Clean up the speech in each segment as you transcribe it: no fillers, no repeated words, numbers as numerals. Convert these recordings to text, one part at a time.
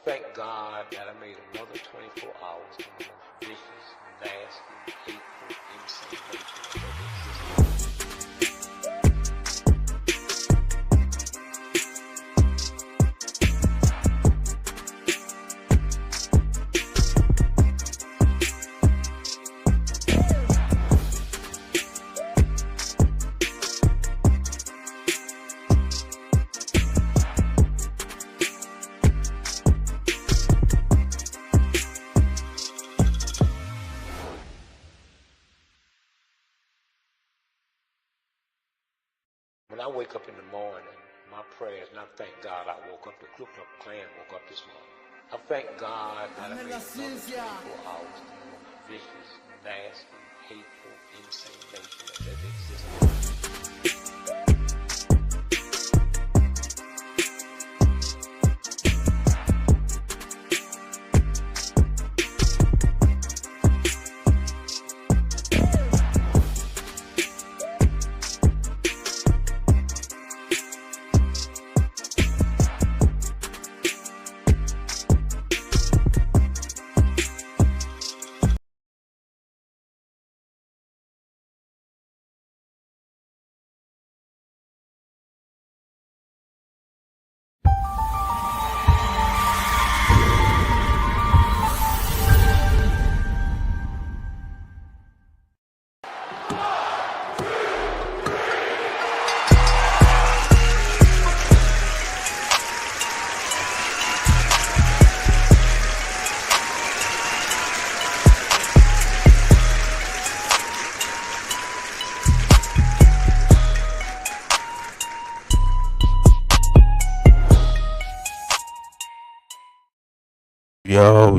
thank God that I made another 24 hours from the most vicious, nasty, hateful, insane nation that ever existed. When I wake up in the morning, my prayers, and I thank God I woke up, the Ku Klux Klan woke up this morning. I thank God that I made another 24 hours from the most vicious, nasty, hateful, insane nation that ever existed.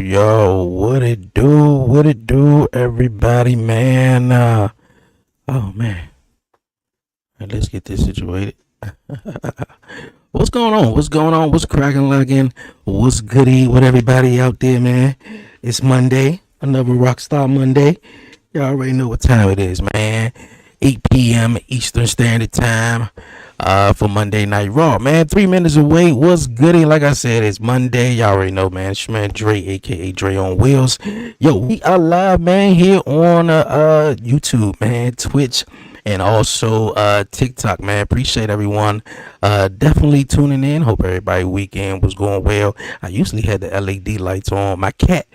Yo, what it do, everybody, man? Oh man, let's get this situated. What's going on? What's cracking, looking? What's goody with everybody out there, man? It's Monday, another Rockstar Monday. Y'all already know what time it is, man. 8 p.m. Eastern Standard Time. For Monday Night Raw, man. 3 minutes away. What's goody? Like I said, it's Monday. Y'all already know, man. It's your man Dre, aka Dre on Wheels. Yo, we are live, man, here on YouTube, man, Twitch, and also TikTok, man. Appreciate everyone definitely tuning in. Hope everybody weekend was going well. I usually had the LED lights on. My cat,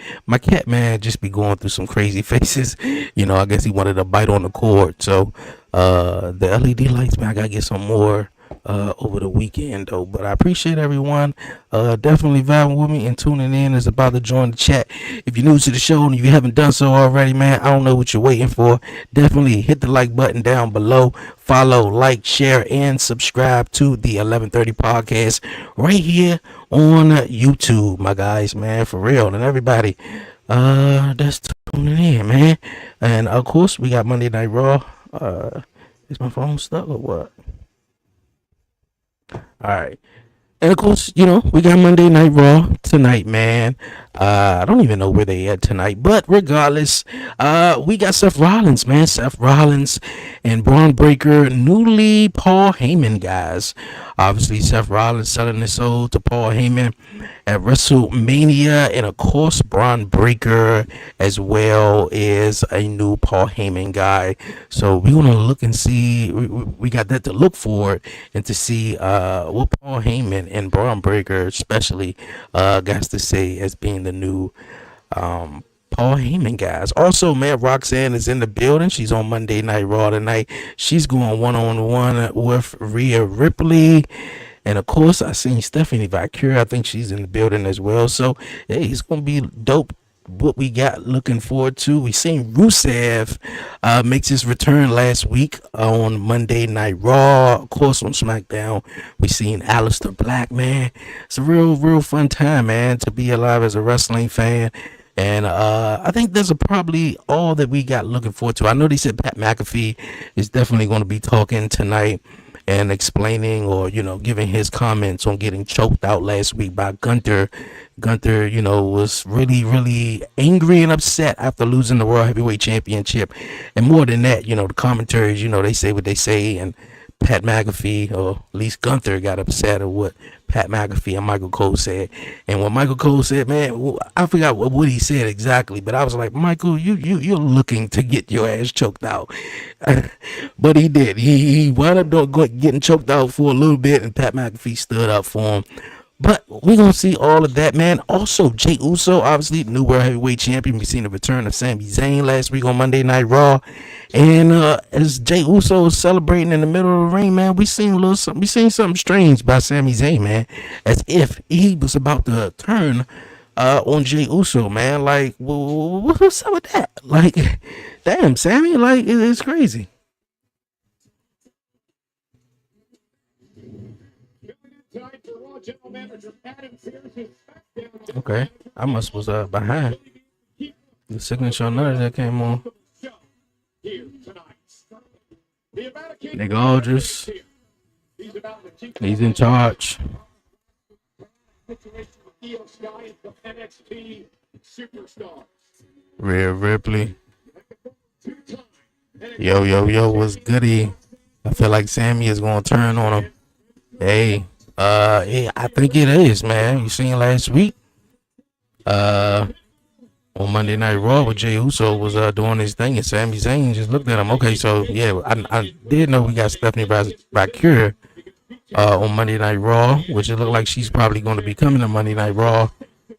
man, just be going through some crazy faces. You know, I guess he wanted to bite on the cord, so the LED lights, man, I gotta get some more over the weekend though. But I appreciate everyone definitely vibing with me and tuning in. Is about to join the chat. If you're new to the show and if you haven't done so already, man, I don't know what you're waiting for. Definitely hit the like button down below. Follow, like, share, and subscribe to the 1130 podcast right here on YouTube, my guys, man, for real. And everybody that's tuning in, man. And of course we got Monday Night Raw. Is my phone stuck or what? All right. And of course, you know, we got Monday Night Raw tonight, man. I don't even know where they at tonight, but regardless, we got Seth Rollins, man. Seth Rollins and Braun Breaker, newly Paul Heyman guys. Obviously, Seth Rollins selling his soul to Paul Heyman at WrestleMania, and of course, Braun Breaker as well is a new Paul Heyman guy. So we're gonna look and see. We got that to look for and to see what Paul Heyman and Braun Breaker especially got to say as being the new Paul Heyman guys. Also, man, Roxanne is in the building. She's on Monday Night Raw tonight. She's going one-on-one with Rhea Ripley. And of course, I seen Stephanie Valkyrie. I think she's in the building as well. So, hey, it's going to be dope what we got looking forward to. We seen Rusev makes his return last week on Monday Night Raw. Of course, on SmackDown, we seen Aleister Black, man. It's a real fun time, man, to be alive as a wrestling fan. And I think that's probably all that we got looking forward to. I know they said Pat McAfee is definitely going to be talking tonight and explaining, or, you know, giving his comments on getting choked out last week by Gunther. Gunther, you know, was really angry and upset after losing the World Heavyweight Championship. And more than that, you know, the commentaries, you know, they say what they say, and Pat McAfee, or at least Gunther, got upset at what Pat McAfee and Michael Cole said. And what Michael Cole said, man, I forgot what he said exactly, but I was like, Michael, you're looking to get your ass choked out. But he did. He wound up getting choked out for a little bit, and Pat McAfee stood up for him. But we're going to see all of that, man. Also, Jey Uso, obviously, the new World Heavyweight Champion. We seen the return of Sami Zayn last week on Monday Night Raw. And as Jey Uso was celebrating in the middle of the ring, man, we seen a little something. We seen something strange by Sami Zayn, man. As if he was about to turn on Jey Uso, man. Like, what's up with that? Like, damn, Sami, like, it's crazy. Okay, I was behind. The signature none that came on. Nick Aldris, he's in charge. Rhea Ripley. Yo, what's goody? I feel like Sami is gonna turn on him. Hey. Yeah, I think it is, man. You seen last week, on Monday Night Raw, with Jey Uso was doing his thing, and Sami Zayn just looked at him. Okay, so yeah, I did know we got Stephanie Bakura on Monday Night Raw, which it looked like she's probably going to be coming to Monday Night Raw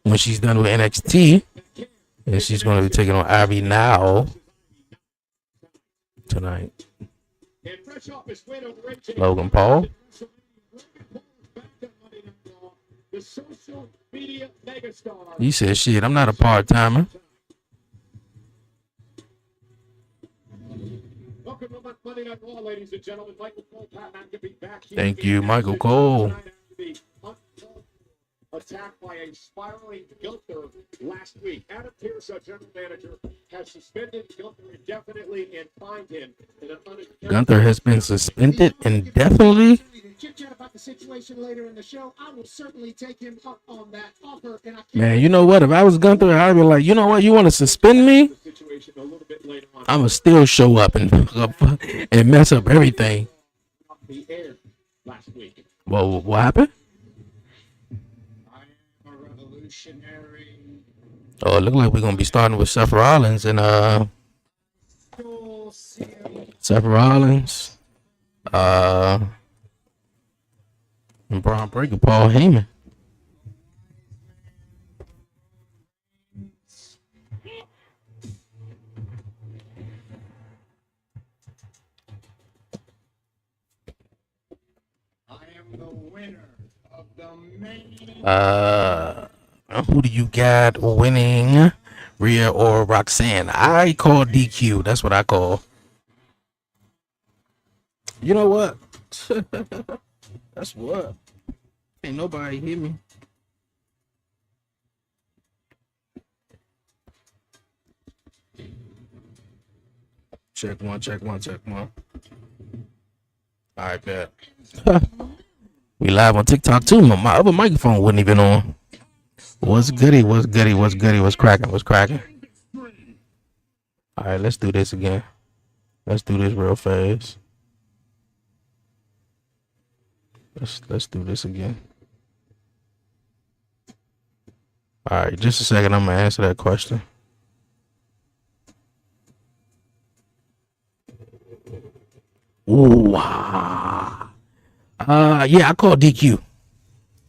when she's done with NXT, and she's going to be taking on Ivy Now tonight. Logan Paul. He said, shit, I'm not a part-timer. Thank you, Michael Cole. Attacked by a spiraling Gunther last week. Adam Pearce, our general manager, has suspended Gunther indefinitely and fined him. Gunther has been suspended indefinitely? About the situation later in the show. I will certainly take him up on that offer. And man, you know what? If I was Gunther, I'd be like, you know what? You want to suspend me? I'm going to still show up and mess up everything. Well, what happened? Oh, it look like we're going to be starting with Seth Rollins and and Braun Breaker, Paul Heyman. I am the winner of the main. Who do you got winning, Rhea or Roxanne? I call DQ. That's what I call. You know what? That's what. Ain't nobody hear me. Check one. All right, bet. We live on TikTok too. My other microphone wasn't even on. What's goody? What's cracking? All right, let's do this again. Let's do this real fast. Let's do this again. All right, just a second. I'm gonna answer that question. Ooh, yeah, I call DQ.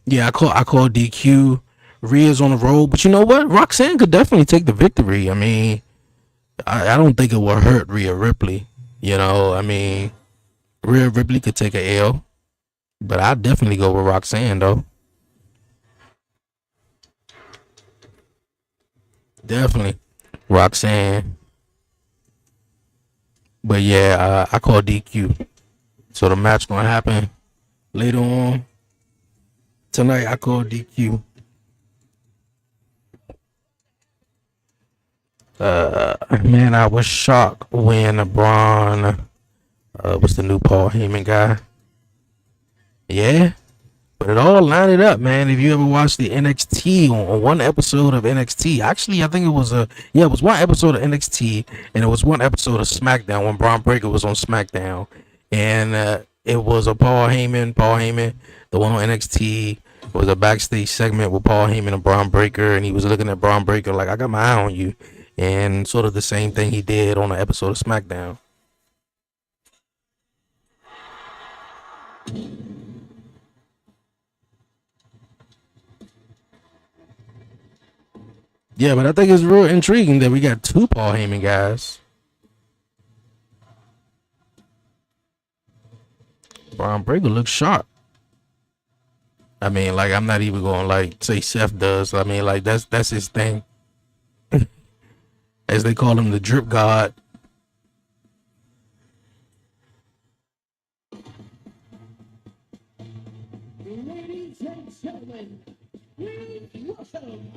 Yeah, I call DQ. Rhea's on the road, but you know what? Roxanne could definitely take the victory. I mean, I don't think it will hurt Rhea Ripley. You know, I mean, Rhea Ripley could take a L, but I'd definitely go with Roxanne though. Definitely Roxanne. But yeah, I call DQ. So the match gonna happen later on tonight. I call DQ. Man, I was shocked when Braun was the new Paul Heyman guy. Yeah, but it all lined it up, man. If you ever watched the NXT on one episode of NXT, actually, I think it was it was one episode of NXT, and it was one episode of SmackDown when Braun Breaker was on SmackDown, and it was a Paul Heyman, the one on NXT. Was a backstage segment with Paul Heyman and Braun Breaker, and he was looking at Braun Breaker like, I got my eye on you. And sort of the same thing he did on an episode of SmackDown. Yeah, but I think it's real intriguing that we got two Paul Heyman guys. Braun Breaker looks sharp. I mean, like, I'm not even going like say Seth does. I mean, like, that's his thing. As they call him, the drip god. Ladies and gentlemen, please welcome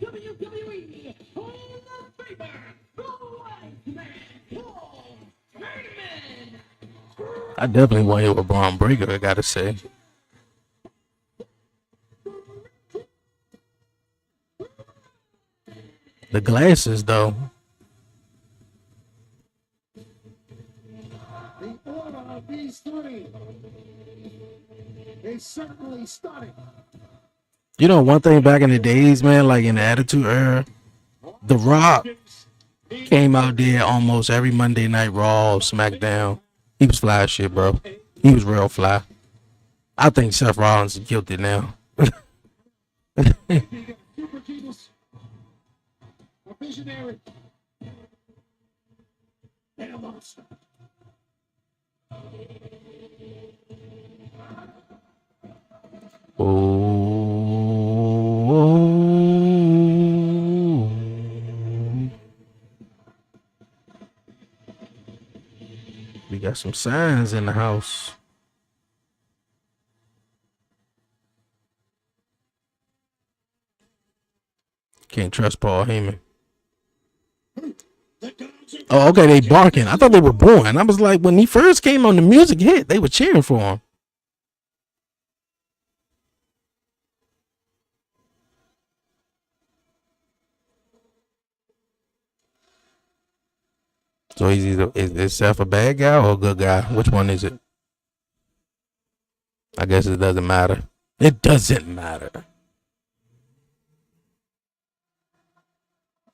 WWE Hall of Famer, the White Man, Paul Heyman. I definitely want to hear what Braun Breaker, I gotta say. The glasses, though. The order of these three is certainly stunning. You know, one thing back in the days, man, like in the Attitude Era, The Rock came out there almost every Monday Night Raw, SmackDown. He was fly as shit, bro. He was real fly. I think Seth Rollins is guilty now. Super genius, a visionary, and a monster. Oh, we got some signs in the house. Can't trust Paul Heyman. Oh, okay, they barking. I thought they were booing. I was like, when he first came on, the music hit, they were cheering for him. So he's either is Seth a bad guy or a good guy? Which one is it? I guess it doesn't matter. It doesn't matter.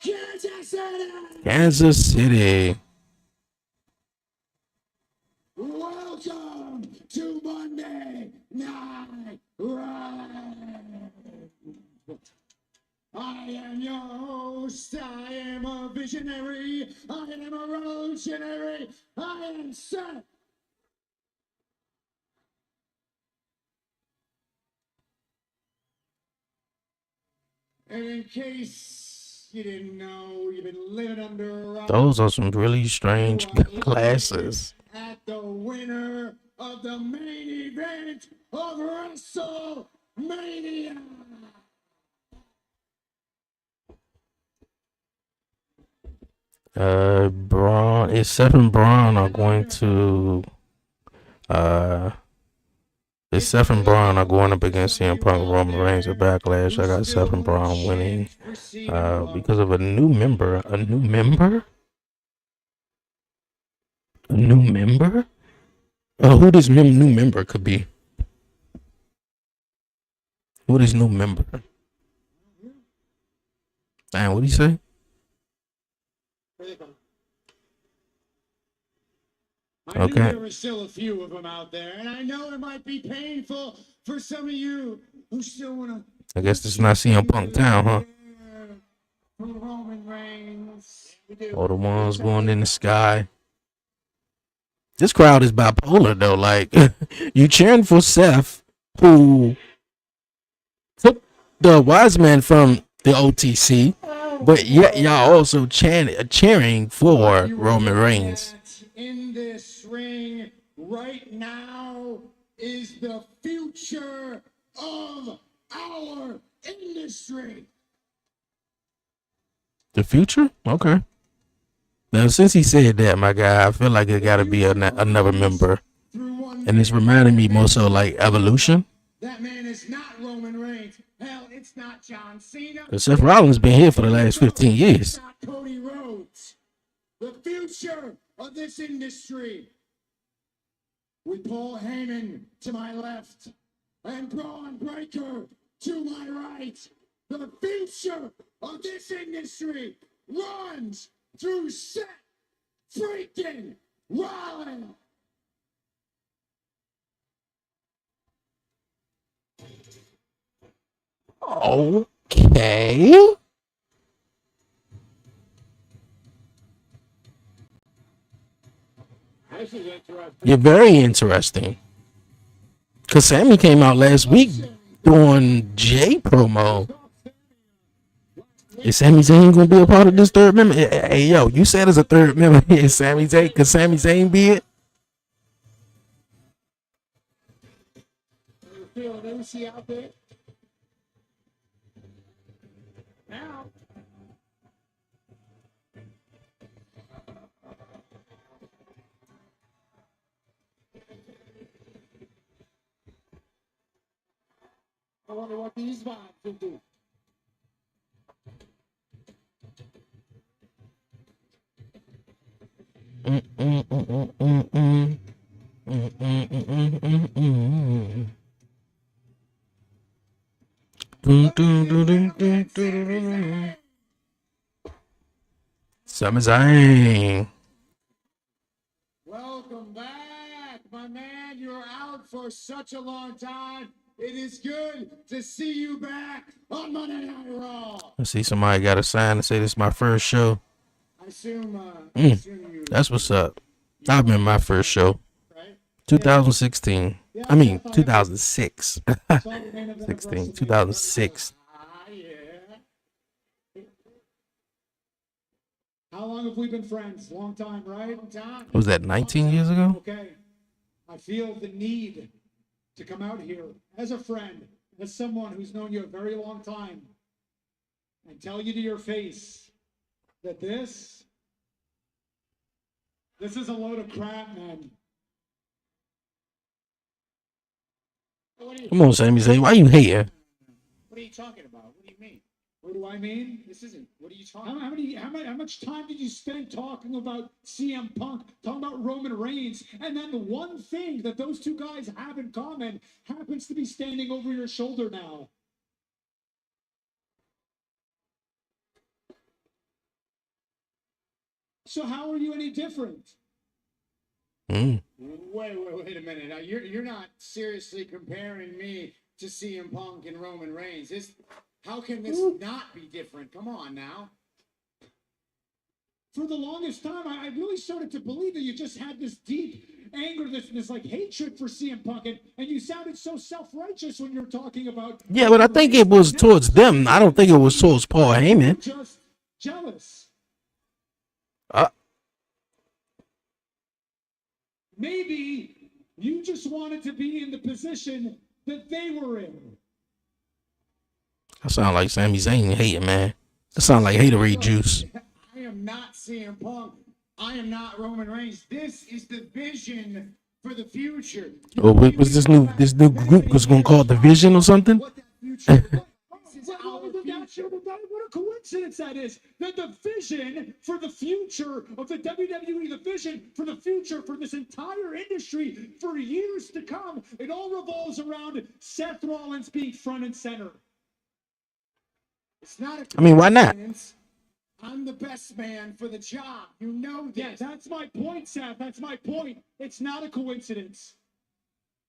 Kansas City. Kansas City. Welcome to Monday Night Raw. I am your host. I am a visionary. I am a revolutionary. I am Seth. And in case you didn't know, you've been living under a rock. Those are some really strange glasses. At the winner of the main event of WrestleMania. Braun, is Seth and Braun are going to is Seth and Braun are going up against CM Punk, Roman Reigns at Backlash. I got Seth and Braun winning because of a new member. A new member? A new member? Who this new member could be? Who this new member? Man, what do you say? Okay. I know there are still a few of them out there, and I know it might be painful for some of you who still want to. I guess this is not CM Punk town, huh? For Roman Reigns. All the ones going in the sky. This crowd is bipolar, though. Like, you cheering for Seth, who took the wise man from the OTC, but yet y'all also cheering for Roman Reigns. In this ring right now is the future of our industry. The future? Okay. Now, since he said that, my guy, I feel like it got to be another member. And it's reminding me more so like Evolution. That man is not Roman Reigns. Hell, it's not John Cena. Because Seth Rollins been here for the last 15 years. It's not Cody Rhodes. The future of this industry with Paul Heyman to my left and Braun Breaker to my right. The future of this industry runs through Seth freaking Rollins. Okay. You're very interesting. Because Sammy came out last week doing J promo. Is Sami Zayn going to be a part of this third member? Hey, yo, you said as a third member. Is Sami Zayn? Could Sami Zayn be it? Out there. Now. I wonder what these vibes will do. Sami Zayn. Welcome back, my man. You're out for such a long time. It is good to see you back on Monday Night Raw. I see somebody got a sign to say this is my first show. I assume that's what's up. I remember my first show. 2016. I mean, 2006. 2006. How long have we been friends? Long time, right? Was that 19 years ago? Okay. I feel the need to come out here as a friend, as someone who's known you a very long time, and tell you to your face that this is a load of crap, man. Come on, Sami Zayn. Why you here? What are you talking about? What do you mean? What do I mean? This isn't. What are you talking about? How much time did you spend talking about CM Punk, talking about Roman Reigns, and then the one thing that those two guys have in common happens to be standing over your shoulder now? So how are you any different? Wait a minute. Now, you're not seriously comparing me to CM Punk and Roman Reigns. How can this not be different? Come on now. For the longest time, I really started to believe that you just had this deep anger, this like hatred for CM Punk, and you sounded so self-righteous when you were talking about. Yeah, but I think it was towards them. I don't think it was towards Paul Heyman. Just jealous. Maybe you just wanted to be in the position that they were in. That sound like Sami Zayn hating, man. That sound like haterade juice. I am not CM Punk. I am not Roman Reigns. This is the vision for the future. Oh, was this new group was gonna call it the Vision or something? What that future is our future. What a coincidence that is. That the vision for the future of the WWE, the vision for the future for this entire industry for years to come, it all revolves around Seth Rollins being front and center. It's not a why not? I'm the best man for the job. You know this. Yes, that's my point, Seth. That's my point. It's not a coincidence.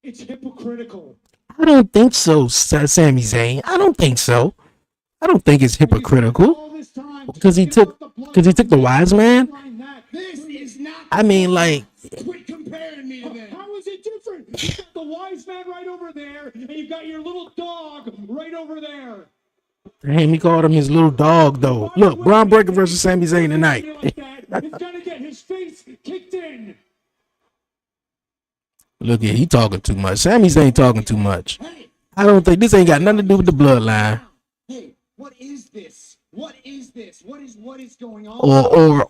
It's hypocritical. I don't think so, Sami Zayn. I don't think so. I don't think it's hypocritical. Because he took the wise man. This is not. I mean, like. Quit comparing me to them. How is it different? You got the wise man right over there, and you got your little dog right over there. Damn, he called him his little dog, though. Look, Braun Breaker versus Sami Zayn tonight. He's gonna get his face kicked in. Look at he talking too much. Sami Zayn talking too much. I don't think this ain't got nothing to do with the bloodline. Hey, what is this? What is this? What is going on?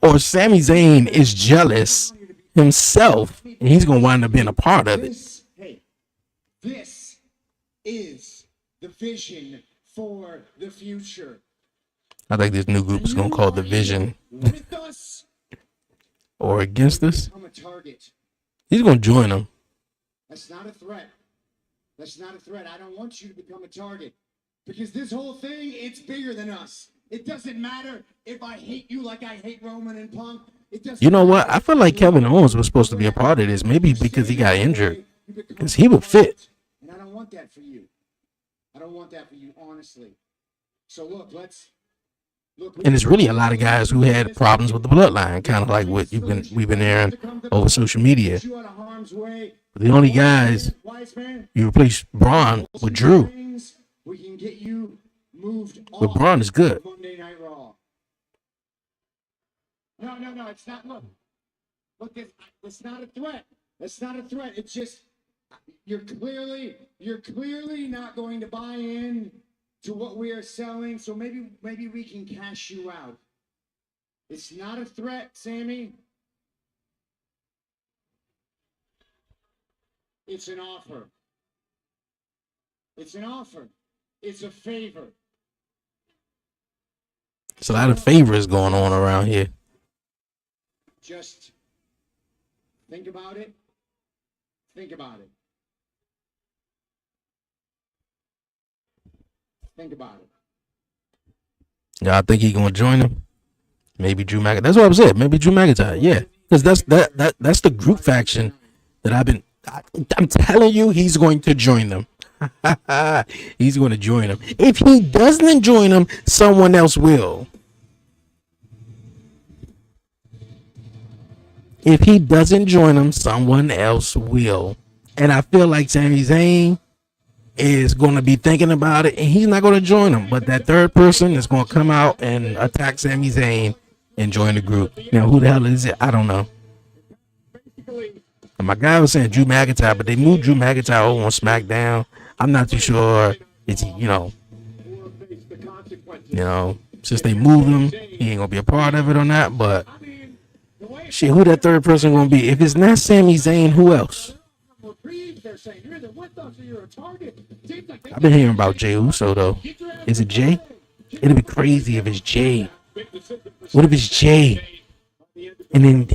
Or Sami Zayn is jealous himself, and he's gonna wind up being a part of it. This is the vision for the future. I think this new group is gonna call the Vision. With us or against us. I'm a target. He's gonna join them. That's not a threat. That's not a threat. I don't want you to become a target. Because this whole thing, it's bigger than us. It doesn't matter if I hate you like I hate Roman and Punk. It doesn't You know what? matter. I feel like Kevin Owens was supposed to be a part of this. Maybe because he got injured. Because he would fit. And I don't want that for you. I don't want that for you, honestly. So look, And there's really a lot of guys who had problems with the bloodline, kind of like what we've been hearing over social media. The only guys you replace Braun with Drew. We can get you moved But Braun is good. Monday Night Raw. No, it's not. Look, it's not a threat. It's not a threat. It's just you're clearly not going to buy in to what we are selling. So maybe we can cash you out. It's not a threat, Sammy. It's an offer. It's an offer. It's a favor. There's a lot of favors going on around here. Just think about it. Think about it. Think about it. Y'all think he gonna join him? Maybe Drew McIntyre. That's what I said. Maybe Drew McIntyre. Yeah, because that's the group faction that I'm telling you, he's going to join them. He's going to join them. If he doesn't join them, someone else will. If he doesn't join them, someone else will. And I feel like Sami Zayn is going to be thinking about it, and he's not going to join them. But that third person is going to come out and attack Sami Zayn and join the group. Now, who the hell is it? I don't know. And my guy was saying Drew McIntyre, but they moved Drew McIntyre over on SmackDown. I'm not too sure. It's, since they moved him, he ain't going to be a part of it or not. But shit, who that third person going to be? If it's not Sami Zayn, who else? I've been hearing about Jey Uso, though. Is it Jay? It'd be crazy if it's Jay. What if it's Jay? And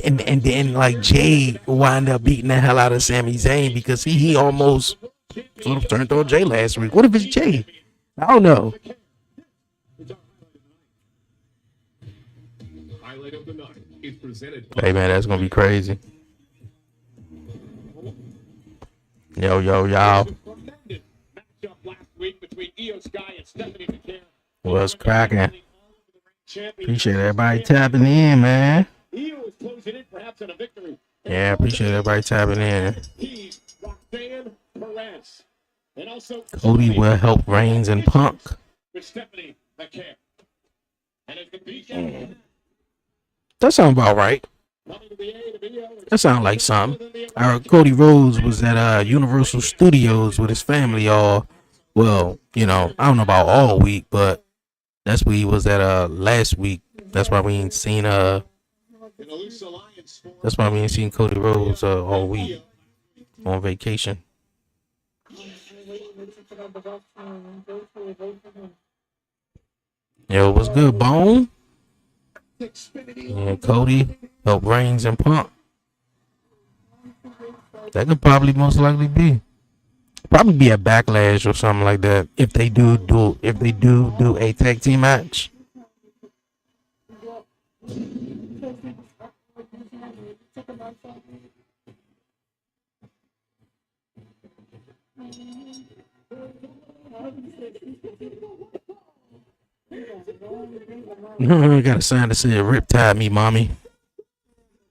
then like Jay wind up beating the hell out of Sami Zayn because he almost sort of turned on Jay last week. What if it's Jay? I don't know. Hey man, that's gonna be crazy. Yo, y'all. What's cracking? Appreciate everybody tapping in, man. Yeah, appreciate everybody tapping in. Cody will help Reigns and Punk. That sounds about right. That sounds like something. Cody Rhodes was at Universal Studios with his family all, well, I don't know about all week, but that's where he was at last week. That's why we ain't seen Cody Rhodes all week on vacation. Yo, what's good, Bone? Yeah, Cody help Reigns and Punk. That could probably most likely be a Backlash or something like that if they do a tag team match. I got a sign that said "Riptide me, mommy."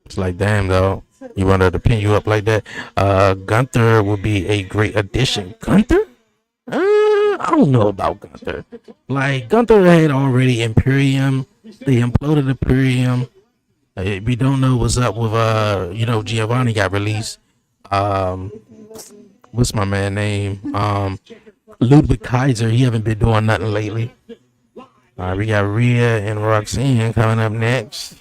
It's like, damn, dog. You want her to pin you up like that? Gunther would be a great addition. Gunther? I don't know about Gunther. Like, Gunther had already Imperium. They imploded Imperium. We don't know what's up with, Giovanni got released. What's my man name? Ludwig Kaiser. He haven't been doing nothing lately. We got Rhea and Roxanne coming up next.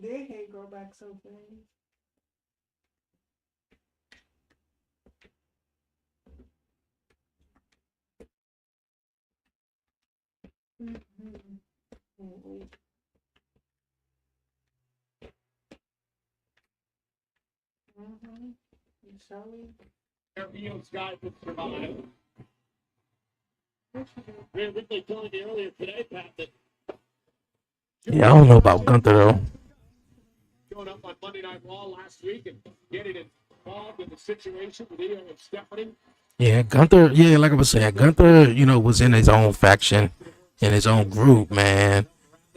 Their hair grow back so fast. Rio's guy would survive. Rhea Ripley telling me earlier today, Pat, that Yeah, I don't know about Gunther though. showing up on Monday Night Raw last week and getting involved in the situation with Io and Stephanie. Yeah, Gunther. Yeah, like I was saying, Gunther, was in his own faction, in his own group, man.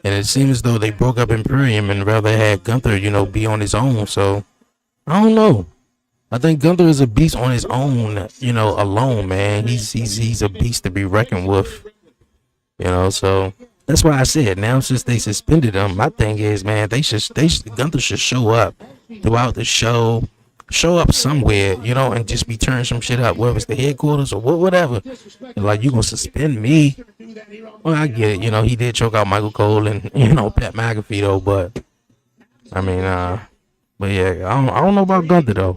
And it seems as though they broke up Imperium and rather had Gunther, be on his own. So I don't know. I think Gunther is a beast on his own, alone, man. He's a beast to be reckoned with, So that's why I said now since they suspended him, my thing is, man, Gunther should show up throughout the show up somewhere, and just be turning some shit up, whether it's the headquarters or whatever. And like, you gonna suspend me? Well, I get it. He did choke out Michael Cole and Pat McAfee though, but I mean, but yeah, I don't know about Gunther though.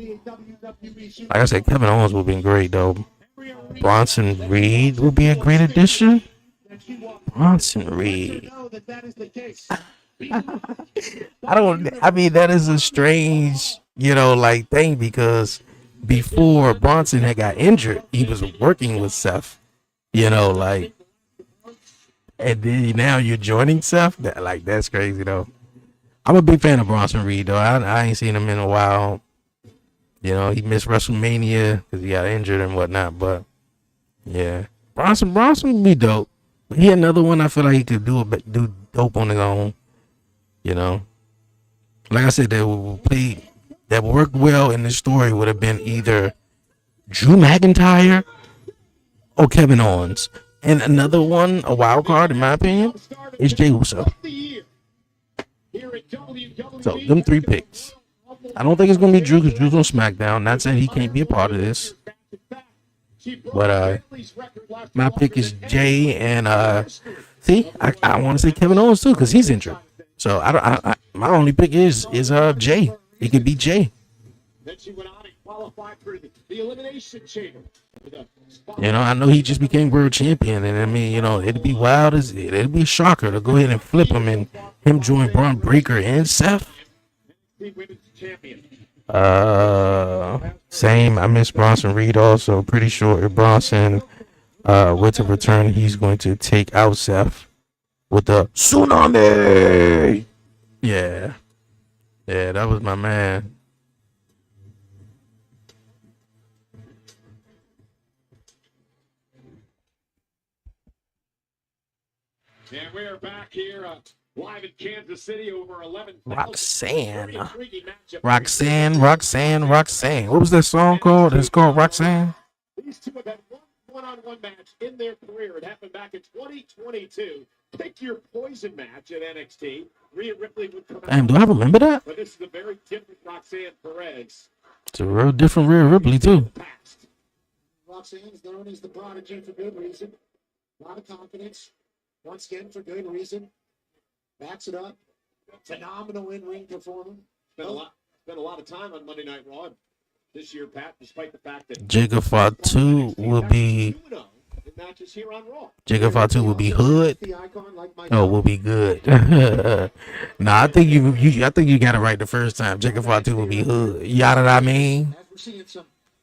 Like I said, Kevin Owens would be great though. Bronson Reed would be a great addition. Bronson Reed. I mean, that is a strange, thing because before Bronson had got injured, he was working with Seth, and then now you're joining Seth. That's crazy though. I'm a big fan of Bronson Reed though. I ain't seen him in a while. He missed WrestleMania because he got injured and whatnot. But yeah, Bronson would be dope. He another one I feel like he could do dope on his own. Like I said, that would work well in the story would have been either Drew McIntyre or Kevin Owens. And another one, a wild card in my opinion, is Jey Uso. So them three picks. I don't think it's gonna be Drew because Drew's on SmackDown. Not saying he can't be a part of this, but my pick is Jay and see, I want to say Kevin Owens too because he's injured. So my only pick is Jay. It could be Jay. I know he just became world champion, and I mean, it'd be wild it'd be a shocker to go ahead and flip him and him join Braun Breaker and Seth. Same. I miss Bronson Reed also. Pretty sure if Bronson were to return, he's going to take out Seth with the tsunami. Yeah, that was my man. And we are back here live in Kansas City, over 11,000. Roxanne. What was that song called? It's called Roxanne. These two have had one-on-one match in their career. It happened back in 2022. Pick your poison match at NXT. Rhea Ripley would come out. Damn, do I remember that? But this is a very different Roxanne Perez. It's a real different Rhea Ripley too. Roxanne is known as the prodigy for good reason. A lot of confidence. Once again, for good reason. Backs it up. Phenomenal in-ring performer. Spent a lot of time on Monday Night Raw this year, Pat, despite the fact that Jacob Fatu will be hood. Oh, will be good. Nah, I think you got it right the first time. Jacob Fatu will be hood. You know what I mean?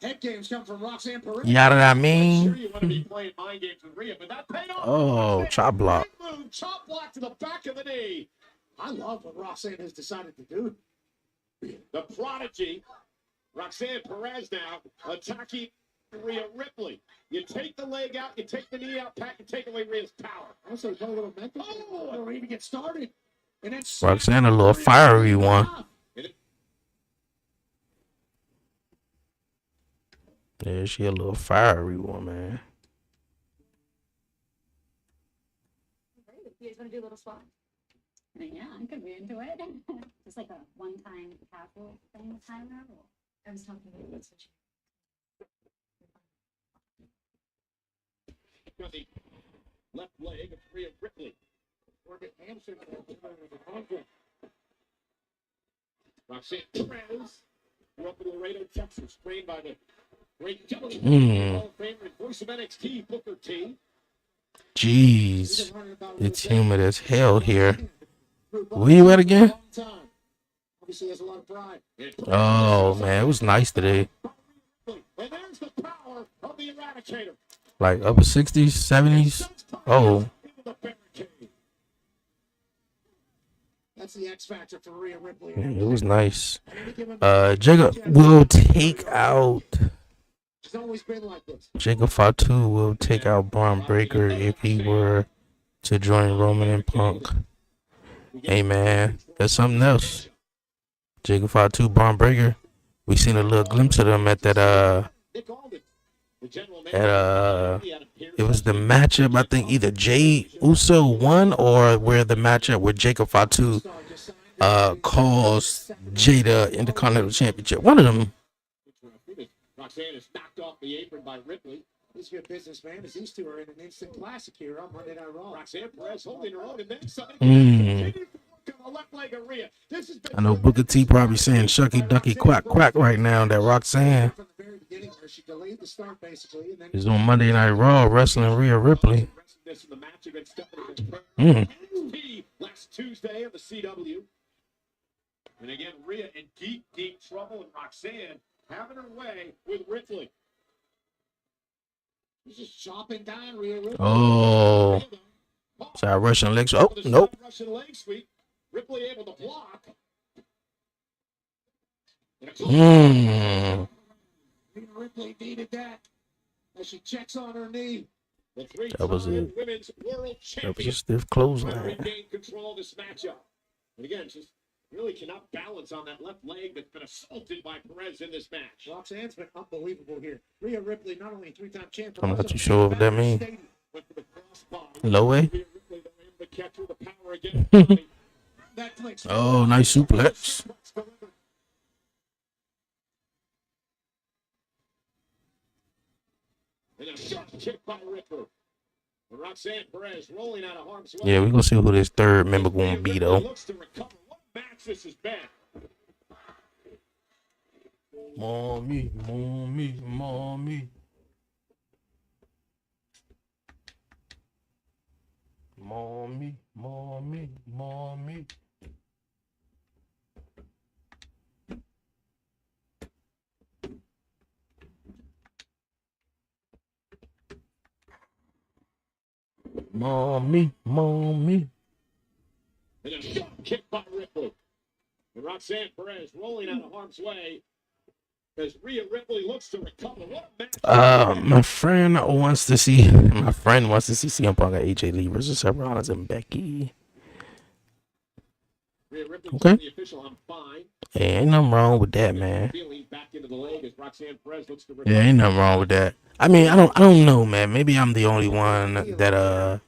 Head games come from Roxanne Perez. You know what I mean? Sure you want to be playing mind games with Rhea, but that paid off. Oh, chop block. Chop block to the back of the knee. I love what Roxanne has decided to do. The prodigy, Roxanne Perez now attacking Rhea Ripley. You take the leg out, you take the knee out, Pat, you take away Rhea's power. Also, a little mental. Oh, even get started. And then Roxanne, a little fiery one. Yeah, she a little fiery one, man. You guys want to do a little swap? Yeah, I could be into it. Just like a one-time casual thing timer. I was talking about it. The left leg of Rhea Ripley. Roxanne Perez grew up in Laredo, Texas, trained by the great WWE Hall of Famer and voice of NXT, Booker T. Jeez, it's humid as hell here. Where you at again? Oh man, it was nice today. Like upper 60s, 70s. Oh. That's the X factor for Rhea Ripley. Yeah, it was nice. Jacob will take out. It's always been like this. Jacob Fatu will take out Braun Breaker if he were to join Roman and Punk. Hey man, that's something else. Jacob Fatu, Braun Breaker. We seen a little glimpse of them at that it was the matchup, I think either Jay Uso won or where the matchup where Jacob Fatu caused Jay the Intercontinental Championship. One of them. Roxanne is knocked off the apron by Ripley. This is good business, man, as these two are in an instant classic here on Monday Night Raw. Roxanne Perez holding her own and then something. I know Booker T probably saying shucky ducky quack quack right now that Roxanne is on Monday Night Raw wrestling Rhea Ripley. Last Tuesday of the CW. And again, Rhea in deep, deep trouble, and Roxanne having her way with Ripley. He's just chopping down Rhea Ripley. Oh, side Russian leg sweep. Oh, nope. Russian leg sweep. Ripley able to block. Ripley needed that as she checks on her knee. That was a stiff clothesline. Regain control of this matchup. And again, just really cannot balance on that left leg that's been assaulted by Perez in this match. Roxanne's been unbelievable here. Rhea Ripley, not only a three-time champ, I'm not too sure what that means. Low way? Oh, nice suplex. And a sharp kick by Ripley. Roxanne Perez rolling out of harm's way. Yeah, we're gonna see who this third member gonna be though. Looks to recover. What match this has been. Mommy, mommy, mommy. Mommy, mommy, mommy. Mommy, mommy. And a sharp kick by Ripley. And Roxanne Perez rolling out of harm's way as Rhea Ripley looks to recover. What match? My friend wants to see CM Punk at AJ Lee versus Seth Rollins and Becky. Rhea Ripley Okay. the official, I'm fine. Hey, ain't nothing wrong with that, man. Feeling back into the leg as Roxanne Perez looks to Yeah, ain't nothing wrong with that. I mean, I don't know, man. Maybe I'm the only one that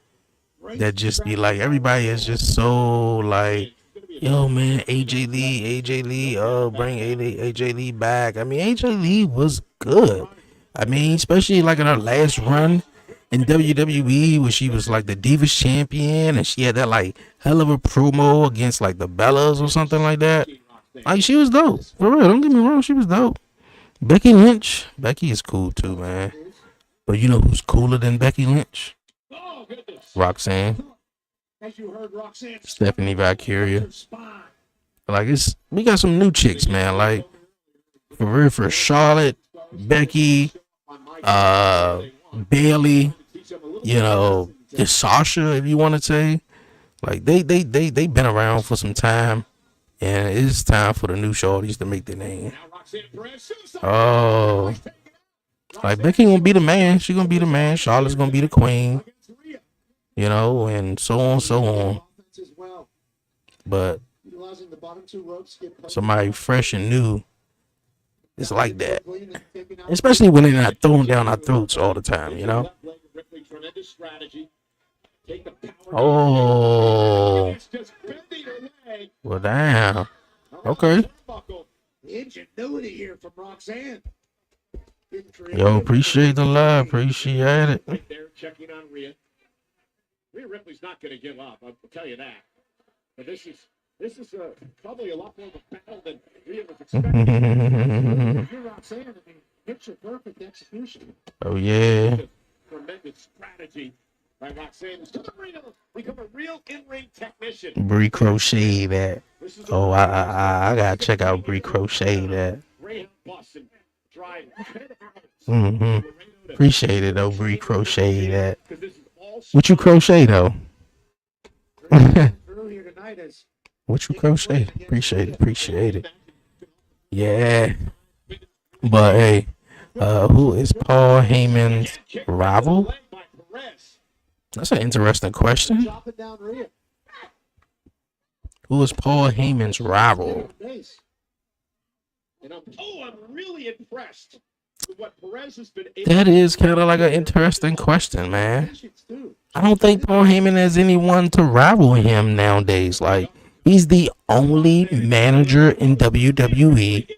just be like, everybody is just so like, yo, man, AJ Lee, oh, bring AJ Lee back. I mean, AJ Lee was good. I mean, especially like in her last run in WWE where she was like the Divas champion and she had that like hell of a promo against like the Bellas or something like that. Like, she was dope. For real, don't get me wrong, she was dope. Becky Lynch. Becky is cool too, man. But you know who's cooler than Becky Lynch? Roxanne. Stephanie Valkyria. Like, we got some new chicks, man. Like, for real, for Charlotte, Becky, Bailey, you know, Sasha, if you want to say. Like, they been around for some time. And it's time for the new shorties to make their name. Oh. Like, Becky gonna be the man. She gonna be the man. Charlotte's gonna be the queen. You know, and so on. But somebody fresh and new is like that. Especially when they're not throwing down our throats all the time, you know? Oh. Well, damn. Okay. Ingenuity here from Roxanne. Yo, appreciate the love. Appreciate it. Right there, checking on Rhea. Rhea Ripley's not going to give up. I'll tell you that. But this is probably a lot more of a battle than Rhea was expecting. You're Roxanne. I mean, picture perfect execution. Oh yeah. Tremendous strategy. By Roxanne, become a real in-ring technician. Bree Crochet that. Oh, I gotta check out Bree Crochet that. Appreciate it though, Bree Crochet that. What you crochet though? What you crochet? Appreciate it. Yeah. But hey, who is Paul Heyman's rival? That's an interesting question. Who is Paul Heyman's rival? I'm really impressed with what Perez has been able. That is kind of like an interesting question, man. I don't think Paul Heyman has anyone to rival him nowadays. Like, he's the only manager in WWE.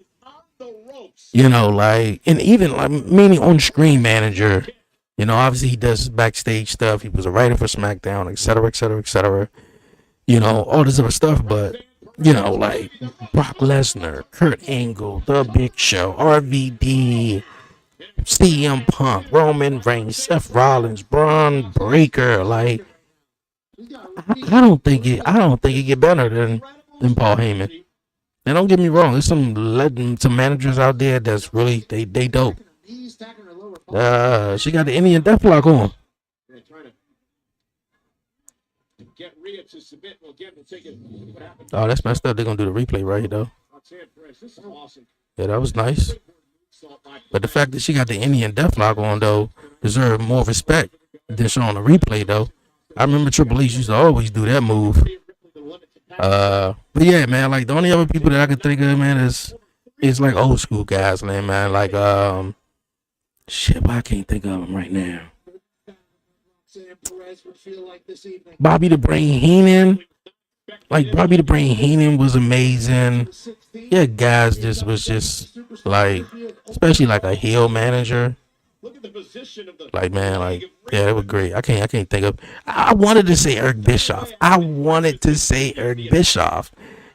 You know, like, and even like meaning on-screen manager. You know, obviously he does backstage stuff. He was a writer for SmackDown, etc. You know, all this other stuff. But you know, like Brock Lesnar, Kurt Angle, The Big Show, RVD, CM Punk, Roman Reigns, Seth Rollins, Braun Breaker. Like, I don't think it get better than Paul Heyman. And don't get me wrong, there's some managers out there that's really they dope. She got the Indian Deathlock on. Oh, that's messed up. They're gonna do the replay right though. Yeah, that was nice. But the fact that she got the Indian Deathlock on though deserves more respect than showing the replay though. I remember Triple H used to always do that move. But yeah, man, like the only other people that I could think of, man, is like old school guys, man. Like shit, but I can't think of them right now. Bobby the Brain Heenan. Like Bobby the Brain Heenan was amazing. Yeah, guys was just like, especially like a heel manager. Like man, like yeah, it was great. I can't think of. I wanted to say Eric Bischoff.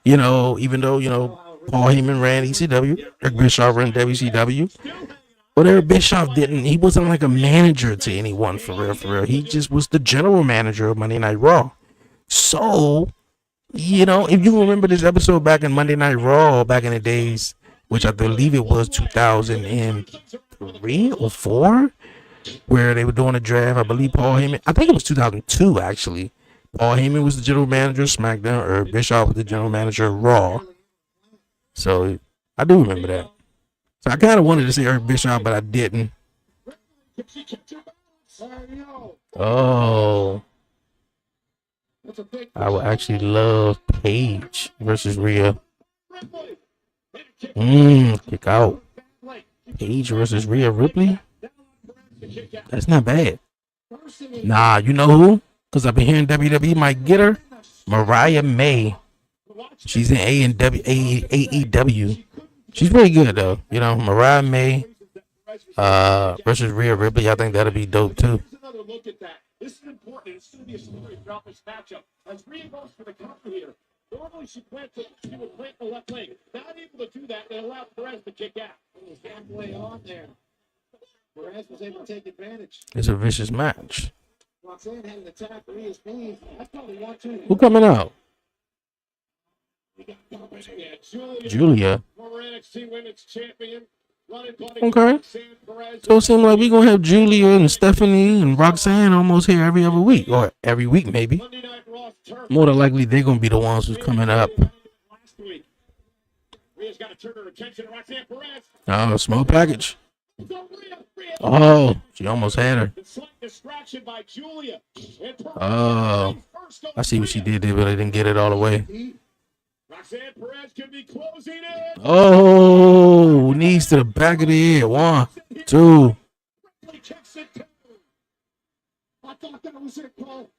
You know, even though you know Paul Heyman ran ECW, Eric Bischoff ran WCW. But Eric Bischoff didn't. He wasn't like a manager to anyone for real. He just was the general manager of Monday Night Raw. So, you know, if you remember this episode back in Monday Night Raw back in the days, which I believe it was 2003 or 4, where they were doing a draft. I believe Paul Heyman. I think it was 2002 actually. Paul Heyman was the general manager of SmackDown. Eric Bischoff was the general manager of Raw. So I do remember that. So I kind of wanted to say Eric Bischoff, but I didn't. Oh. I would actually love Paige versus Rhea. Kick out. Paige versus Rhea Ripley? That's not bad. Nah, you know who? Because I've been hearing WWE might get her. Mariah May. She's in AEW. She's pretty good though, you know. Mariah May versus Rhea Ripley. I think that'll be dope too. This is important. It's going to be a story throughout this matchup. As Rhea goes for the counter here, normally she would plant the left leg. Not able to do that, they allowed Perez to kick out. It was halfway on there. Perez was able to take advantage. It's a vicious match. Roxanne had an attack Rhea's knees. That's probably 1-2. Who coming out? Julia. Okay. So it seems like we're going to have Julia and Stephanie and Roxanne almost here every other week. Or every week, maybe. More than likely, they're going to be the ones who's coming up. Oh, small package. Oh, she almost had her. Oh, I see what she did there, but I didn't get it all the way. Oh, knees to the back of the head. 1, 2. I thought that was it, Cole.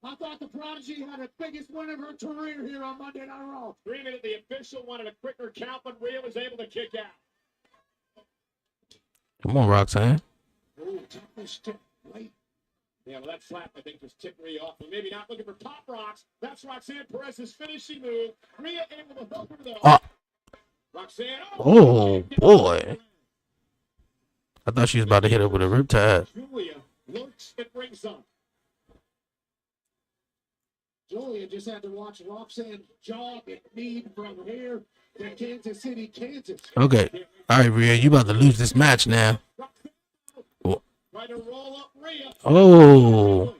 I thought the Prodigy had the biggest win of her career here on Monday Night Raw. 3 minutes, the official wanted a quicker count, but Rhea was able to kick out. Come on, Roxanne. Ooh, late. Yeah, well, that slap, I think, just tipped Rhea off. But maybe not looking for pop rocks. That's Roxanne Perez's finishing move. Rhea able to hook her, though. Roxanne. Oh, boy. I thought she was about to hit her with a riptide. Julia looks at ringside. Julia just had to watch Roxanne jog and lead from here to Kansas City, Kansas. Okay. All right, Rhea, you about to lose this match now. Try to roll up Rhea. Oh.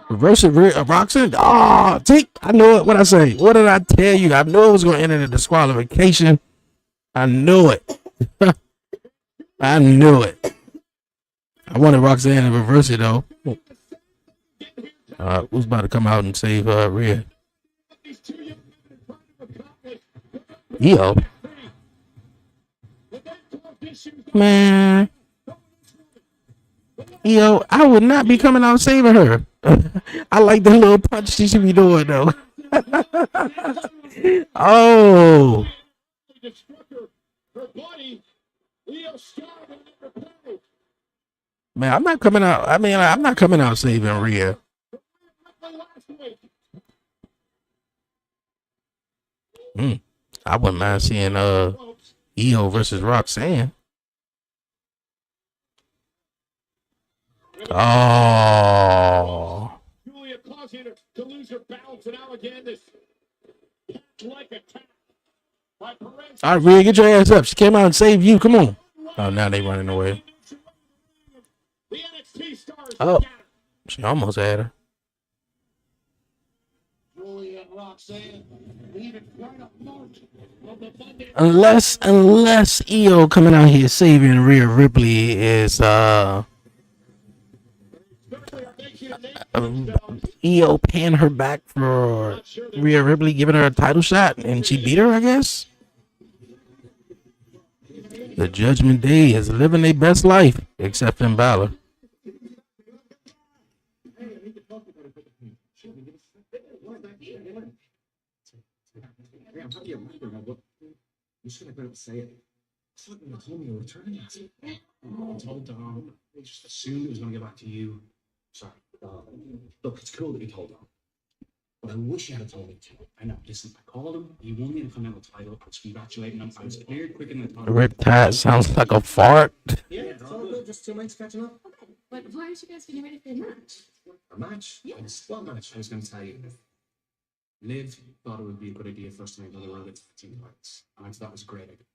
Reverse it, Roxanne. Oh, take. I know it. What I say? What did I tell you? I knew it was going to end in a disqualification. I knew it. I knew it. I wanted Roxanne to reverse it, though. Who's about to come out and save Rhea? Yo. Man. Yo, I would not be coming out saving her. I like the little punch she should be doing, though. Oh. Man, I'm not coming out. I mean, I'm not coming out saving Rhea. I wouldn't mind seeing Io versus Roxanne. Oh. Julia causing her to lose her balance, and now again this like attack by Perez. All right, Rhea, get your ass up. She came out and saved you. Come on. Oh, now they running away. The NXT stars. Oh, she almost had her. Julia and Roxanne leaving quite a mark of the Monday. Unless Io coming out here saving Rhea Ripley is Io paying her back for Rhea Ripley giving her a title shot and she beat her, I guess. The Judgment Day is living their best life, except in Balor. You should have been able to say it. Something that told me you were returning. I told Dom. They just assumed it was going to get back to you. Sorry. Look, it's cool that you told Dom. But I wish you had told me too. I know. Listen, I called him. He wanted me to come out with the title. I was congratulating him. I was cleared quicker than I thought. Riptide sounds like a fart. Yeah, it's all good. Just 2 months catching up. Okay, but why aren't you guys getting ready for a match? A match? Yes. What match? I was going to tell you. Liv thought it would be a good idea for us to make another run at team fights. And I thought that was a great idea.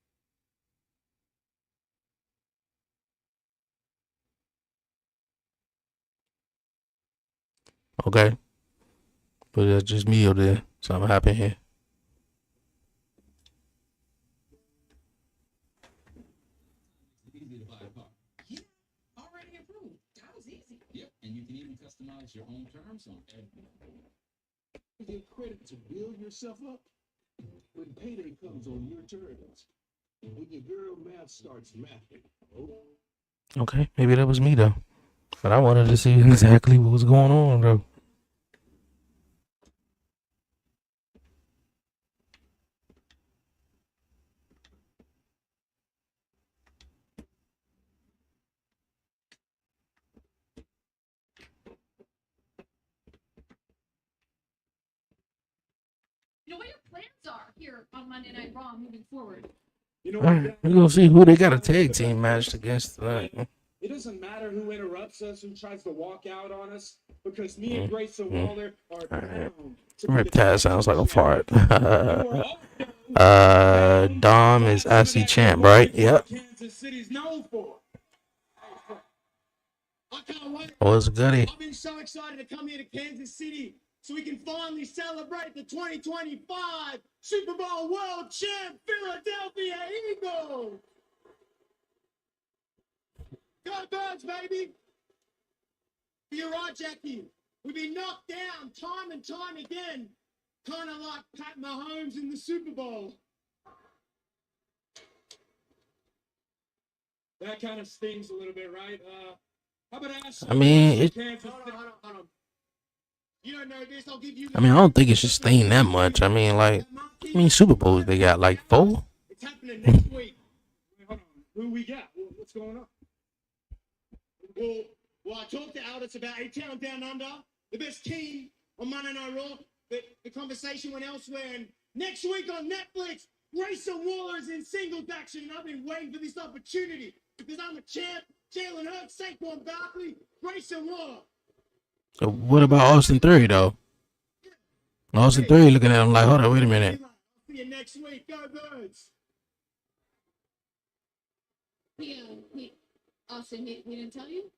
Okay. But that's just me over there. Something happened here. Easy to buy a car. Yeah, already approved. That was easy. Yep, and you can even customize your own terms on everything. Get credit to build yourself up when payday comes on your terms. When your girl math starts mathing. Okay, maybe that was me though. But I wanted to see exactly what was going on though. You know what your plans are here on Monday Night Raw moving forward. You know All right, we're gonna see who they got a tag team match against tonight. It doesn't matter who interrupts us, who tries to walk out on us, because me and Grayson Waller are down. Riptide sounds like a fart. Dom is IC champ, right? Yep. Kansas City's known for. I can't wait. Oh, it's a goodie. I've been so excited to come here to Kansas City so we can finally celebrate the 2025 Super Bowl World Champ Philadelphia Eagles. Go Birds, baby! You're right, Jackie. We've been knocked down time and time again, kind of like Pat Mahomes in the Super Bowl. That kind of stings a little bit, right? How about I ask you? I mean, Hold on. You don't know this. I'll give you. I don't think it should stain that much. Super Bowls they got like 4. It's happening next week. Hold on. Who we got? What's going on? Well, I talked to Aldous about A-Town Down Under, the best team on Monday Night Raw. The conversation went elsewhere, and next week on Netflix, Grayson Waller is in singles action, and I've been waiting for this opportunity because I'm a champ. Jalen Hurts, Saquon Barkley, Grayson Waller. What about Austin Theory though? Austin Theory looking at him like, hold on, wait a minute. See you next week. Go Birds. Austin, we didn't tell you?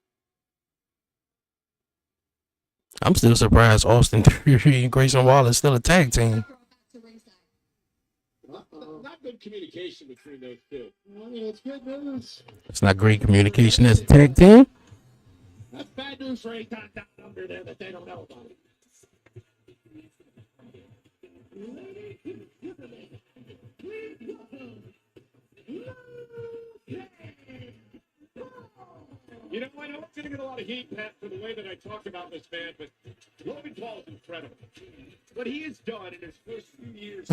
I'm still surprised Austin Theory and Grayson Waller is still a tag team. Not good communication between those two. I mean, it's good news. It's not great communication as a tag team. That's bad news for Aton down under there that they don't know about it. You know, I know it's going to get a lot of heat, Pat, for the way that I talked about this man, but Logan Paul is incredible. What he has done in his first few years.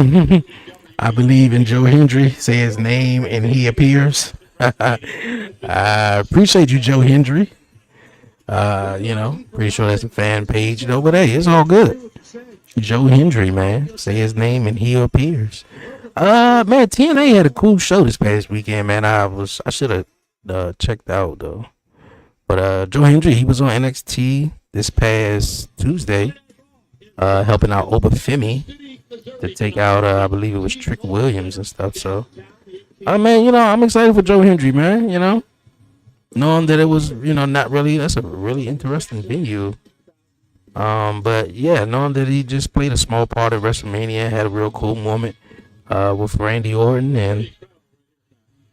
I believe in Joe Hendry. Say his name and he appears. I appreciate you, Joe Hendry. Pretty sure that's a fan page, though. But hey, it's all good. Joe Hendry, man. Say his name and he appears. Man, TNA had a cool show this past weekend, man. I should have checked out though. But Joe Hendry, he was on NXT this past Tuesday, helping out Obafemi to take out, I believe it was Trick Williams and stuff. So, man, I'm excited for Joe Hendry, man. Knowing that it was, not really, that's a really interesting venue. But yeah, knowing that he just played a small part at WrestleMania, had a real cool moment with Randy Orton, and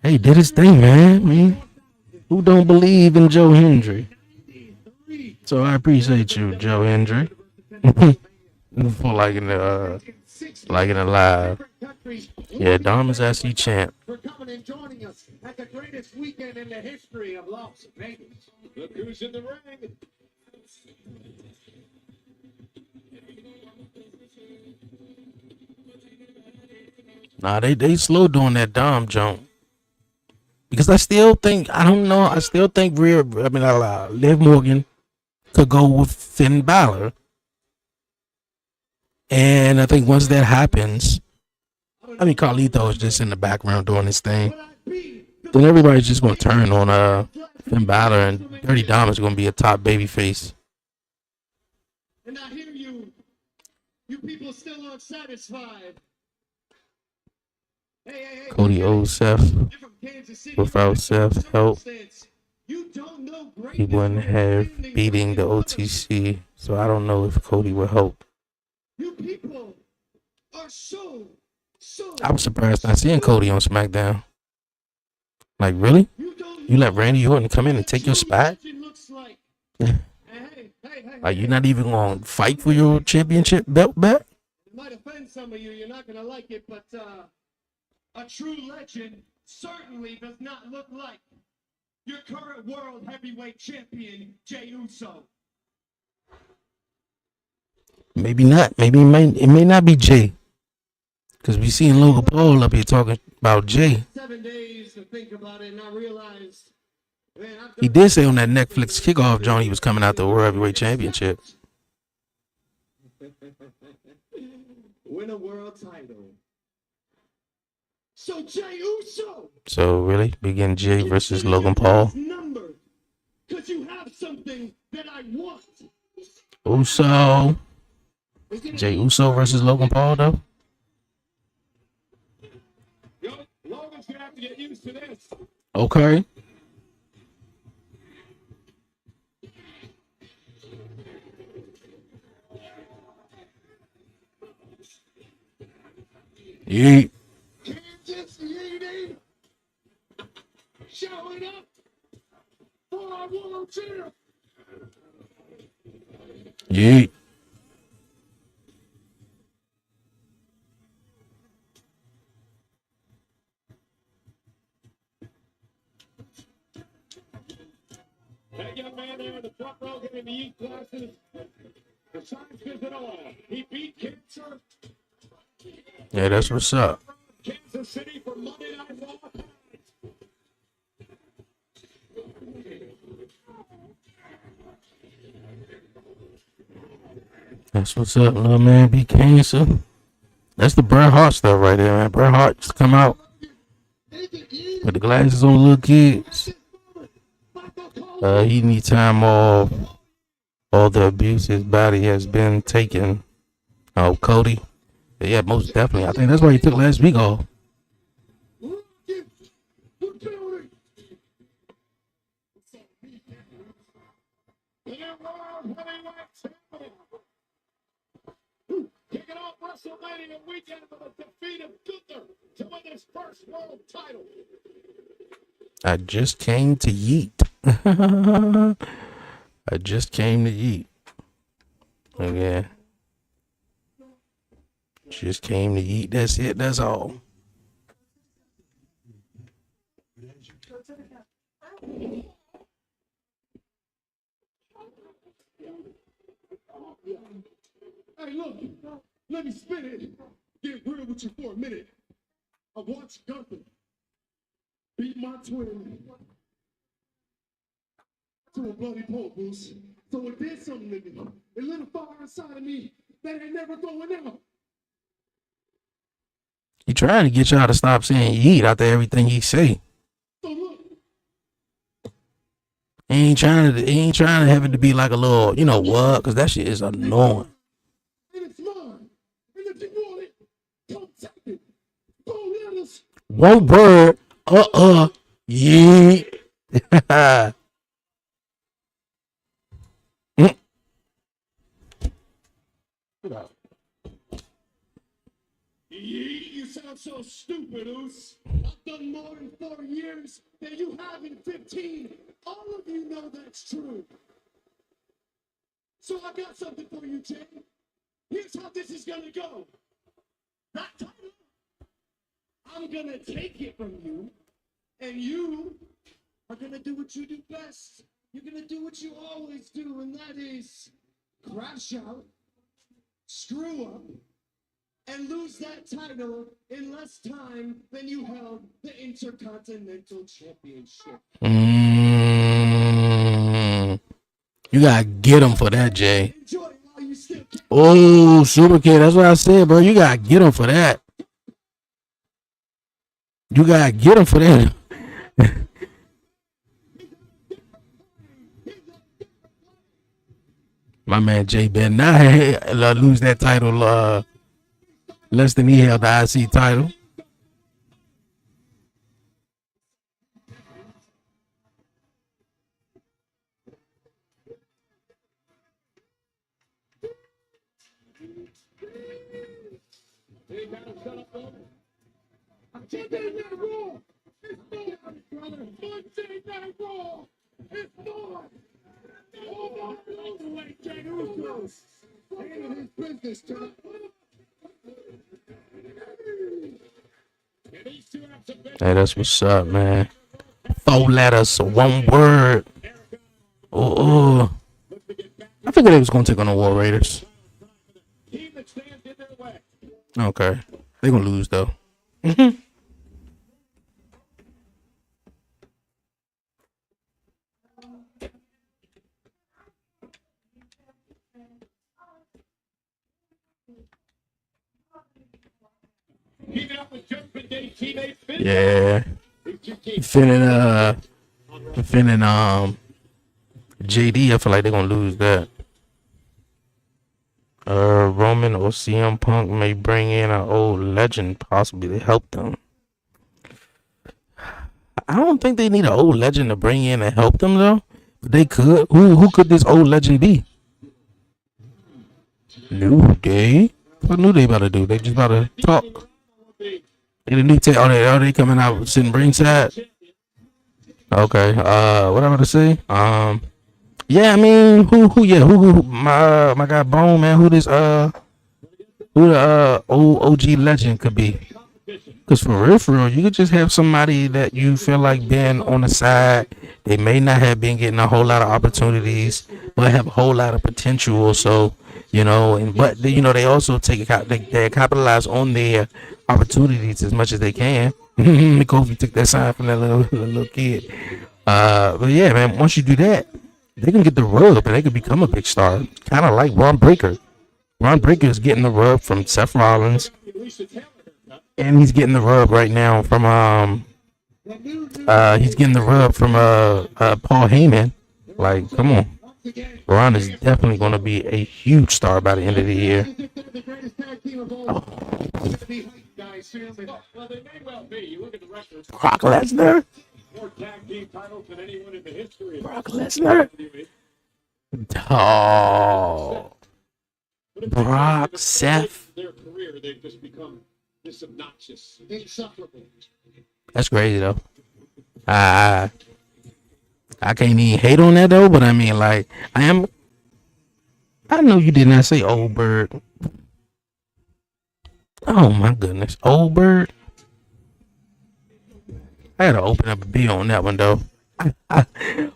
hey, did his thing, man. I mean, who don't believe in Joe Hendry? So I appreciate you, Joe Hendry, for liking it live. Yeah, Dom is actually champ. For coming and joining us at the greatest weekend in the history of Las Vegas. Look who's in the ring. Nah, they slow doing that Dom jump. Because I still think, Liv Morgan could go with Finn Balor. And I think once that happens, Carlito is just in the background doing his thing. Then everybody's just going to turn on Finn Balor, and Dirty Dom is going to be a top babyface. And I hear you people still aren't satisfied. Hey. Cody owes Seth. Without Seth's help, he wouldn't have beating the OTC. So I don't know if Cody would help. You people are so. I was surprised not seeing Cody on SmackDown. Like, really? You let Randy Orton come in and take your spot? Like, you're not even going to fight for your championship belt back? It might offend some of you. You're not going to like it, but a true legend certainly does not look like your current world heavyweight champion, Jey Uso. Maybe not. Maybe it may not be Jey. Because we seen Logan Paul up here talking about Jey. 7 days to think about it, and I realized, man, he did say on that Netflix kickoff, John, he was coming out the World Heavyweight Championship. Win a world title. So Jey Uso. So really, begin Jey versus Logan Paul. Because you have something that I want. Uso. Jey Uso versus Logan Paul, though. Logan's gonna have to get used to this. Okay. Yeet. Kansas City showing up for our world champ. Yeet. That young man there in the front row getting the youth classes. The signs says it all. He beat cancer. Yeah, that's what's up. Kansas City for Monday Night Raw. That's what's up, little man. Beat cancer. That's the Bret Hart stuff right there, man. Bret Hart just come out with the glasses on, little kids. He need time off. all the abuse his body has been taken. Oh, Cody. Yeah, most definitely. I think that's why he took last week off. Kicking off WrestleMania weekend with a defeat of Gunther to win his first world title. I just came to yeet. I just came to yeet. Okay. Just came to yeet. That's it. That's all. Hey, look, let me spin it. Get real with you for a minute. I watched Gunther beat my twin to a bloody pole, Bruce. So it did something to me. It lit a fire inside of me that ain't never going out. He trying to get y'all to stop saying yeet after everything he say. So look. He ain't trying to have it to be like a little, you know what? Because that shit is annoying. And it's mine. And if you want it, come take it. Go let us. One word. Yeet. You sound so stupid, Oos. I've done more in 4 years than you have in 15. All of you know that's true. So I got something for you, Jay. Here's how this is gonna go. That title, I'm gonna take it from you, and you are gonna do what you do best. You're gonna do what you always do, and that is crash out, screw up, and lose that title in less time than you held the Intercontinental Championship. You gotta get him for that, Jay. Enjoy while you still can. Oh, Super Kid, that's what I said, bro. You gotta get him for that. You gotta get him for that. My man Jay better not lose that title less than he held the IC title. Monday Night Raw. It's more, brother. Monday Night Raw. It's more. All the way, Jey Usos. Handle his business, John. Hey, that's what's up, man. 4 letters, 1 word. Oh, I figured they was gonna take on the War Raiders. Okay, they gonna lose though. Yeah, defending JD. I feel like they're gonna lose that. Roman or CM Punk may bring in an old legend possibly to help them. I don't think they need an old legend to bring in and help them though. But they could. Who could this old legend be? New Day. What New Day about to do? They just about to talk. They the new Tay. Are they coming out sitting ringside? Okay. What I'm about to say? Yeah, I mean, who, my guy Bone, man, who the old OG legend could be. Cause for real, you could just have somebody that you feel like being on the side. They may not have been getting a whole lot of opportunities, but have a whole lot of potential. So, but they also they capitalize on their opportunities as much as they can. Kofi took that sign from that little kid. But yeah, man, once you do that, they can get the rub and they can become a big star. Kind of like Ron Breakker. Ron Breakker is getting the rub from Seth Rollins, and he's getting the rub right now from Paul Heyman. Like, come on. Braun is definitely going to be a huge star by the end of the year. The greatest tag team of all time. It's gonna be hype, guys, soon. Well, they may well be. You look at the record. Brock Lesnar? More tag team titles than anyone in the history of Brock Lesnar? WWE. Oh. But Brock, it's Seth. their career, they've just become this obnoxious, insufferable. That's crazy, though. I can't even hate on that, though, but I mean, like, I know you did not say old bird. Oh, my goodness. Old bird? I had to open up a bill on that one, though.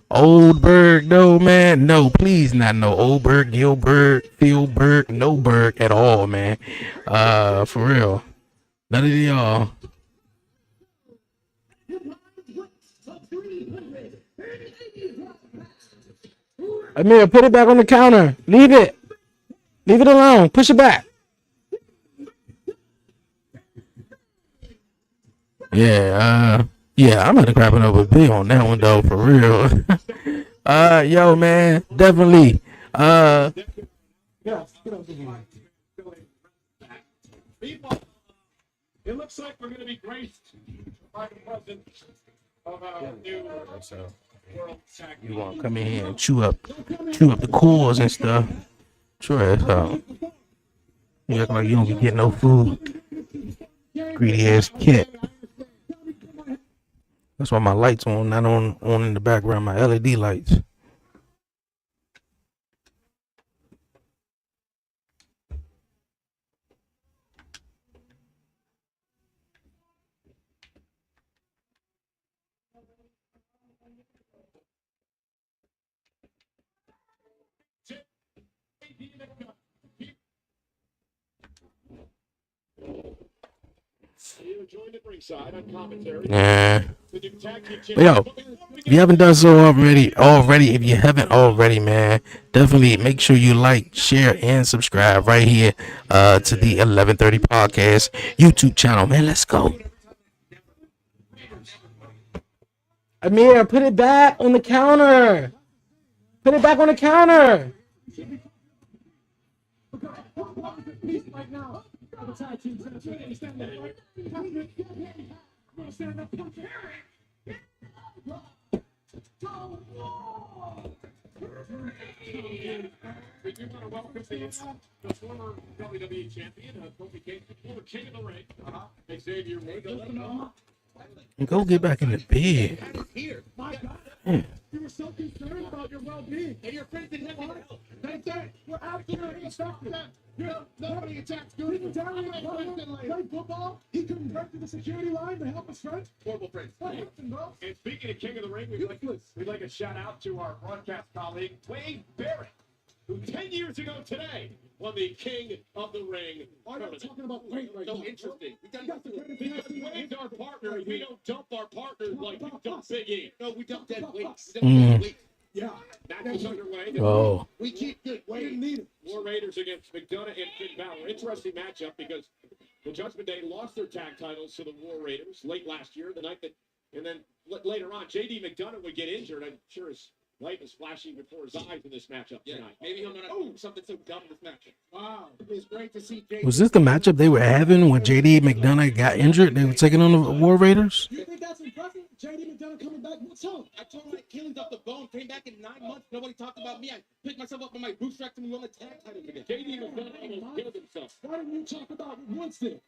Oldberg, no, man. No, please not no Oldberg, Gilbert, Philberg, no Berg at all, man. For real. None of y'all. Amir, put it back on the counter. Leave it. Leave it alone. Push it back. Yeah, I'm gonna crap it over big on that one though, for real. Yo, man, definitely. Meanwhile, it looks like we're going to be graced by the presence of our new world tag You want to come in here and chew up the cores and stuff? Sure, that's how. You act like you don't be getting no food. Greedy ass kid. That's why my lights on, not on in the background, my LED lights. Yeah. But yo, if you haven't done so already, if you haven't already, man, definitely make sure you like, share, and subscribe right here to the 1130 Podcast YouTube channel, man. Let's go. Amir, put it back on the counter. Put it back on the counter. We do want to welcome the former WWE champion, Kofi Kingston, former King of the Ring, Xavier Woods. Go get back in the bed. My God, you were so concerned about your well-being. And your friends didn't have any help. They said we're absolutely affected. Nobody attacks good. He played football. He couldn't break through the security line to help his friends. Horrible friends. What happened, bro? And speaking of King of the Ring, we'd like a shout out to our broadcast colleague, Wade Barrett, who 10 years ago today won the King of the Ring. I'm not talking about weight right now. So interesting. Because Wade's our partner, and we don't dump our partners like you dump Big E. No, we dump dead weights. Yeah. Match is underway. Oh. We keep good. We didn't need it. War Raiders against McDonough and Finn Balor. Interesting matchup because the Judgment Day lost their tag titles to the War Raiders late last year, the night that, and then later on, J.D. McDonough would get injured. I'm sure his light was flashing before his eyes in this matchup tonight. Maybe he'll not do something so dumb in this matchup. Wow. It's great to see J.D. Was this the matchup they were having when JD McDonough got injured? They were taking on the War Raiders? You think that's impressive? J.D. McDonough coming back? What's up? I told my Achilles off the bone, came back in 9 months. Nobody talked about me. I picked myself up on my bootstraps and we won the tag title again. J.D. McDonough almost killed himself. Why didn't you talk about it once then?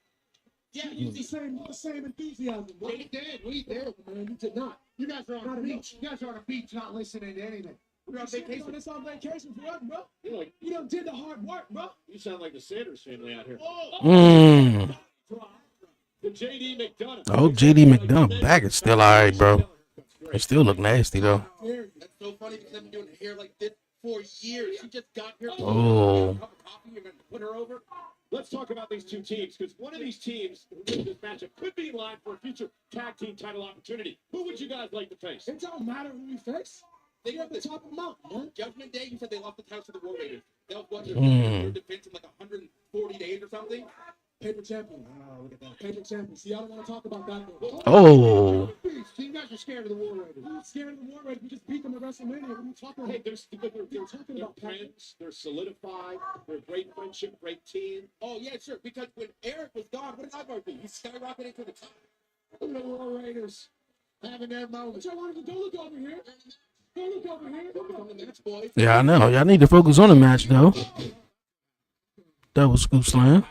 Yeah, You the same enthusiasm. Bro. we did. We did. Man, you did not. You guys are on Not the enough. beach. You guys are on the beach not listening to anything. We're on vacation. This on vacation for us, bro. Like, You done did the hard work, bro. you sound like the Sanders family out here. The J.D. McDonough. I hope JD McDonough back is still alright, bro. It still look nasty though. That's so funny because I've been doing hair like this for years. She just got here. Oh. Cup of coffee and then put her over. Let's talk about these two teams, because one of these teams who wins this matchup could be in line for a future tag team title opportunity. Who would you guys like to face? It don't matter who we face. They got the top of the mountain, man. Judgment Day, you said they lost the title to the War Raiders. That was what their defense in like 140 days or something. Paper champion. Oh, look at that. Paper champion. See, I don't want to talk about that. Though. Oh. So you guys are scared of the War Raiders. You're scared of the War Raiders. We just beat them at WrestleMania. What are you talking about? Hey, they're talking about friends. They're solidified. They're a great friendship, great team. Oh, yeah, sure. Because when Eric was gone, what did Ivar do? He skyrocketed to the top. Look at the War Raiders having their moment. What y'all wanted to do? Look over here. Go look over here. Focus on the match, boys. Yeah, I know. Y'all need to focus on the match, though. That was Scoop Slam.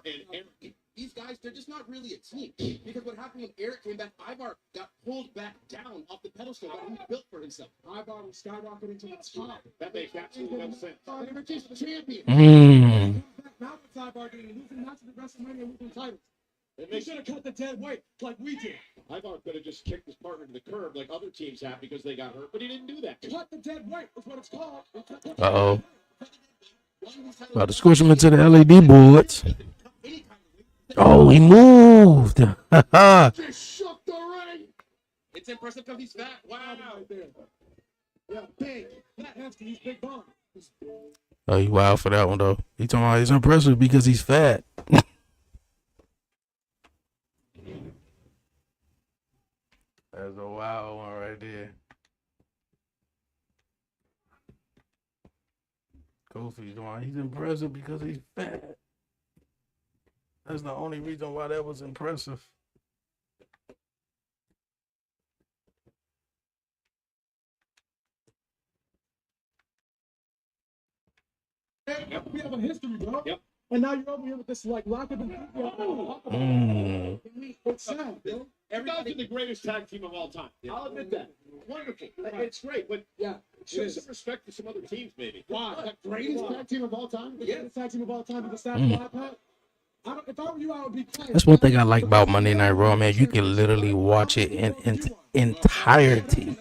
And Eric. These guys, they're just not really a team. Because what happened when Eric came back, Ivar got pulled back down off the pedestal that he built for himself. Ivar was skyrocketing to the top. That makes absolutely no sense. They were just champions. Now what's Ivar doing? Losing matches at WrestleMania, losing titles. They should have cut the dead weight like we did. Ivar could have just kicked his partner to the curb like other teams have because they got hurt, but he didn't do that. Cut the dead weight is what it's called. Uh-oh. About to squish him into the LED boards. Oh, he moved. Just shook the ring. It's impressive because he's fat. Wow. Right there. Yeah, big. That hefty. He's big bone. Oh, he wild for that one, though. He talking about he's impressive because he's fat. That's a wild one right there. Kofi, he's impressive because he's fat. That's the only reason why that was impressive. We have a history, bro. Yep. And now you're over here with this like lock of the It's sad, bro. Everybody's the greatest tag team of all time. I'll admit that. Wonderful. It's great, but Yeah. show some respect to some other teams, maybe. Why? The greatest tag team of all time? The Yeah. greatest tag team of all time is the Staff Pat. If I were you, I would be quiet. That's one thing I like about Monday Night Raw, man. You can literally watch it in entirety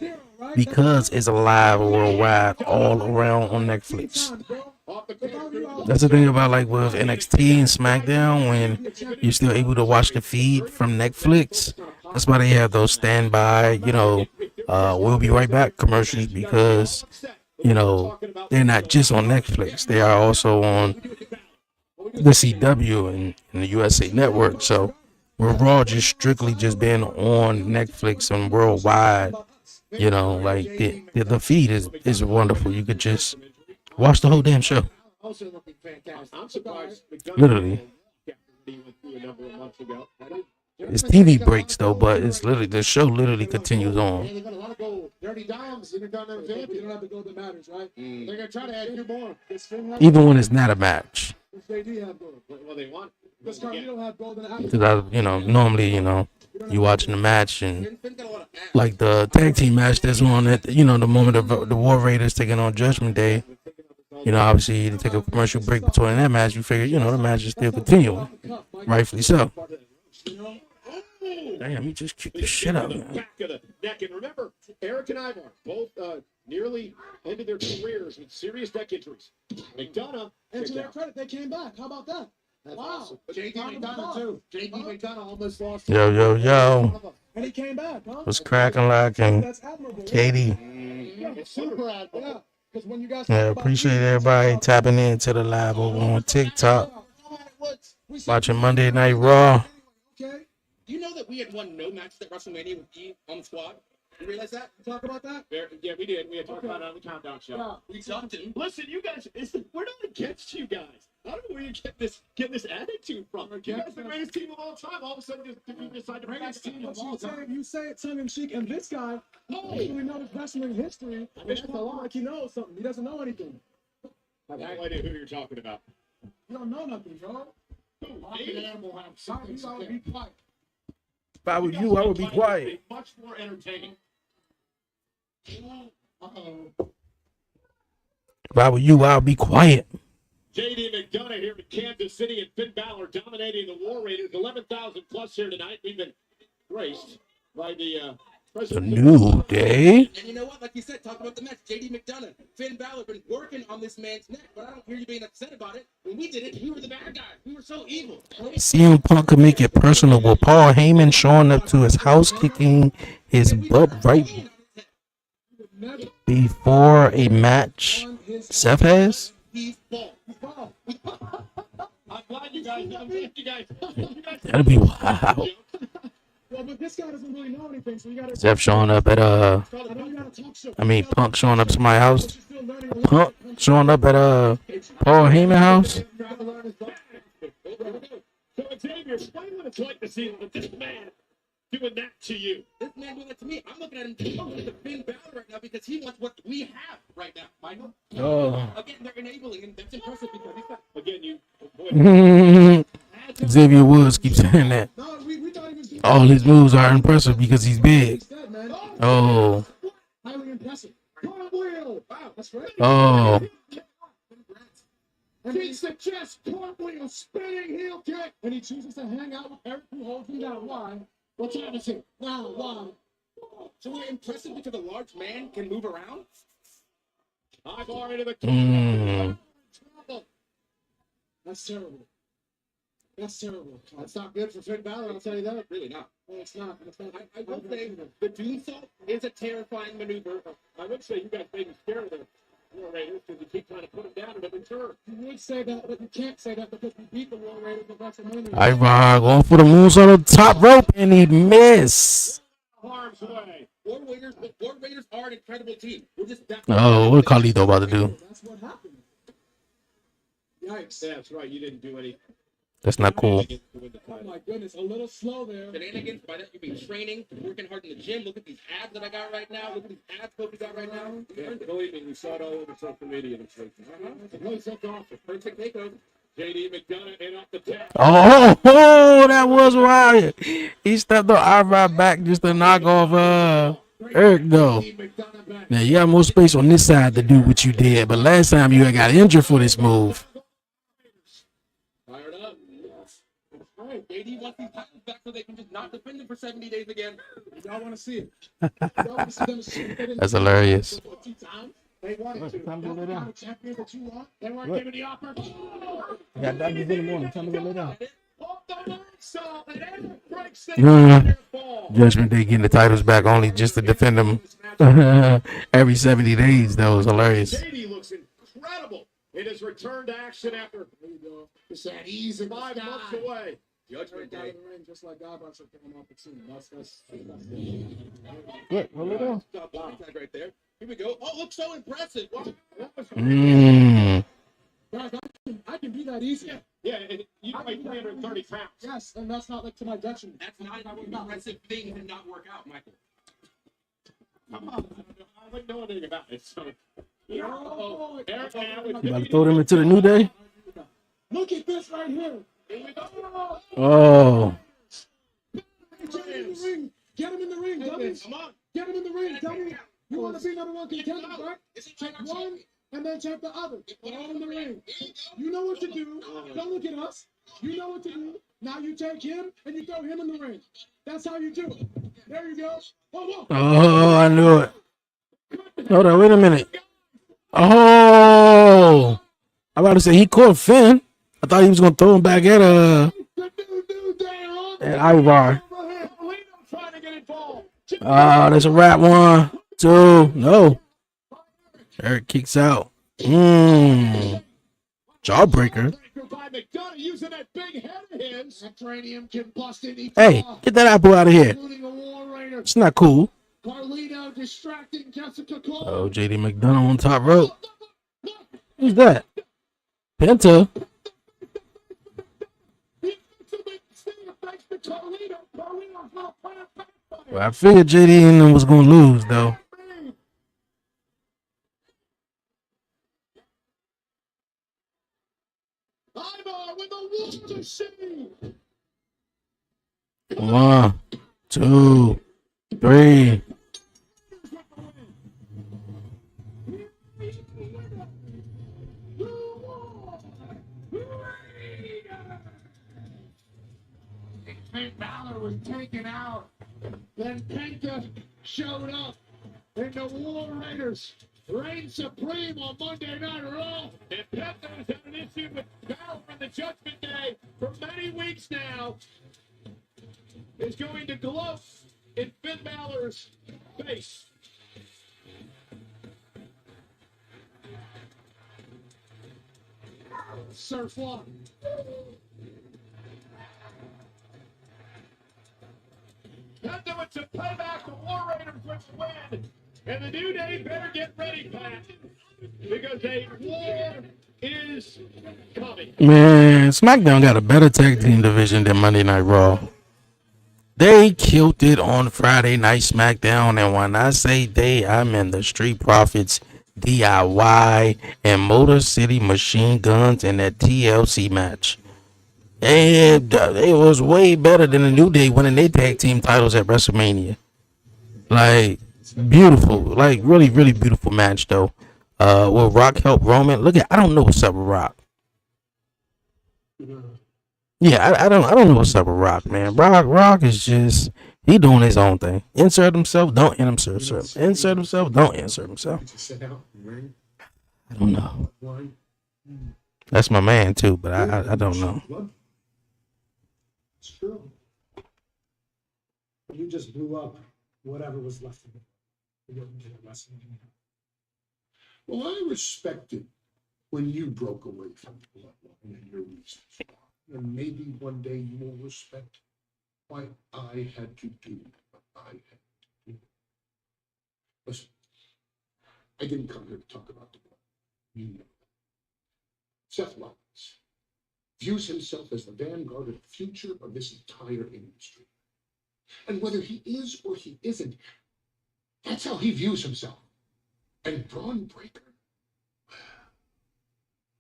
because it's live worldwide, all around on Netflix. That's the thing about like with NXT and SmackDown, when you're still able to watch the feed from Netflix. That's why they have those standby, we'll be right back commercials, because they're not just on Netflix. They are also on the CW and the USA Network. So with Raw just strictly just being on Netflix and worldwide, like the feed is wonderful. You could just watch the whole damn show. Also looking fantastic. I'm surprised. Literally. It's TV breaks though, but it's literally the show literally continues on. They got a lot of gold. Dirty dimes. You don't have the gold that matters, right? They're gonna try to add you more. Even when it's not a match. They do have gold. Well, they want. Because Carlito have gold and Because normally, you watching the match and like the tag team match that's on at the moment of the War Raiders taking on Judgment Day. Obviously you take a commercial break between that match. You figure, the match is still continuing, rightfully so. Damn, he just kicked the shit out of him. Back of the neck. And remember, Eric and Ivar both nearly ended their careers with serious neck injuries. McDonough, and to their credit, they came back. How about that? Wow. Awesome. JD McDonough too. JD McDonough almost lost. Yo. And he came back, huh? Was cracking like and That's admirable. Katie. It's super admirable. Yeah. Because when you guys Appreciate everybody tapping into the live over on TikTok. Watching Monday Night Raw. Okay. Do you know that we had won no matches at WrestleMania with E on the squad? You realize that? Talk about that? Yeah, we did. We had talked about it on the countdown show. Yeah. We talked to him. Listen, you guys, we're not against you guys. I don't know where you get this attitude from. You guys are the greatest team of all time. All of a sudden, you decide to Greatest team of all time. You say it tongue in cheek, and this guy doesn't really know his wrestling history. It's like he knows something. He doesn't know anything. I have no idea who you're talking about. You don't know nothing, bro. If If I were you, I would be quiet. Much more entertaining. If I were you, I would be quiet. JD McDonough here in Kansas City, and Finn Balor dominating the War Raiders. 11,000 plus here tonight. We've been graced by the A New Day. And you know what? Like you said, talk about the match. JD McDonough, Finn Balor been working on this man's neck, but I don't hear you being upset about it. When we did it, we were the bad guys. We were so evil. CM Punk could make it personal with Paul Heyman showing up to his house, kicking his butt right before a match Seth has. He's bald. I'm glad you guys. I'm glad you guys. That'd be wild. Well, but this guy doesn't really know anything, so you gotta. Zeph showing up at Punk showing up to my house. Punk showing up at Paul Heyman house. So Xavier, explain what it's like to see this man doing that to you. This man doing that to me. I'm looking at him with the Finn Balor right now because he wants what we have right now, Michael. Oh. Again, they're enabling him. That's impressive because he's got. Again, you. Xavier Woods keeps saying that. No, we thought he was doing All his moves are impressive because he's big. instead, man. Oh. Highly impressive. Cartwheel. Wow, that's right. Oh. And he suggests cartwheel, spinning heel kick, and he chooses to hang out with Eric, who holds him down. Why? What's happening? Now, why? So we're impressive because a large man can move around. I've already the. That's terrible. That's terrible. That's not good for Finn Balor, I'll tell you that. Really not. No, it's not. It's not. I will say the Doomsault is a terrifying maneuver. I would say you guys may be scared of the War Raiders because you keep trying to put them down in every turn. You would say that, but you can't say that because we beat the War Raiders at WrestleMania. Ivar going for the moves on the top rope and he missed. Harm's way. War Raiders are an incredible team. We're just that. Oh, what Carlito about to do? That's what happened. Yikes. That's right. You didn't do any. That's not cool. Oh my goodness, a little slow there. Shenanigans. By that you mean training, working hard in the gym. Look at these abs that I got right now. Look at these abs Kobe got right now. Yeah, believe me, we saw it all over social media this week. It really took off. Perfect takeover. JD McDonough in off the tap. Oh, that was wild. He stepped on Ivar back just to knock off Eric though. Now you got more space on this side to do what you did, but last time you got injured for this move. Fired up. All right, JD wants these titles back so they can just not defend them for 70 days again. Y'all want to see it? Y'all want to see them shoot? They didn't That's hilarious. 2 times. They wanted to. Time to That's lay the down. kind of champion that you want. They weren't What? given the opportunity. I got doctors in the morning. Time to go lay down. Off the moonsault, and Eric breaks the fall. Judgment Day getting the titles back only just to defend them every 70 days. That was hilarious. JD looks incredible in his return to action after There you go. It's that easy 5 months away. Judgment Down Day. the ring just like God wants to come off the team. That's Good. Well, lay down. Stop body tag right there. Here we go. Oh, looks so impressive. Wow. Guys, I can be that easy. Yeah, and you weigh 330 pounds. Yes, and that's not like to my detriment. That's not an impressive thing to not work out, Michael. Come on. I wouldn't know anything about it. So, Oh, Eric now with You about to throw them into the New Day? look at this right here. Here we go. Oh. Get him in the ring. Get him in the ring, dummies. Come on. Get him in the ring, dummies. You want to be number one contender, right? Is he Take trying to one and then take the other. Get all in the ring. You know what to do. Don't look at us. You know what to do. Now you take him and you throw him in the ring. That's how you do it. There you go. Whoa, whoa. Oh, I knew it. Hold on, wait a minute. Oh. I'm about to say he caught Finn. I thought he was gonna throw him back at The new dude there on at Ivar. Trying to get involved. Oh, that's a wrap. 1, 2. No. Eric kicks out. Jawbreaker. By McDonough using that big head of his. That cranium can bust any Hey, get that apple out of here. including a War Raider. It's not cool. Carlito distracting Jessica Cole. Oh, JD McDonough on top rope. Who's that? Penta. Well, I figured JD and them was gonna lose though. Ivar with a war machine. 1, 2, 3. Finn Balor was taken out. Then Penta showed up. And the War Raiders reigned supreme on Monday Night Raw. And Penta has had an issue with Balor in the Judgment Day for many weeks now. Is going to gloat in Finn Balor's face. Surf lock. Cut to it to payback. The War Raiders with the win. And the New Day better get ready, Pat, because a war is coming. Man, SmackDown got a better tag team division than Monday Night Raw. They killed it on Friday Night SmackDown, and when I say they, I mean the Street Profits, DIY, and Motor City Machine Guns in that TLC match. It was way better than the New Day winning their tag team titles at WrestleMania. Like, beautiful. Like, really, really beautiful match, though. Will Rock help Roman? I don't know what's up with Rock. Yeah, I don't know what's up with Rock, man. Rock is just, he doing his own thing. Insert himself, don't insert himself. Insert himself, don't insert himself. I don't know. That's my man, too, but I don't know. It's true. You just blew up whatever was left of it. Well, I respected when you broke away from the bloodline and your reasons. And maybe one day you will respect why I had to do what I had to do. Listen, I didn't come here to talk about the blood. You know that. Seth Rollins views himself as the vanguard of the future of this entire industry. And whether he is or he isn't, that's how he views himself. And Braun Breaker,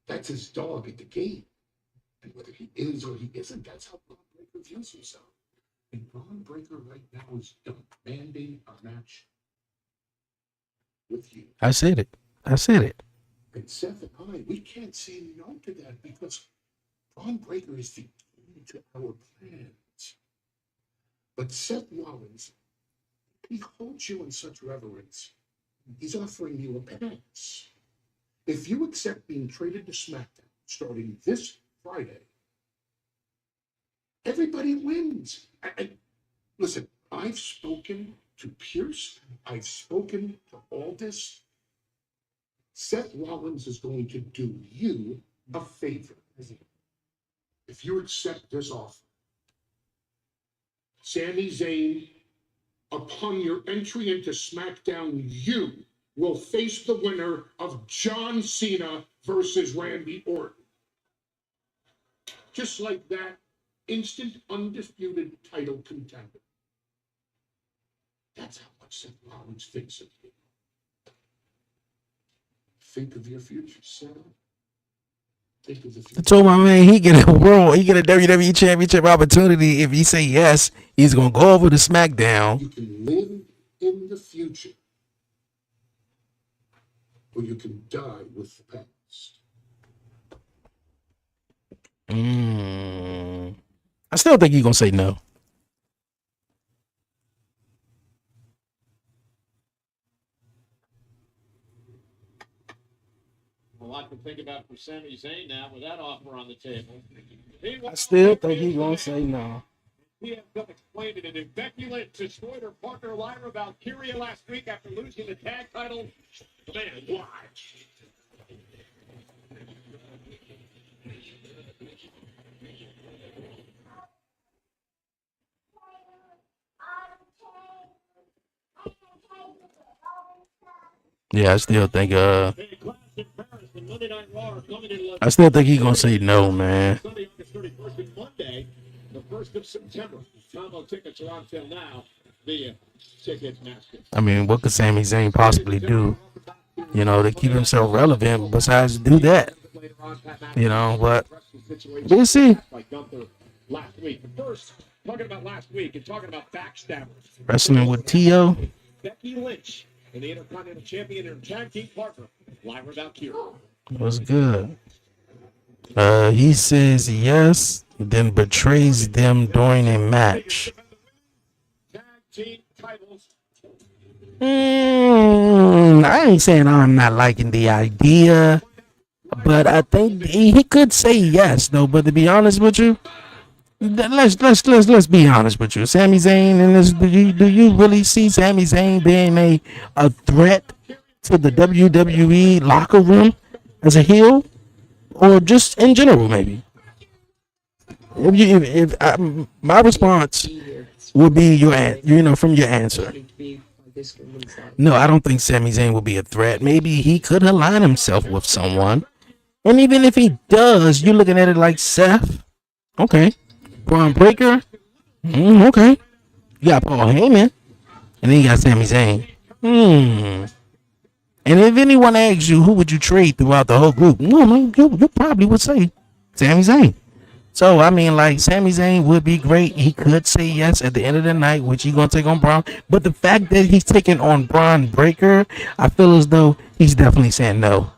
that's his dog at the game. And whether he is or he isn't, that's how Braun Breaker views himself. And Braun Breaker right now is demanding a match with you. I said it. And Seth and I, we can't say no to that because Braun Breaker is the key to our plans. But Seth Rollins, he holds you in such reverence. He's offering you a pass. If you accept being traded to SmackDown starting this Friday, everybody wins. And listen, I've spoken to Pierce. I've spoken to Aldis. Seth Rollins is going to do you a favor. If you accept this offer, Sami Zayn, upon your entry into SmackDown, you will face the winner of John Cena versus Randy Orton. Just like that, instant, undisputed title contender. That's how much Seth Rollins thinks of you. Think of your future, Seth. Think of the future. I told my man he get a WWE Championship opportunity. If he say yes, he's gonna go over to SmackDown. You can live in the future, or you can die with the past. I still think he's gonna say no. A lot to think about for Sami Zayn now with that offer on the table. I still think he's gonna say no. He has explained it, and Becky Lynch destroyed her partner Lyra Valkyria last week after losing the tag title. Man, why? Yeah, I still think he's gonna say no, man. Sunday, August 31st, and Monday, the 1st of September. Combo tickets are on sale now via Ticketmaster. I mean, what could Sami Zayn possibly do, to keep himself relevant besides do that? But we'll see. Last week. First, talking about last week and talking about backstabbers. Wrestling with T.O. Becky Lynch and the Intercontinental Champion and tag team partner, Lyra Valkyria. Was good. He says yes, then betrays them during a match. Tag team titles. I ain't saying I'm not liking the idea, but I think he could say yes, though. But to be honest with you, let's be honest with you. Sami Zayn and this, do you really see Sami Zayn being a threat to the WWE locker room as a heel? or just in general, maybe. My response would be from your answer. No, I don't think Sami Zayn will be a threat. Maybe he could align himself with someone. And even if he does, you're looking at it like Seth. Okay. Braun Breaker. Okay. You got Paul Heyman. And then you got Sami Zayn. And if anyone asks you who would you trade throughout the whole group, no, man, you probably would say Sami Zayn. So, I mean, like, Sami Zayn would be great. He could say yes at the end of the night, which he's going to take on Braun. But the fact that he's taking on Braun Breaker, I feel as though he's definitely saying no.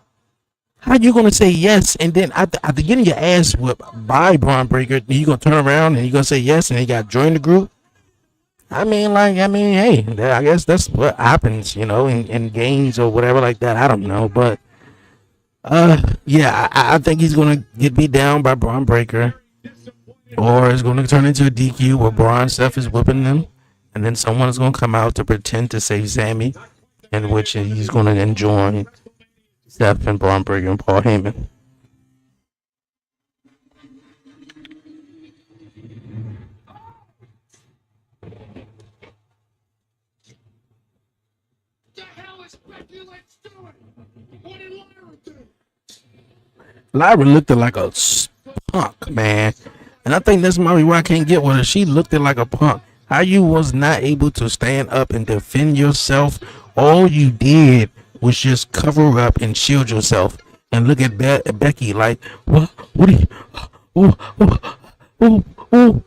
How you going to say yes, and then after getting your ass whipped by Braun Breaker, you going to turn around and you going to say yes, and you got to join the group? I mean, hey, I guess that's what happens, in games or whatever like that. I don't know, but yeah, I think he's going to get beat down by Braun Breaker. Or it's going to turn into a DQ where Braun Seth is whipping them. And then someone is going to come out to pretend to save Sami, in which he's going to enjoy Seth and Braun Breaker and Paul Heyman. The hell is Becky Lynch doing? What did Lyra do? Lyra looked like a punk, man. And I think that's probably why I can't get with her. She looked like a punk. How you was not able to stand up and defend yourself? All you did was just cover up and shield yourself. And look at Becky like, what? What are you?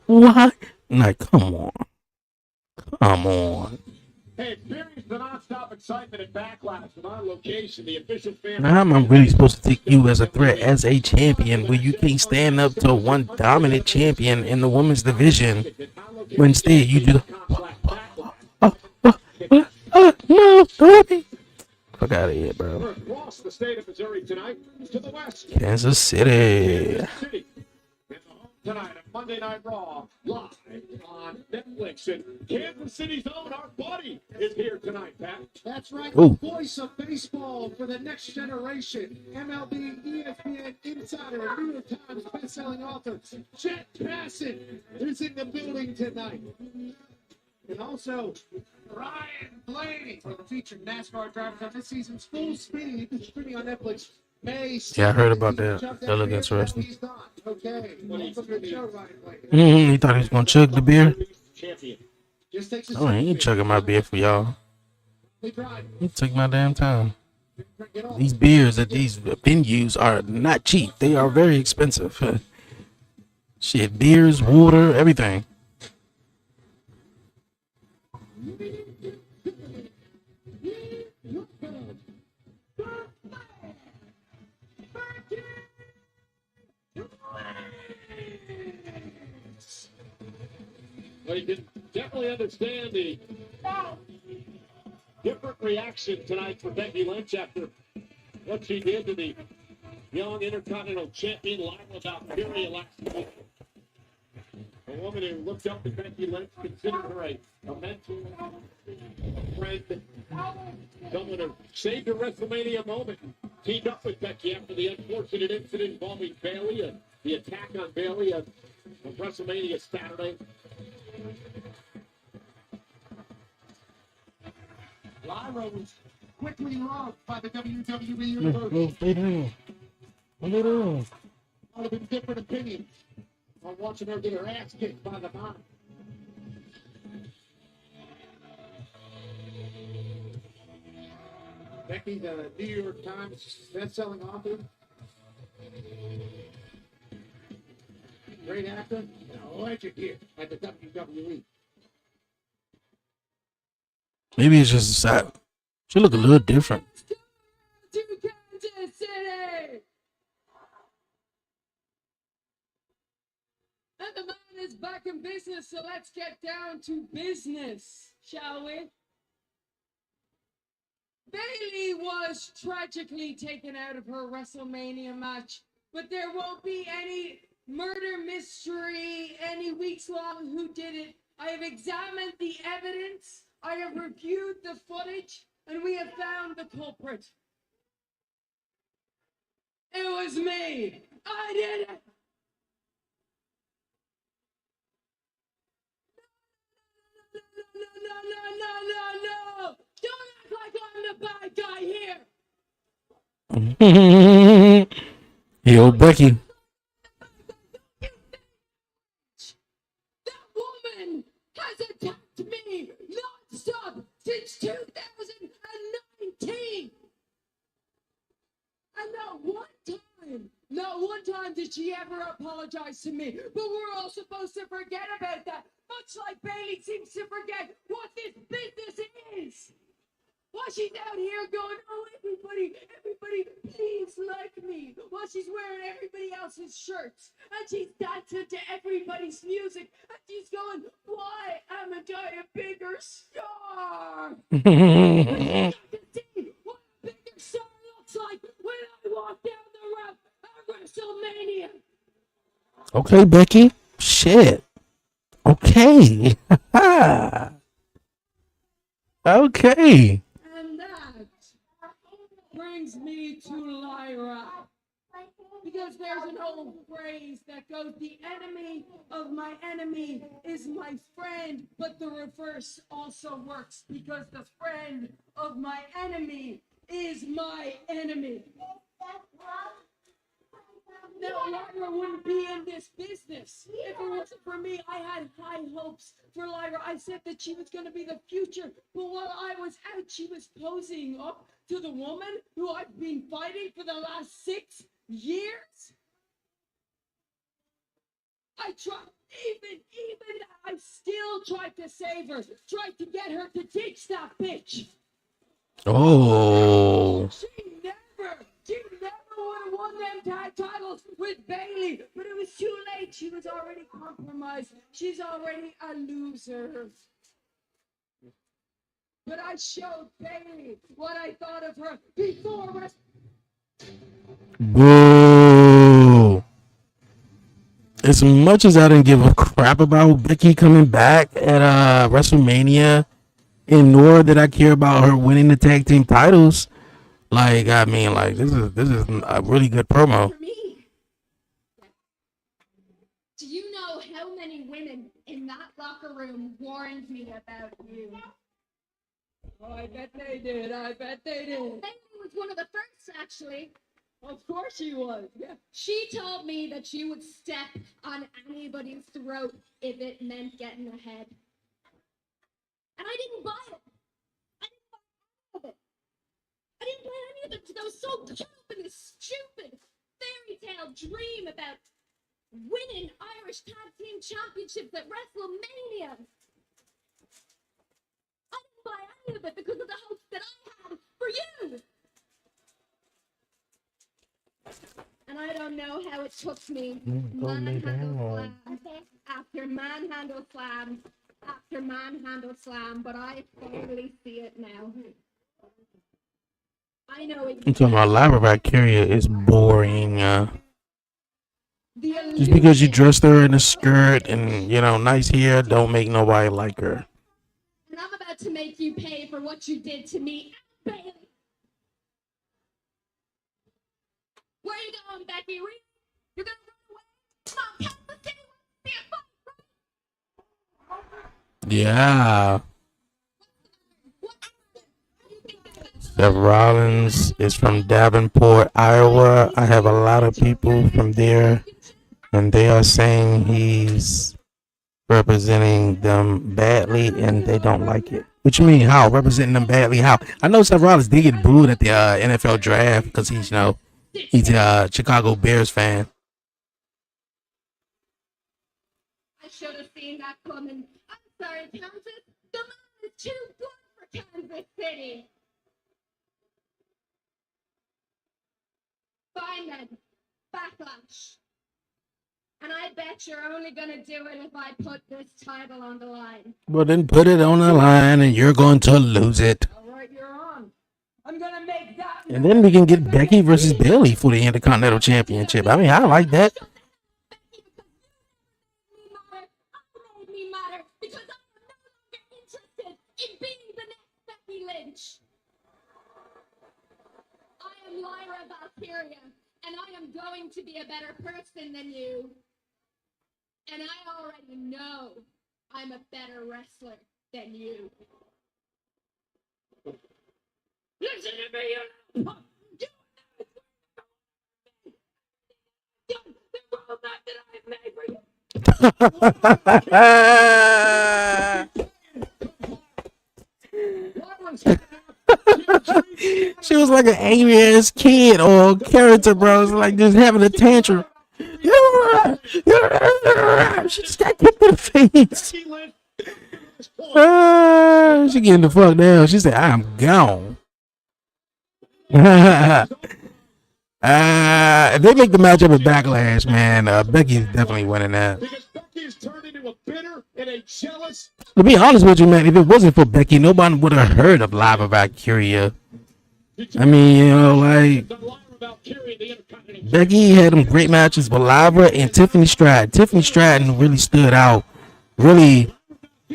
What? Like, come on. Hey, experience the non-stop excitement and backlash from our location, the official fan. Now, how am I really supposed to take you as a threat, as a champion, when you can't stand up to one dominant champion in the women's division? When instead you just no, Dorothy. Fuck out of here, bro. Across the state of Missouri tonight to the west. Kansas City. Tonight on Monday Night Raw, live on Netflix. And Kansas City's own, our buddy, is here tonight, Pat. That's right, Ooh. the voice of baseball for the next generation. MLB, ESPN Insider, New York Times best-selling author, Jet Bassett is in the building tonight. And also, Ryan Blaney for the featured NASCAR drivers on this season's Full Speed, streaming on Netflix. Yeah, I heard about that. That looked interesting. Okay. He thought he was gonna chug the beer. Oh, he ain't chugging my beer for y'all. He took my damn time. These beers at these venues are not cheap. They are very expensive. Shit, beers, water, everything. Well, you can definitely understand the different reaction tonight for Becky Lynch after what she did to the young Intercontinental Champion Lyra Valkyria last week. A woman who looked up to Becky Lynch, considered her a mentor, a friend, someone who saved a WrestleMania moment, teamed up with Becky after the unfortunate incident involving Bayley, the attack on Bayley of WrestleMania Saturday. Lyra was quickly loved by the WWE Universe. All of them different opinions on watching her get her ass kicked by the Mom. Becky, the New York Times best-selling author, great actor, and a legend here at the WWE. Maybe it's just that she look a little different. To Kansas City! And the man is back in business, so let's get down to business, shall we? Bayley was tragically taken out of her WrestleMania match, but there won't be any murder mystery, any weeks-long who did it. I have examined the evidence, I have reviewed the footage, and we have found the culprit. It was me. I did it. No. Don't act like I'm the bad guy here. Yo, Becky. That woman has attacked me non-stop since 2019. And not one time did she ever apologize to me. But we're all supposed to forget about that. Much like Bailey seems to forget what this business is. While she's out here going, oh, everybody, please like me. While she's wearing everybody else's shirts. And she's dancing to everybody's music. And she's going, why haven't I a bigger star? But you got to see what a bigger star looks like when I walk down the ramp at WrestleMania. Okay, Becky. Shit. Okay. Okay. And that brings me to Lyra. Because there's an old phrase that goes, the enemy of my enemy is my friend, but the reverse also works because the friend of my enemy is my enemy. Now, Lyra wouldn't be in this business if it wasn't for me. I had high hopes for Lyra. I said that she was going to be the future, but while I was out, she was posing up to the woman who I've been fighting for the last 6 years. I tried, even I still tried to save her, tried to get her to ditch that bitch. Oh. She never would have won them tag titles with Bailey, but it was too late. She was already compromised. She's already a loser. But I showed Bailey what I thought of her before. Boo. As much as I didn't give a crap about Becky coming back at WrestleMania, and nor did I care about her winning the tag team titles, like, I mean, like, this is a really good promo. For me. Do you know how many women in that locker room warned me about you? Oh, I bet they did. Bailey was one of the first, actually. Of course she was. Yeah. She told me that she would step on anybody's throat if it meant getting ahead. And I didn't buy it. I didn't buy any of it. I didn't buy any of it because I was so caught up in this stupid fairy tale dream about winning Irish Tag Team Championships at WrestleMania. I didn't buy any of it because of the hopes that I had for you. And I don't know how it took me manhandle slam after manhandle slam after manhandle slam, but I finally see it now. I know it. I'm talking about Lyra Valkyria is boring. Just because you dressed her in a skirt and, you know, nice hair, don't make nobody like her. And I'm about to make you pay for what you did to me, Bailey. Where are you going, Becky? You're gonna run away? Come on, let's get Yeah. Seth Rollins is from Davenport, Iowa. I have a lot of people from there, and they are saying he's representing them badly, and they don't like it. What you mean, how? Representing them badly, how? I know Seth Rollins did get booed at the NFL draft because he's, you know, he's a Chicago Bears fan. I should have seen that coming. I'm sorry, Kansas. The man is too good for Kansas City. Fine then. Backlash. And I bet you're only gonna do it if I put this title on the line. Well, then put it on the line, and you're going to lose it. All right, you're on. I'm gonna make that. And then we can get Becky versus Bailey for the Intercontinental Championship. I mean, I like that. Made me matter because I am no longer interested in being the next Becky Lynch. I am Lyra Valkyria, And I am going to be a better person than you. And I already know I'm a better wrestler than you. Listen to me, you know. The roadmap that I've made for you. She was like an angry ass kid or character, bro. It's like just having a tantrum. She just got kicked in the face. She getting the fuck down. She said, I'm gone. If they make the matchup at Backlash, man, Becky's definitely winning that. Because Becky has turned into a bitter and a jealous. To be honest with you, man, if it wasn't for Becky, nobody would have heard of Lava Valkyria. I mean, you know, like, Becky had them great matches with Lava and Tiffany Stratton. Tiffany Stratton really stood out, really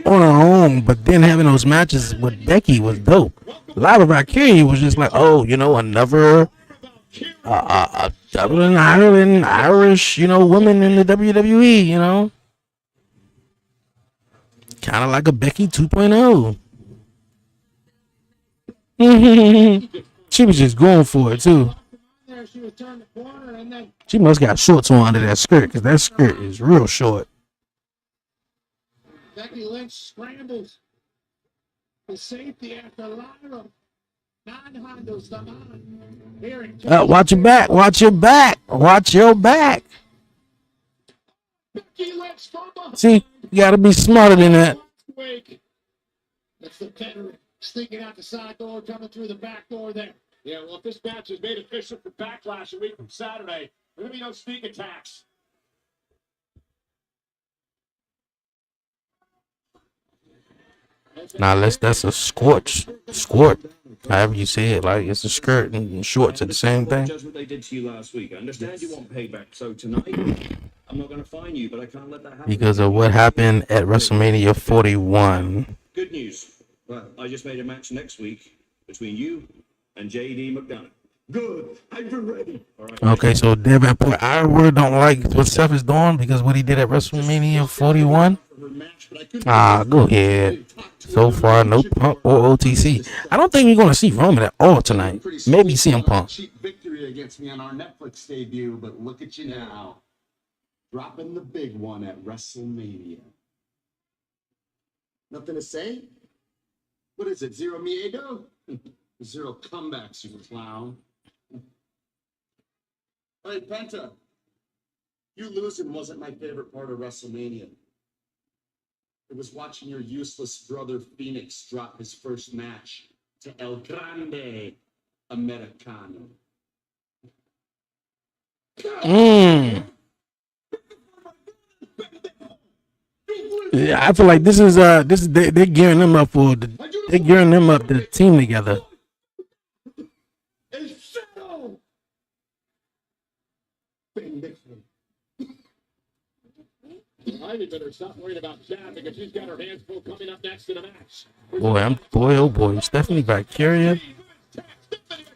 on her own, but then having those matches with Becky was dope. Lava Valkyria was just like, oh, you know, another Dublin, Ireland, Irish, you know, women in the WWE, you know. Kind of like a Becky 2.0. She was just going for it, too. She must got shorts on under that skirt, because that skirt is real short. Becky Lynch scrambles the safety after Lyra. Watch your back. Watch your back. Watch your back. See, you got to be smarter than that. That's the veteran sneaking out the side door, coming through the back door there. Yeah, well, if this match is made official for Backlash a week from Saturday, there will be no sneak attacks. Nah, that's a squat. However you say it, like it's a skirt and shorts are the same thing. Judge what they did to you last week. I understand you want payback, so tonight I'm not going to fine you, but I can't let that happen because of what happened at WrestleMania 41. Good news. Well, I just made a match next week between you and JD McDonough. Good. I've been ready. All right. Okay, so Davenport Iowa don't like what Seth is doing because what he did at WrestleMania 41. Go ahead. So far, no Punk or OTC. I don't think we're going to see Roman at all tonight. Maybe CM Punk. Cheap victory against me on our Netflix debut, but look at you now, dropping the big one at WrestleMania. Nothing to say? What is it? Zero miedo? Zero comebacks, you clown. Hey, Penta, you losing wasn't my favorite part of WrestleMania. It was watching your useless brother Phoenix drop his first match to El Grande Americano. Yeah, I feel like this is they're gearing them up they're gearing them up the team together. Ivy better stop worrying about Chad because she's got her hands full coming up next in the match. Boy, Stephanie Valkyria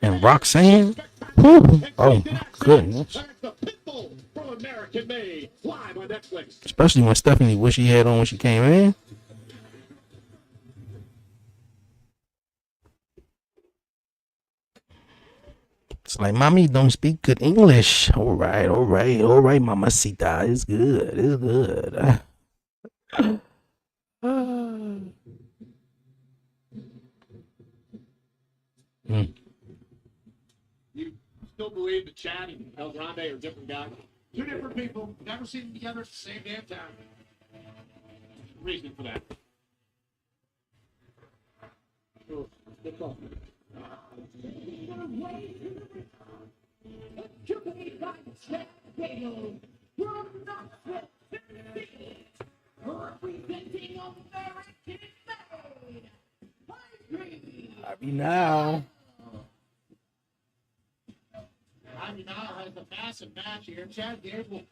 and Roxanne. Whew. Oh my goodness. Especially when Stephanie what she had on when she came in. It's like, mommy don't speak good English. All right, mamacita. It's good. You still believe that Chad and El Grande are different guys? Two different people, never seen them together at the same damn time. Reason for that. Good call. Happy now. Ivy now has a massive match here. Chad Gable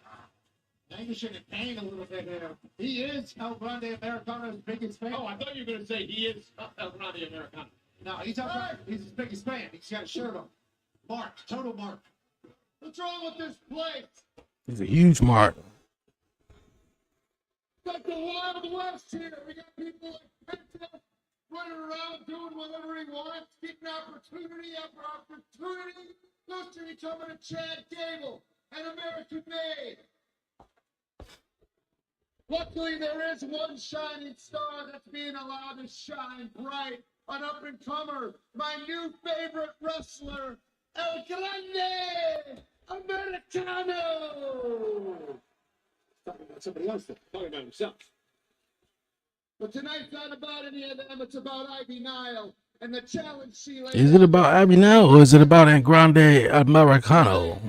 languishing in pain a little bit here. He is El Grande Americano's biggest fan. Oh, I thought you were going to say he is El Grande Americano. No, he's his biggest fan. He's got a shirt on. Mark, total mark. What's wrong with this place? It's a huge mark. Got the Wild West here. We got people like Penta running around doing whatever he wants, getting opportunity after opportunity. Goes to becoming a Chad Gable, an American made. Luckily, there is one shining star that's being allowed to shine bright. An up-and-comer, my new favorite wrestler, El Grande Americano. Talking about somebody else, though. Talking about himself. But tonight's not about any of them. It's about Ivy Nile and the challenge she laid Is it out. about Abby now, or is it about El Grande Americano?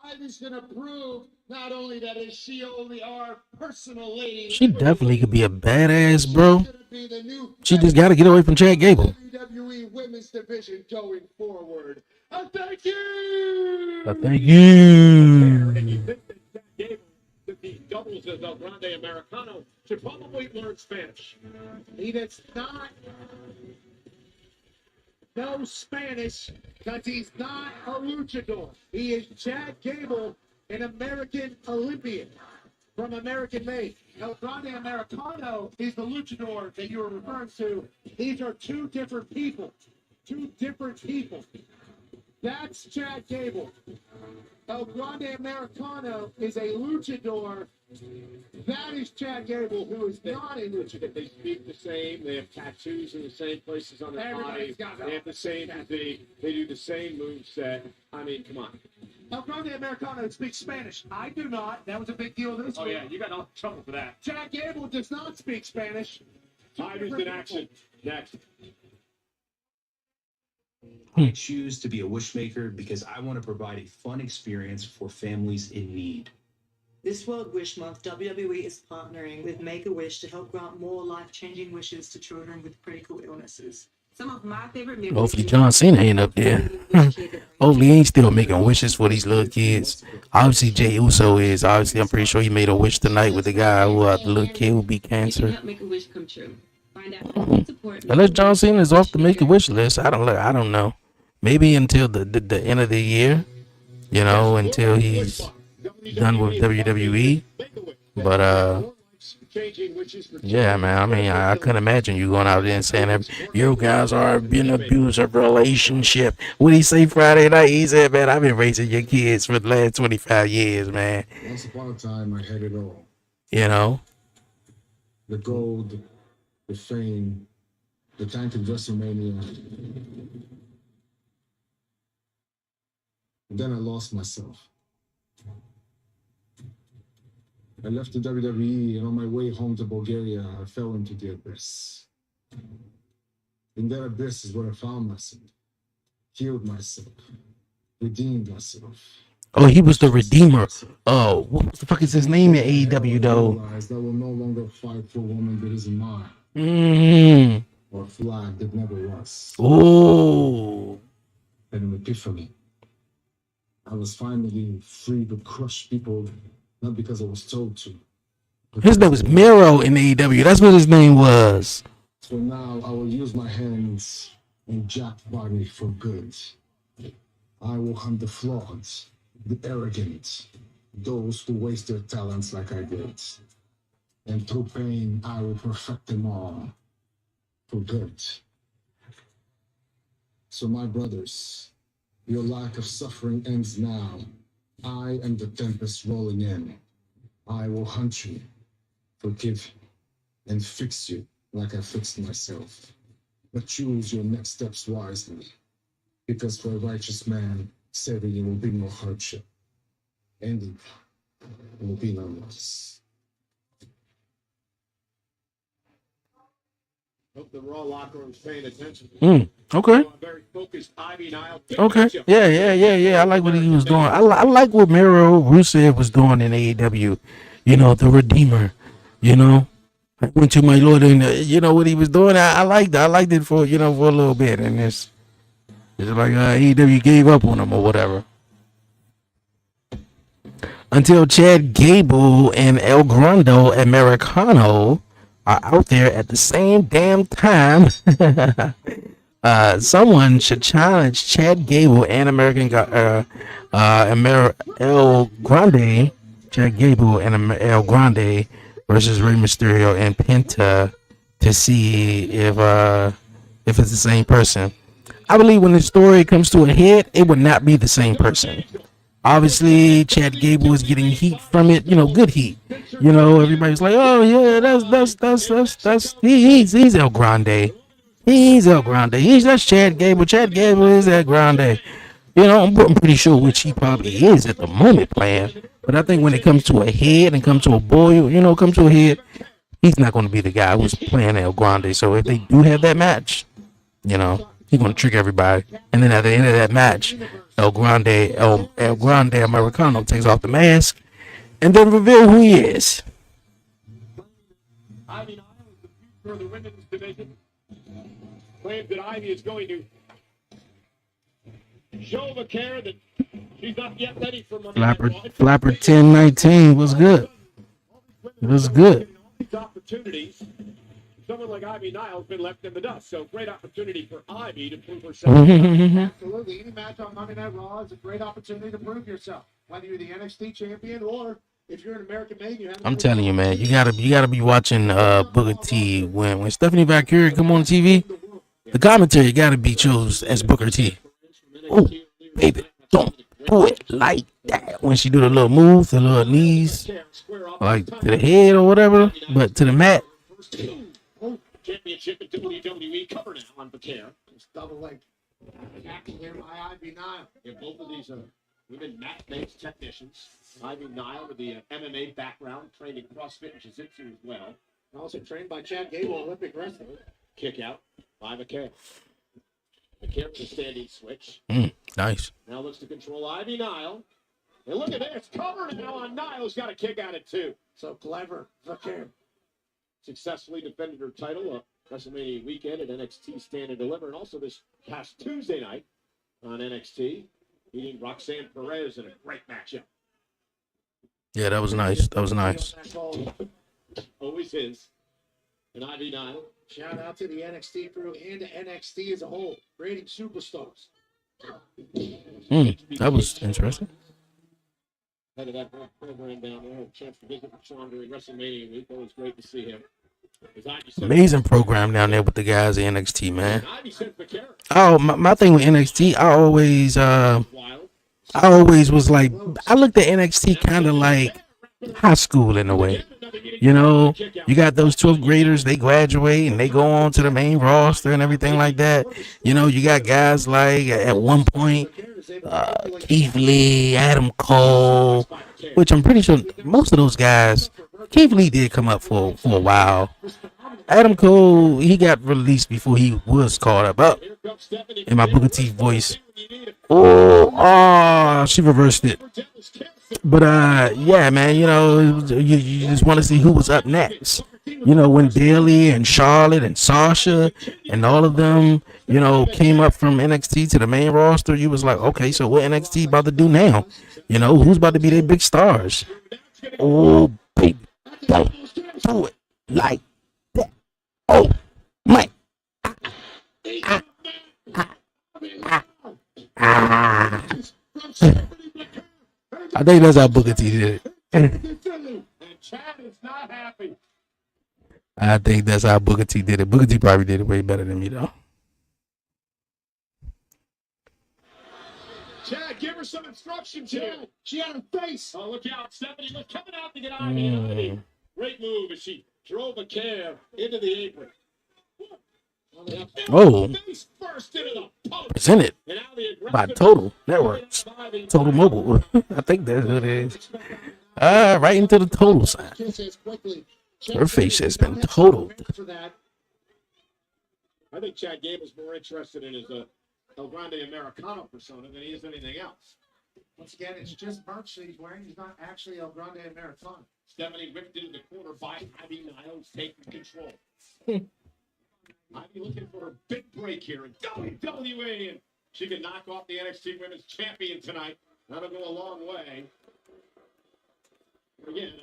Ivy's gonna prove not only that is she only our personal lady. She definitely could be a badass, bro. She's gonna be the new She just got to get away from Chad Gable. WWE Women's Division going forward. Thank you. Thank you. And you think that Chad Gable, that the doubles as El Grande Americano, should probably learn Spanish. He does not know Spanish because he's not a luchador. He is Chad Gable, an American Olympian from American Made. El Grande Americano is the luchador that you were referring to. These are two different people. Two different people. That's Chad Gable. El Grande Americano is a luchador. That is Chad Gable, who is not a luchador. They speak the same. They have tattoos in the same places on their body. Everybody's got that. They have the same physique. They do the same moveset. I mean, come on. El Grande Americano speaks Spanish. I do not. That was a big deal this week. You got no trouble for that. Chad Gable does not speak Spanish. Ivy's in action. Next. I choose to be a wishmaker because I want to provide a fun experience for families in need. This World Wish Month, WWE is partnering with Make-A-Wish to help grant more life-changing wishes to children with critical illnesses. Some of my favorite memories. Hopefully John Cena ain't up there. Hopefully he ain't still making wishes for these little kids. Obviously Jey Uso is. Obviously I'm pretty sure he made a wish tonight with the guy who the little kid who beat cancer. Help make a wish come true. Find out how to support Unless John Cena is off the Make-A-Wish list, I don't know. Maybe until the end of the year, you know, until he's done with WWE. But yeah, man. I mean, I couldn't imagine you going out there and saying that you guys are in an abusive relationship. What did he say Friday night? He said, "Man, I've been raising your kids for the last 25 years, man." Once upon a time, I had it all. You know, The gold, the fame, the time to WrestleMania. And then I lost myself. I left the WWE, and on my way home to Bulgaria, I fell into the abyss. In that abyss is where I found myself, healed myself, redeemed myself. oh, he was the Redeemer. Oh, what the fuck is his name in AEW though? Realized I will no longer fight for a woman that isn't mine, Mm-hmm. or a flag that never was. Oh, And an epiphany. I was finally free to crush people, not because I was told to. but his name was because- Miro in AEW. That's what his name was. So now I will use my hands and jack body for good. I will hunt the flawed, the arrogant, those who waste their talents like I did. And through pain, I will perfect them all for good. So my brothers, your lack of suffering ends now. I am the tempest rolling in. I will hunt you, forgive, and fix you like I fixed myself. But choose your next steps wisely, because for a righteous man, saving you will be no hardship, and it will be no loss. Hope the Raw locker room's paying attention. Okay. A very focused Ivy Nile. Okay. Yeah. I like what he was doing. I like what Miro Rusev was doing in AEW. You know, the Redeemer. You know, I went to my Lord, and you know what he was doing. I liked it. I liked it for for a little bit, and it's like AEW gave up on him or whatever. Until Chad Gable and El Grande Americano are out there at the same damn time Someone should challenge Chad Gable and El Grande, Chad Gable and El Grande versus Rey Mysterio and Penta to see if it's the same person. I believe when the story comes to a head, it would not be the same person. Obviously, Chad Gable is getting heat from it, good heat. Everybody's like, "Oh yeah, he's El Grande. He's El Grande. That's Chad Gable. Chad Gable is El Grande." I'm pretty sure which he probably is at the moment playing. But I think when it comes to a head and come to a boy, come to a head, he's not going to be the guy who's playing El Grande. So if they do have that match, he's going to trick everybody. And then at the end of that match, El Grande Americano takes off the mask and then reveal who he is. Ivy Nile is the future of the women's division. Claims that Ivy is going to show the care that she's not yet ready for Monday Night Raw. Flapper 1019 was good. It was good. Opportunities. Someone like Ivy Nile has been left in the dust, so great opportunity for Ivy to prove herself. Absolutely. Any match on Monday Night Raw is a great opportunity to prove yourself, whether you're the NXT champion or if you're an American made. I'm telling you, man, you gotta be watching Booker T when Stephanie Valkyrie come on TV. The commentary gotta be chose as Booker T. Oh, baby, don't do it like that. When she do the little move, the little knees, like to the head or whatever, but to the mat. Championship in WWE cover now on Bakar. It's double leg attacking here by Ivy Nile. Yeah, both of these are women mat-based technicians. Ivy Nile with the MMA background, trained in CrossFit and Jiu-Jitsu as well. Also trained by Chad Gable, Olympic wrestler. Kick out by Bakar. Bakar with a standing switch. Nice. Now looks to control Ivy Nile. And look at this. Cover now on Nile, who's got a kick out at two. So clever. Bakar. Successfully defended her title WrestleMania weekend at NXT Stand and Deliver, and also this past Tuesday night on NXT, beating Roxanne Perez in a great matchup. Yeah, that was nice. That was nice. Always is. And Ivy Nile. Shout out to the NXT crew and to NXT as a whole, creating superstars. That was interesting. Head of that program down there, a chance to visit with Sean during WrestleMania week. Always great to see him. Amazing program down there with the guys at NXT, man. Oh, my thing with NXT, I always was like, I looked at NXT kind of like high school in a way. You got those 12th graders, they graduate and they go on to the main roster and everything like that. You got guys like at one point, Keith Lee, Adam Cole, which I'm pretty sure most of those guys, Keith Lee did come up for a while. Adam Cole, he got released before he was called up. In my Booker T voice. Oh, she reversed it. But yeah, man, you just want to see who was up next. When Bayley and Charlotte and Sasha and all of them, came up from NXT to the main roster, you was like, okay, so what NXT about to do now? Who's about to be their big stars? Oh, baby, don't do it like that. Oh, my. I think that's how Booker T did it. And Chad is not happy. I think that's how Booker T did it. Booker T probably did it way better than me, though. Chad, give her some instructions here. She had her face. Oh, look out. Stephanie was coming out to get Ivy. Great move as she drove a care into the apron. Oh, presented by Total Networks, Total Mobile. I think that's what it is. Right into the total sign. Her face has been totaled. I think Chad Gable's more interested in his El Grande Americano persona than he is anything else. Once again, it's just merch that he's wearing. He's not actually El Grande Americano. Stephanie whipped into the corner by Ivy Niles, taking control. Ivy looking for a big break here in WWE, and she can knock off the NXT Women's Champion tonight. That'll go a long way. Again,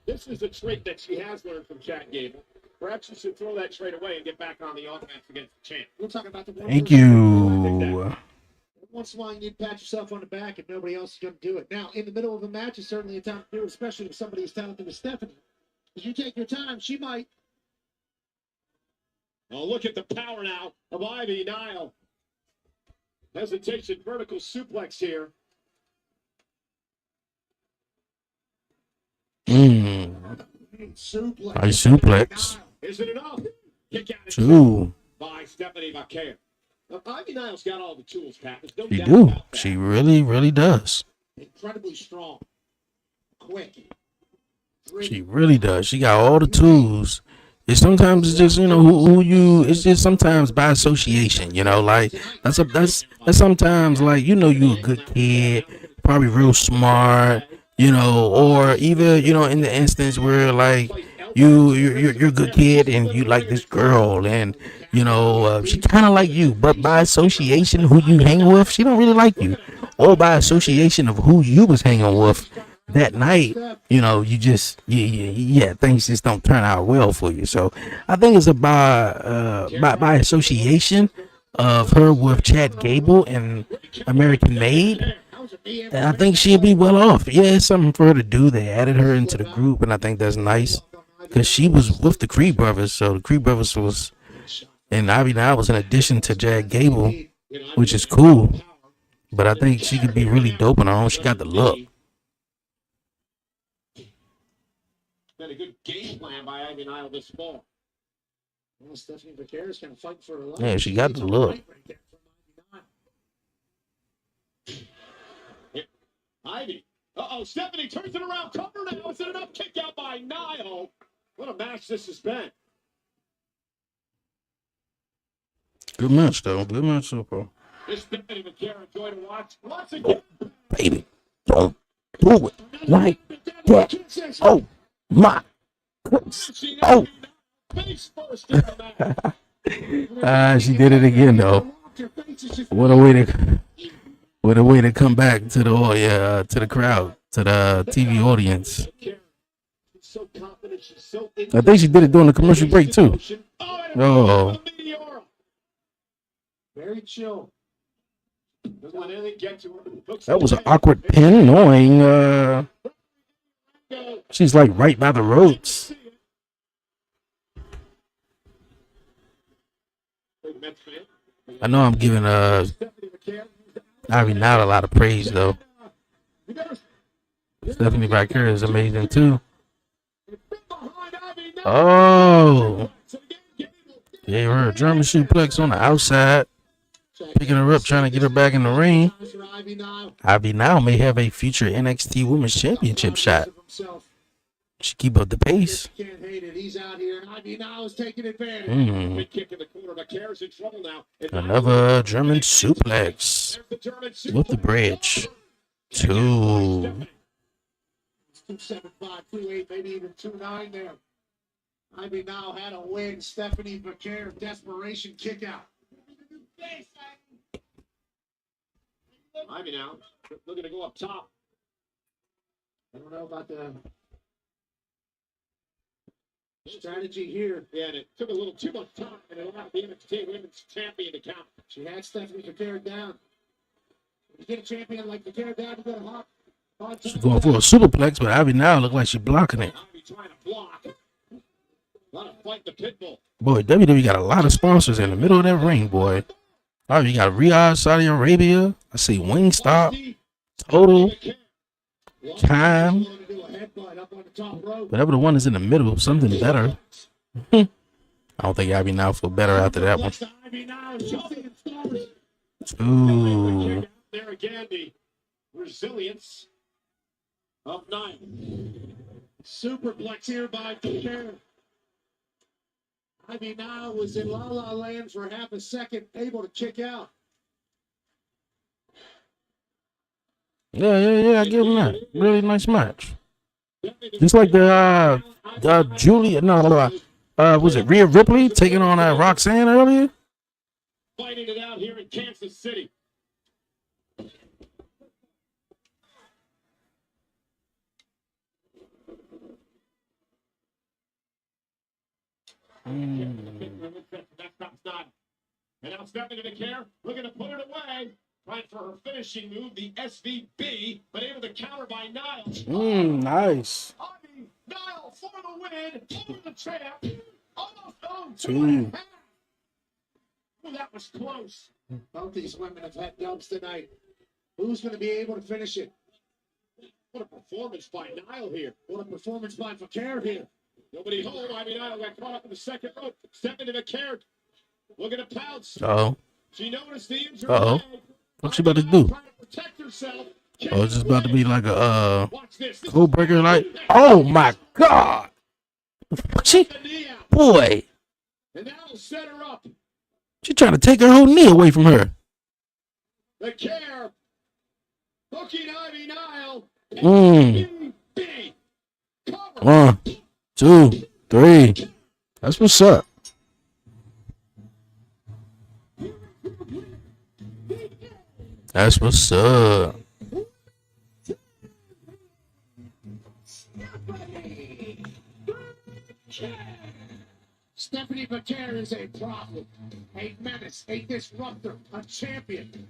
this is a trait that she has learned from Chad Gable. Perhaps you should throw that trade away and get back on the offense against the champ. We're talking about the one Thank person- you. Once in a while, you need to pat yourself on the back if nobody else is going to do it. Now, in the middle of a match is certainly a time to do it, especially if somebody as talented as Stephanie. If you take your time, she might. Oh, look at the power now of Ivy Nile. Hesitation, vertical suplex here. I suplex. Is it enough? Kick out Two. by Stephanie Vaquer. Ivy Nile's got all the tools, Pat. There's no She doubt do. about that. She really, really does. Incredibly strong. Quick. She really does. She got all the tools. It's sometimes it's just, you know, who you, it's just sometimes by association, you know, like that's sometimes like, you know, you a good kid, probably real smart, you know, or even, you know, in the instance where like you're a good kid and you like this girl and, you know, she kind of like you, but by association, who you hang with, she don't really like you, or by association of who you was hanging with that night, you know, you just, yeah, things just don't turn out well for you. So I think it's about by association of her with Chad Gable and American Made. And I think she'll be well off. Yeah, it's something for her to do. They added her into the group, and I think that's nice because she was with the Creed brothers. So the Creed brothers was, and Ivy Nile was in addition to Chad Gable, which is cool. But I think she could be really dope on her own. She got the look. Been a good game plan by Ivy Nile this fall. Well, Stephanie Vaquer is kind of fighting for her life. Yeah, she got the look. Ivy. Uh-oh, Stephanie turns it around. Cover now. Is it enough? Kick out by Nile. What a match this has been. Good match, though. Good match so far. This Stephanie Vaquer enjoy to watch. Once again. Baby, don't do it like that. Oh, my goodness. Oh. She did it again, though. What a way to come back to the to the crowd, to the TV audience. I think she did it during the commercial break too. Oh, Very chill. that was an awkward pin, knowing she's like right by the ropes. I know I'm giving Ivy Nile a lot of praise though. Stephanie Vaquer is amazing too. Oh, gave her a German suplex on the outside, picking her up, trying to get her back in the ring. Ivy Nile may have a future NXT Women's Championship shot. She keep up the pace. Can't hate it. He's out here, and Ivy now is taking advantage. Big kick in the corner. Vaquer's in trouble now. Another German suplex with the bridge. 2. 275, 28, maybe even 29 there. Ivy now had a win. Stephanie Vaquer, desperation kick out. Ivy now looking to go up top. I don't know about the strategy here. Yeah, and it took a little too much time and it allowed the NXT Women's Champion to count. She had Stephanie Vaquer down. When you get a champion like Vaquer down, you got to hop. She's going for a superplex, but Ivy Nile look like she's blocking it. Ivy trying to block. A lot of fight the pit bull. Boy, WWE got a lot of sponsors in the middle of that ring, boy. Oh, you got Riyadh, Saudi Arabia. I see Wingstop, Total, Time. Whatever the one is in the middle, something better. I don't think Ivy Nile feel better after that one. Ooh. There again, the resilience of Nile. Superplex here by Vaquer. Ivy now was in La La Land for half a second, able to kick out. Yeah, I give him that. Really nice match. Just like the Julia, was it Rhea Ripley taking on Roxanne earlier? Fighting it out here in Kansas City. That's not. And now stepping into care, looking to put it away. Trying for her finishing move, the SVB, but able to counter by Niles. Nice. Ivy Nile for the win, over the champ. Almost on Two. Oh, that was close. Both these women have had dubs tonight. Who's going to be able to finish it? What a performance by Nile here. What a performance by Vaquer here. Nobody home. Ivy Nile got caught up in the second rope. Stepping to Vaquer. Looking to pounce. Uh-oh. She noticed the injury. Uh-oh. What's she about to do? Oh, it's just about to be like a code breaker, like. Oh my God! She, boy, And that'll set her up. she trying to take her whole knee away from her. The care. Hooking Ivy Nile. 1, 2, 3. That's what's up. That's what's up. Stephanie Vaquer is a prophet, a menace, a disruptor, a champion.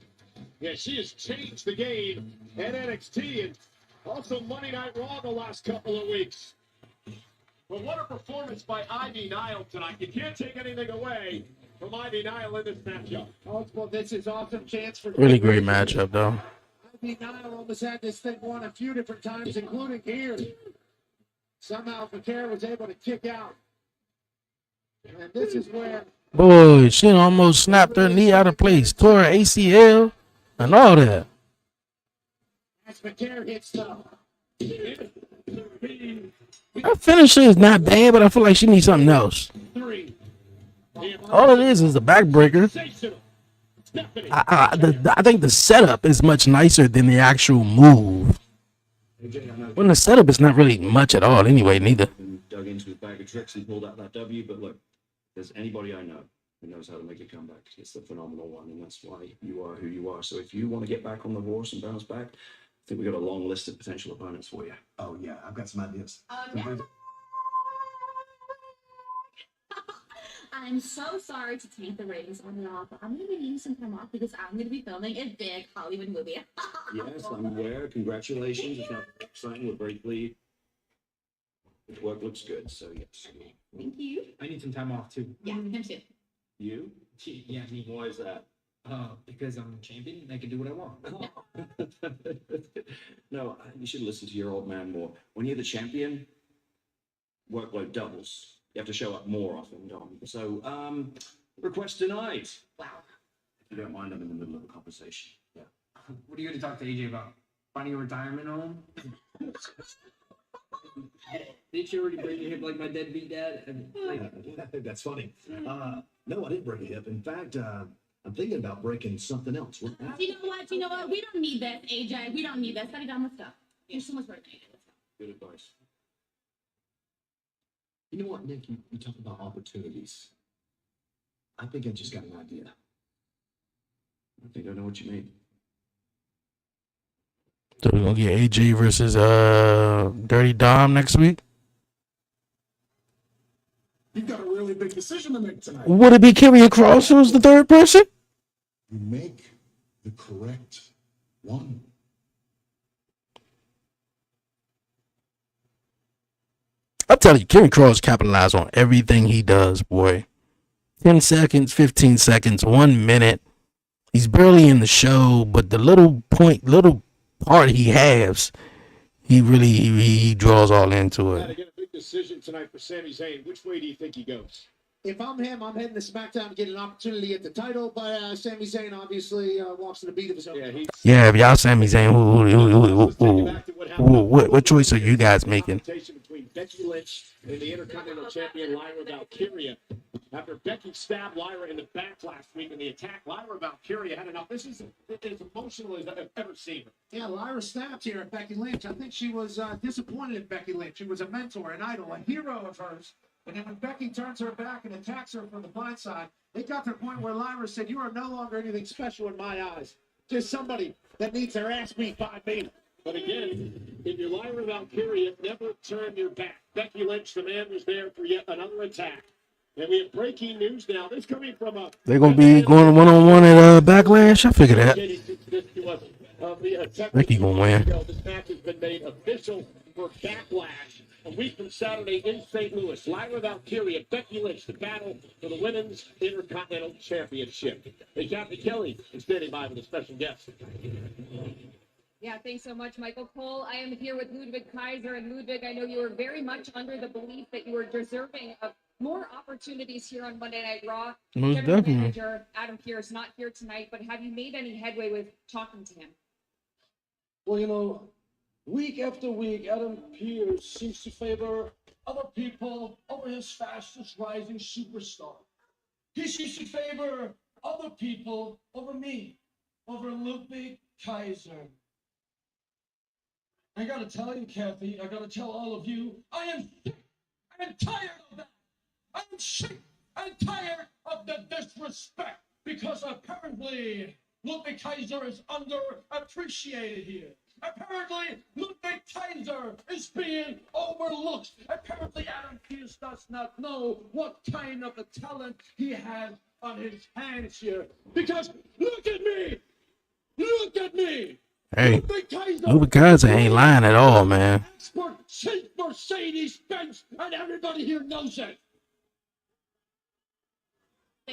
Yeah, she has changed the game at NXT and also Monday Night Raw the last couple of weeks. But what a performance by Ivy Nile tonight. You can't take anything away from Ivy Nile in this matchup. Well, this is awesome chance for Really great matchup, though. Ivy Nile almost had this thing won a few different times, including here. Somehow Vaquer was able to kick out. And this is where Boy, she almost snapped her knee out of place, tore her ACL, and all that. as Vaquer hits the Her finisher is not bad, but I feel like she needs something else. All it is a backbreaker. I think the setup is much nicer than the actual move. When the setup is not really much at all anyway, neither. Dug into his bag of tricks and pulled out that W, but look, there's anybody I know who knows how to make a comeback. It's the phenomenal one, and that's why you are who you are. So if you want to get back on the horse and bounce back, I think we've got a long list of potential opponents for you. Oh, yeah, I've got some ideas. I'm so sorry to taint the ratings on y'all, but I'm going to be needing some time off because I'm going to be filming a big Hollywood movie. Yes, I'm aware. Congratulations. It's not exciting. We're very pleased. The work looks good, so yes. Thank you. I need some time off too. Yeah, him too. You? Yeah, me. Why is that? Because I'm a champion and I can do what I want. No, you should listen to your old man more. When you're the champion, workload doubles. You have to show up more often, Dom. So, request denied. Wow. If you don't mind, I'm in the middle of a conversation. Yeah. What are you going to talk to AJ about? Finding a retirement home? Did you already break your hip like my deadbeat dad? That's funny. No, I didn't break a hip. In fact, I'm thinking about breaking something else. You know what? You know what? We don't need this, AJ. We don't need this. Study down the stuff. There's so much work to do. Good advice. You know what, Nick? You talk about opportunities. I think I just got an idea. I think I know what you mean. So we're gonna get AJ versus Dirty Dom next week. You've got a really big decision to make tonight. Would it be Karrion Kross who's the third person? You make the correct one. I'll tell you, Karrion Kross capitalized on everything he does, boy. 10 seconds, 15 seconds, 1 minute. He's barely in the show, but the little part he has, he draws all into it. Got to get a big decision tonight for Sami Zayn. Which way do you think he goes? If I'm him, I'm heading to SmackDown to get an opportunity at the title, but Sami Zayn obviously walks to the beat of his own. Yeah, if y'all Sami Zayn, what choice are you guys making? Between Becky Lynch and the Intercontinental Champion Lyra Valkyria. After Becky stabbed Lyra in the back last week in the attack, Lyra Valkyria had enough. This is as emotional as I've ever seen her. Yeah, Lyra snapped here at Becky Lynch. I think she was disappointed in Becky Lynch. She was a mentor, an idol, a hero of hers. And then when Becky turns her back and attacks her from the blind side, it got to the point where Lyra said, "You are no longer anything special in my eyes. Just somebody that needs their ass beat by me." But again, if you're Lyra Valkyria, never turn your back. Becky Lynch, the man, was there for yet another attack. And we have breaking news now. This coming from a. They're gonna be going one-on-one at Backlash. I figured that. Ricky gonna win. This match has been made official for Backlash a week from Saturday in St. Louis. Lyra Valkyria, Becky Lynch, the battle for the Women's Intercontinental Championship. Hey, Kathy Kelly is standing by with a special guest. Yeah, thanks so much, Michael Cole. I am here with Ludwig Kaiser. And Ludwig, I know you were very much under the belief that you were deserving of more opportunities here on Monday Night Raw. Most General definitely. Manager Adam Pearce not here tonight, but have you made any headway with talking to him? Well, you know, week after week, Adam Pearce seems to favor other people over his fastest rising superstar. He seems to favor other people over me, over Ludwig Kaiser. I gotta tell you, Kathy, I gotta tell all of you, I am sick and tired of that. I am sick and tired of the disrespect because apparently Ludwig Kaiser is underappreciated here. Apparently Ludwig Kaiser is being overlooked. Apparently Adam Pearce does not know what kind of a talent he has on his hands here. Because look at me! Look at me! Hey, Ludwig Kaiser ain't lying at all, man. Expert since Mercedes-Benz, and everybody here knows it.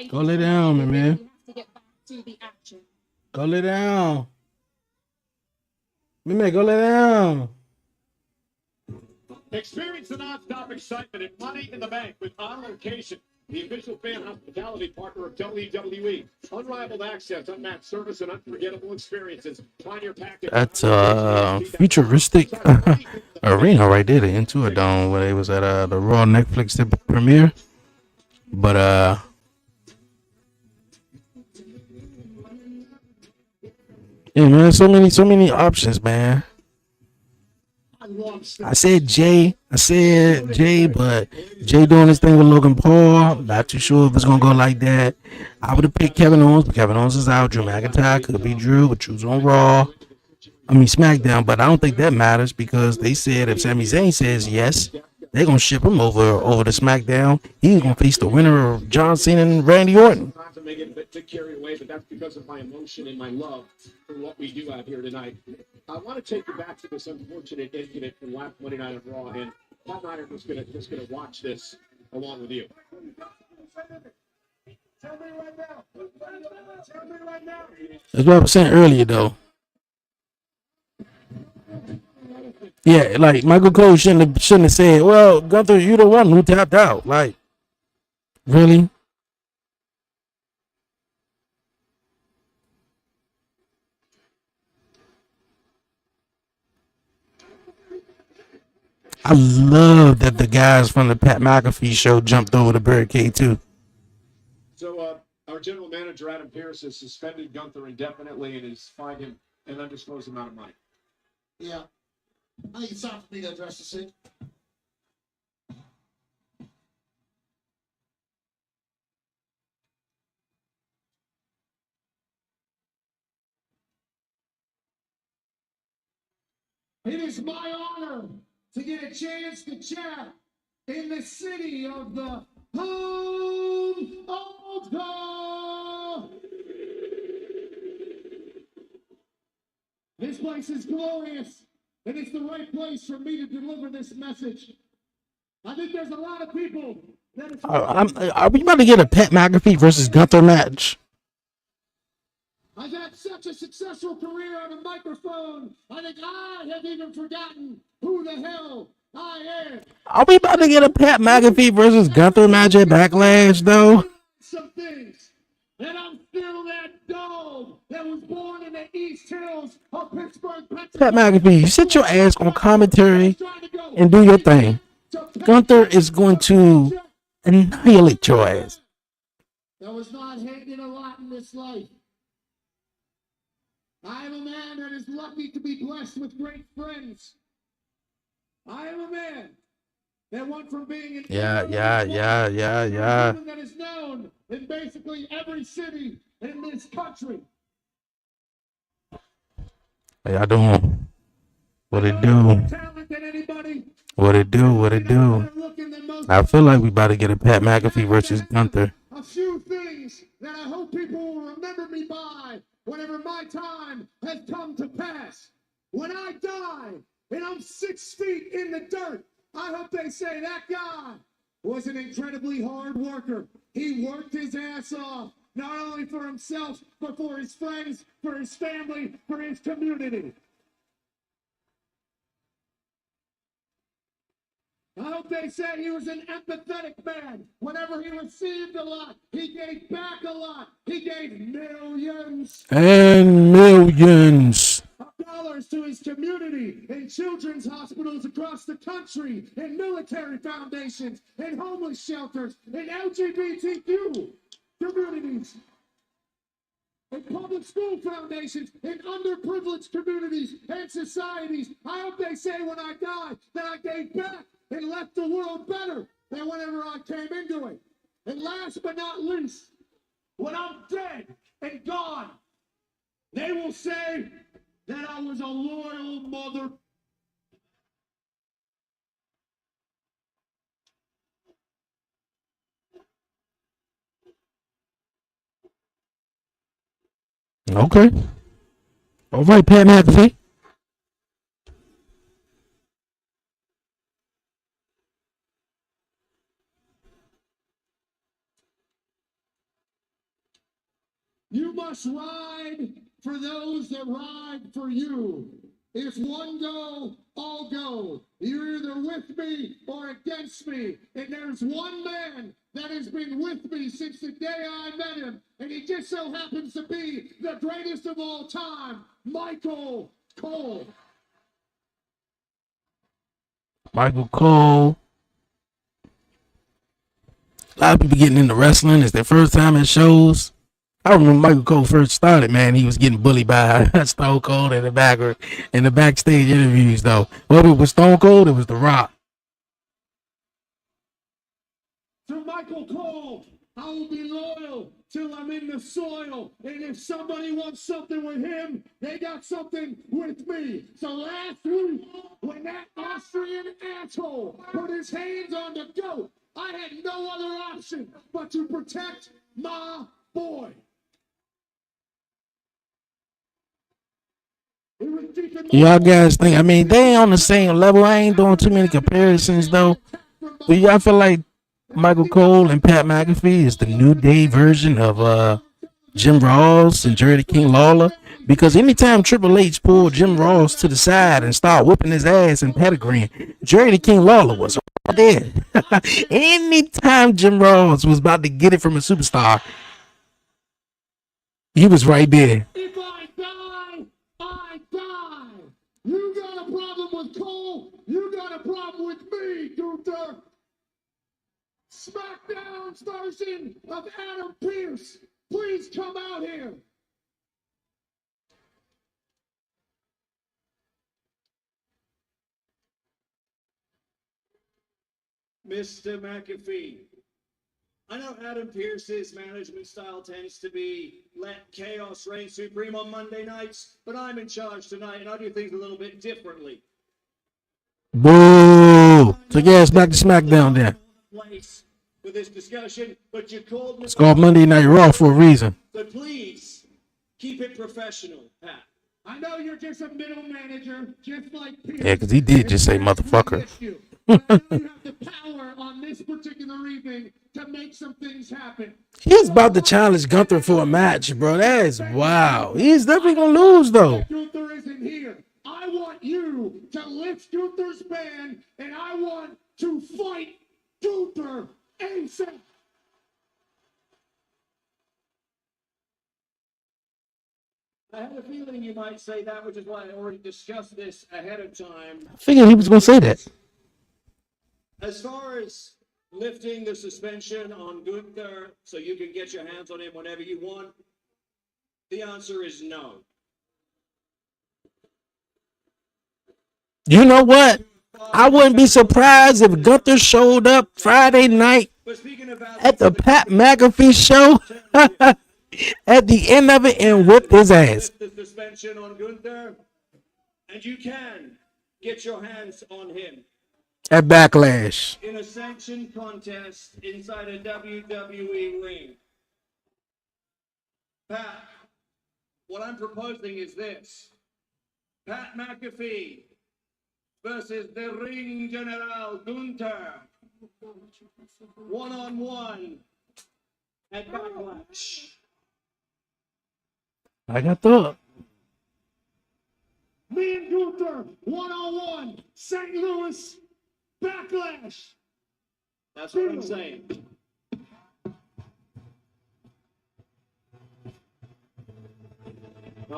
Go lay down, man. We have to get back to the action. Go lay down. Man, go lay down. Experience the non-stop excitement and Money in the Bank with On Location, the official fan hospitality partner of WWE. Unrivaled access, unmatched service, and unforgettable experiences. Find your package. That's futuristic arena right there, the Intuit Dome, where it was at the Raw Netflix premiere. But yeah, man, so many options, man. I said Jay, but Jay doing this thing with Logan Paul. Not too sure if it's gonna go like that. I would have picked Kevin Owens, but Kevin Owens is out. Drew McIntyre could be Drew, but Drew's on Raw. SmackDown, but I don't think that matters because they said if Sami Zayn says yes, they're gonna ship him over to SmackDown. He's gonna face the winner of John Cena and Randy Orton. Not to make it a bit too carried away, but that's because of my emotion and my love for what we do out here tonight. I want to take you back to this unfortunate incident from last Monday Night on Raw, and Pat and I are just gonna watch this along with you. That's what I was saying earlier, though. Yeah, like Michael Cole shouldn't have said, "Well, Gunther, you the one who tapped out." Like, really? I love that the guys from the Pat McAfee show jumped over the barricade too. So, our general manager Adam Pearce has suspended Gunther indefinitely and has fined him an undisclosed amount of money. Yeah. I think it's time for me to address the scene. It is my honor to get a chance to chat in the city of the home of the... This place is glorious, and it's the right place for me to deliver this message. I think there's a lot of people that... Are we about to get a Pat McAfee versus Gunther match? I've had such a successful career on a microphone, I think I have even forgotten who the hell I am. Are we about to get a Pat McAfee versus Gunther match at Backlash, though? Some things. And I'm still that dog that was born in the East Hills of Pittsburgh, Pennsylvania. Pat McAfee, you sit your ass on commentary and do your thing. Gunther is going to annihilate your ass. That was not handing a lot in this life. I am a man that is lucky to be blessed with great friends. I am a man that went from being an Yeah. that is known in basically every city in this country. How y'all doing? What it do? More talent than anybody. What it do? What it do? I feel like we about to get a Pat McAfee versus Gunther. A few things that I hope people will remember me by whenever my time has come to pass. When I die and I'm 6 feet in the dirt, I hope they say that guy was an incredibly hard worker. He worked his ass off, not only for himself, but for his friends, for his family, for his community. I hope they say he was an empathetic man. Whenever he received a lot, he gave back a lot. He gave millions and millions of dollars to his community, in children's hospitals across the country, in military foundations, in homeless shelters, in LGBTQ communities, in public school foundations, in underprivileged communities and societies. I hope they say when I die that I gave back and left the world better than whenever I came into it. And last but not least, when I'm dead and gone, they will say that I was a loyal mother. Okay. All right, Pat McAfee. You must ride for those that ride for you. If one go, all go. You're either with me or against me. And there's one man that has been with me since the day I met him. And he just so happens to be the greatest of all time, Michael Cole. Michael Cole. A lot of people getting into wrestling. It's their first time at shows. I remember Michael Cole first started, man. He was getting bullied by Stone Cold in the backstage interviews, though. Whether it was Stone Cold, it was The Rock. To Michael Cole, I will be loyal till I'm in the soil. And if somebody wants something with him, they got something with me. So last week, when that Austrian asshole put his hands on the goat, I had no other option but to protect my boy. Y'all guys think, I mean, they ain't on the same level. I ain't doing too many comparisons, though. Do y'all feel like Michael Cole and Pat McAfee is the new day version of Jim Ross and Jerry the King Lawler? Because anytime Triple H pulled Jim Ross to the side and started whipping his ass and pedigreeing, Jerry the King Lawler was right there. Anytime Jim Ross was about to get it from a superstar, he was right there. If I die, I die. You got a problem with Cole, you got a problem with me, Gunther. SmackDown's version of Adam Pearce, please come out here. Mr. McAfee, I know Adam Pearce's management style tends to be let chaos reign supreme on Monday nights, but I'm in charge tonight and I do things a little bit differently. Boo! So yeah, it's back to SmackDown there. For this discussion, but you called me. It's called Monday Night Raw for a reason. So please keep it professional, Pat. I know you're just a middle manager, just like Pierce. Yeah, because he did just say motherfucker. But I know you have the power on this particular evening to make some things happen. He's about to challenge Gunther for a match, bro. That is wow. He's definitely gonna lose though. Gunther isn't here. I want you to lift Gunther's band, and I want to fight Gunther ASAP. I had a feeling you might say that, which is why I already discussed this ahead of time. I figured he was gonna say that. As far as lifting the suspension on Gunther so you can get your hands on him whenever you want, the answer is no. You know what? I wouldn't be surprised if Gunther showed up Friday night at the Pat McAfee show at the end of it and whipped his ass. The suspension on Gunther, and you can get your hands on him. At Backlash. In a sanctioned contest inside a WWE ring. Pat, what I'm proposing is this. Pat McAfee versus the Ring General Gunther. One-on-one at Backlash. Like I thought. Me and Gunther, one-on-one, St. Louis, Backlash. That's what I'm saying.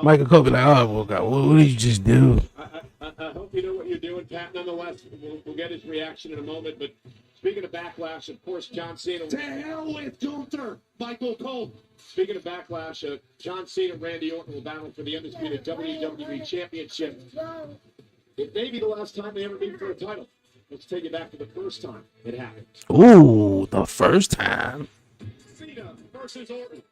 Michael Cole be like, oh, God, what did you just do? I hope you know what you're doing, Pat. Nonetheless, we'll get his reaction in a moment. But speaking of Backlash, of course, John Cena. To hell with Gunther, Michael Cole. Speaking of Backlash, John Cena and Randy Orton will battle for the undisputed WWE Championship. It may be the last time they ever meet for a title. Let's take you back to the first time it happened. Ooh, the first time. Cena versus Orton.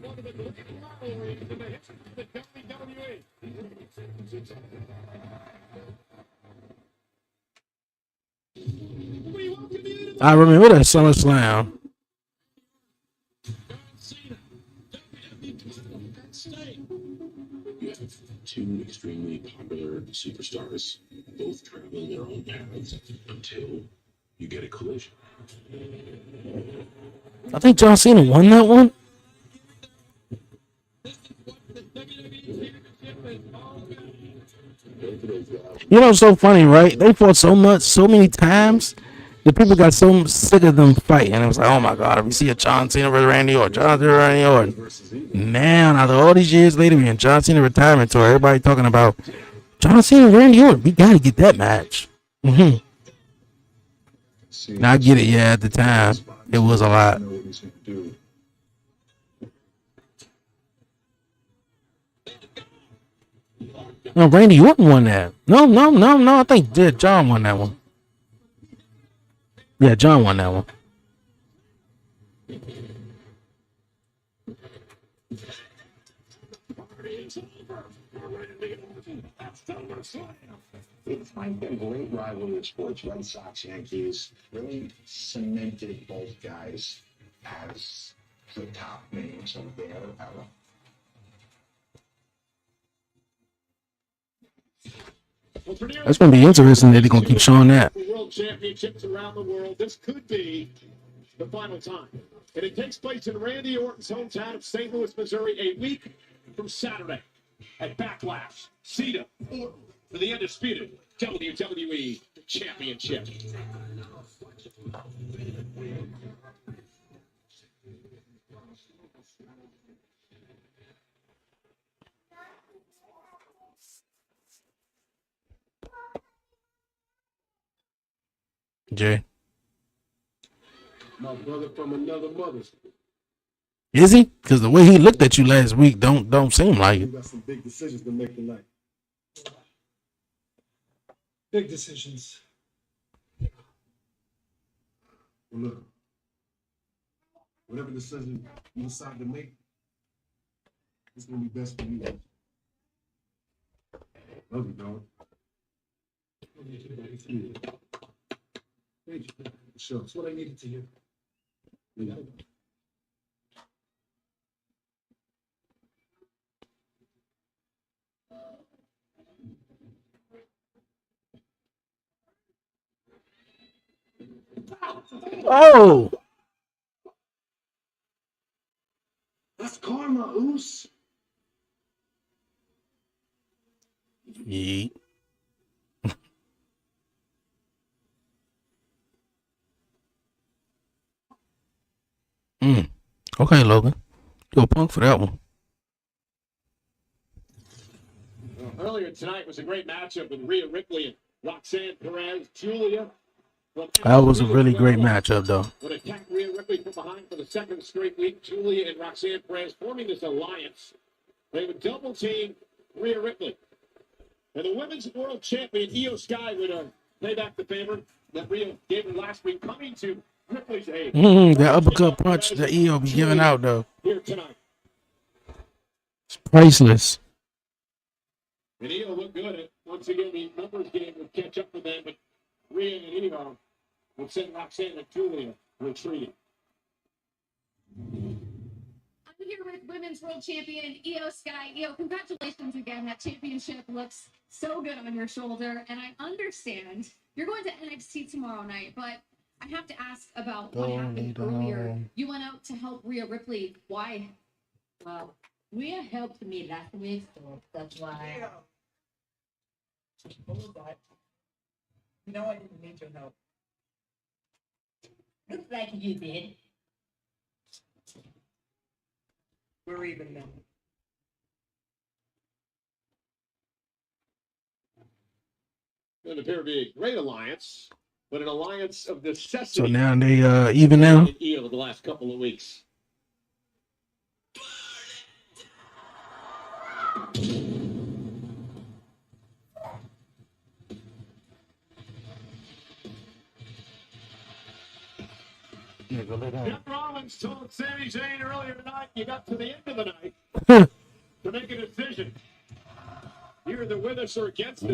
One of the great rivalries in the history of the WWE. I remember that SummerSlam. You have two extremely popular superstars, both traveling their own paths until you get a collision. I think John Cena won that one. You know, it's so funny, right? They fought so many times. The people got so sick of them fighting. It was like, oh my God, if we see a John Cena versus Randy Orton, John Cena versus Randy Orton. Now, after all these years later, we in John Cena retirement tour, everybody talking about John Cena and Randy Orton. We got to get that match. Now, I get it, yeah, at the time, it was a lot. No, Randy Orton won that. No. I think John won that one. Yeah, John won that one. It's like a great rivalry of sports, Red Sox, Yankees, really cemented both guys as the top names of their era. That's going to be interesting that they're going to keep showing that. World championships around the world. This could be the final time. And it takes place in Randy Orton's hometown of St. Louis, Missouri, a week from Saturday at Backlash. Cena Orton for the undisputed WWE Championship. Jay. My brother from another mother. Is he? Because the way he looked at you last week don't seem like We it. got some big decisions to make tonight. Big decisions. Well, look, whatever decision you decide to make, it's gonna be best for you. Love you, dog. Sure. That's what I needed to hear. Yeah. Oh! That's karma, Oos. Yeet. Okay, Logan. You're a punk for that one. Earlier tonight was a great matchup with Rhea Ripley and Roxanne Perez. Julia. That was a really great matchup, though. Would attack Rhea Ripley from behind for the second straight week. Julia and Roxanne Perez forming this alliance. They would double team Rhea Ripley. And the women's world champion, Io Sky, would pay back the favor that Rhea gave her last week, coming to Ripley's aid. That uppercut punch that EO be giving out, though. Here tonight. It's priceless. And Io looked good at Once again, the numbers game would catch up with them, but Rhea and Io would send Roxanne and Julia retreating. I'm here with Women's World Champion Io Sky. Io, congratulations again. That championship looks so good on your shoulder. And I understand you're going to NXT tomorrow night, but I have to ask about what happened earlier. You went out to help Rhea Ripley. Why? Well, Rhea helped me last week, so that's why. What was that? You know I didn't need your help. Looks like you did. We're even now. It would appear to be a great alliance, but an alliance of necessity. So now they even now. Io the last couple of weeks. Jeff Rollins told Sami Zayn earlier tonight, you got to the end of the night to make a decision. You're either with us or against us.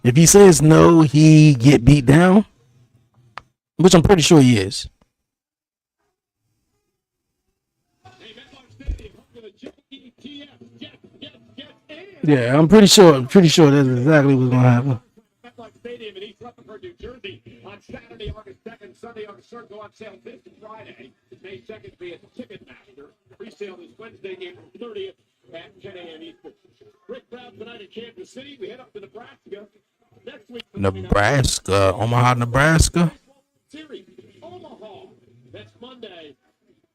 If he says no, he get beat down, which I'm pretty sure he is. Yeah, I'm pretty sure that's exactly what's gonna happen. Stadium in East Rutherford, New Jersey, on Saturday, August 2nd, Sunday, August 3rd, go on sale this Friday, May 2nd, via Ticketmaster. Pre-sale is Wednesday, April 30th at 10 a.m. Eastern. Rick Brown tonight in Kansas City. We head up to Nebraska. Next week, Nebraska, Omaha, Nebraska. Series, Omaha. That's Monday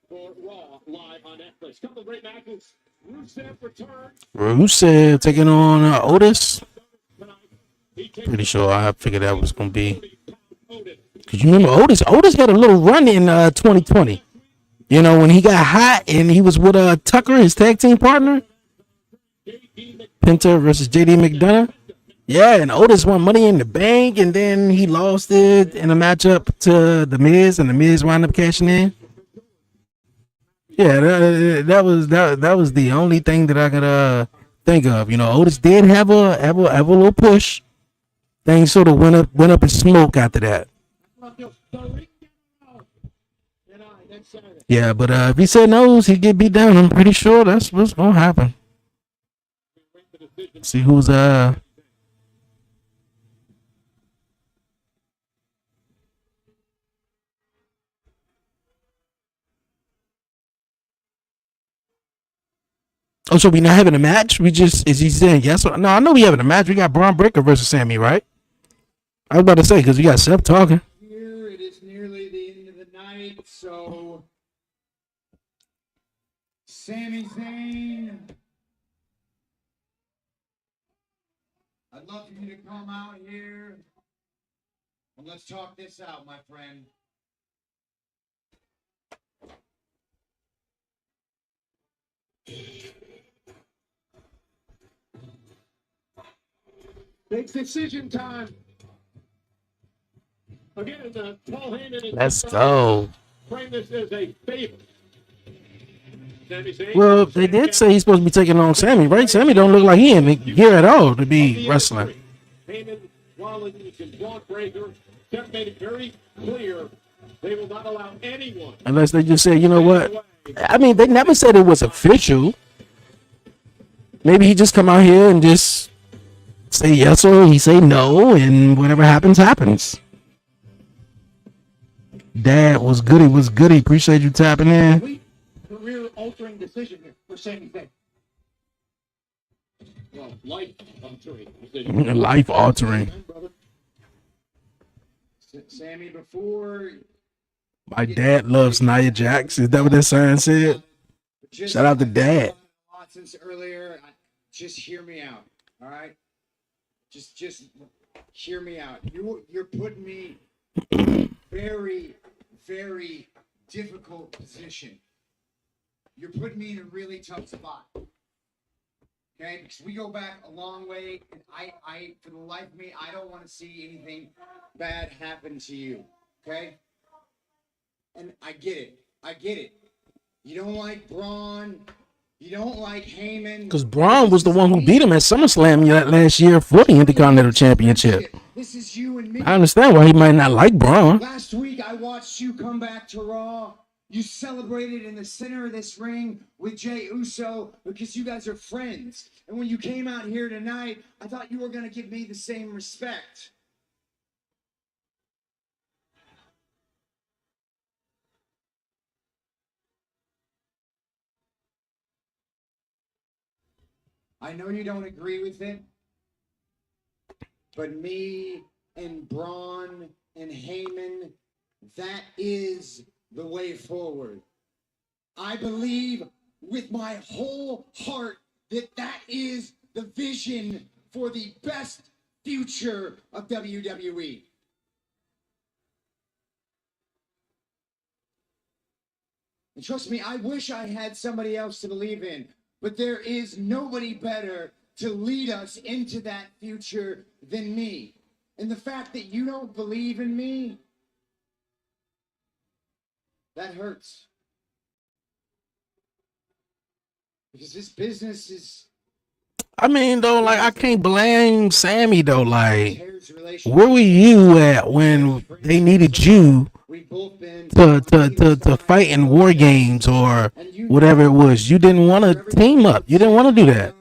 for Raw live on Netflix. Couple of great matches. Rusev returns. Rusev taking on Otis. Pretty sure I figured that was gonna be. Cause you remember Otis? Otis had a little run in 2020. You know when he got hot and he was with Tucker, his tag team partner. Penta versus JD McDonough. Yeah, and Otis won Money in the Bank, and then he lost it in a matchup to The Miz, and The Miz wound up cashing in. Yeah, that was the only thing that I could think of. You know, Otis did have a little push. Things sort of went up in smoke after that. Yeah, but if he said no, he'd get beat down. I'm pretty sure that's what's gonna happen. See who's Oh, so we not having a match? Is he saying yes or no? I know we having a match. We got Braun Breaker versus Sammy, right? I was about to say because we got Seth talking. Here it is nearly the end of the night, so Sami Zayn, I'd love for you to come out here and let's talk this out, my friend. Big decision time. Again, Paul Heyman and Let's go. frame this as a favor. Well, they did say he's supposed to be taking on Sammy, right? Sammy don't look like he in here at all to be wrestling. Heyman, Rollins, and Braun Breaker have made it very clear they will not allow anyone. Unless they just say, you know what? I mean, they never said it was official. Maybe he just come out here and just say yes or he say no, and whatever happens, happens. Dad was goody, was goody. Appreciate you tapping in. Career-altering decision here for Sami Zayn. Well, life-altering decision. Life altering. Sammy, before My dad loves Nia Jax. Is that what that sign said? Shout out to Dad. since earlier, just hear me out. All right, just hear me out. You're putting me in a very, very difficult position. You're putting me in a really tough spot. Okay, because we go back a long way, and I, for the life of me, I don't want to see anything bad happen to you. Okay, and I get it. I get it. You don't like Braun. You don't like Heyman. Because Braun was the one who beat him at SummerSlam last year for the Intercontinental Championship. This is you and me. I understand why he might not like Braun. Last week, I watched you come back to Raw. You celebrated in the center of this ring with Jey Uso because you guys are friends. And when you came out here tonight, I thought you were going to give me the same respect. I know you don't agree with it, but me and Braun and Heyman, that is the way forward. I believe with my whole heart that that is the vision for the best future of WWE. And trust me, I wish I had somebody else to believe in, but there is nobody better to lead us into that future than me. And the fact that you don't believe in me, that hurts. Because this business is... I mean, though, like, I can't blame Sammy, though. Like, where were you at when they needed you to fight in war games or whatever it was? You didn't want to team up. You didn't want to do that.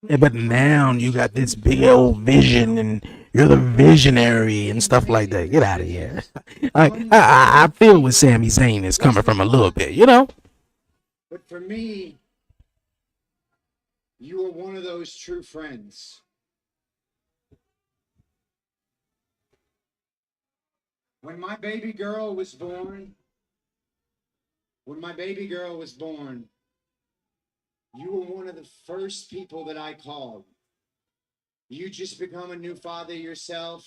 Yeah, but now you got this big old vision and you're the visionary and stuff like that. Get out of here. I feel where Sami Zayn is coming from a little bit, you know? But for me, you are one of those true friends. When my baby girl was born, you were one of the first people that I called. You just become a new father yourself.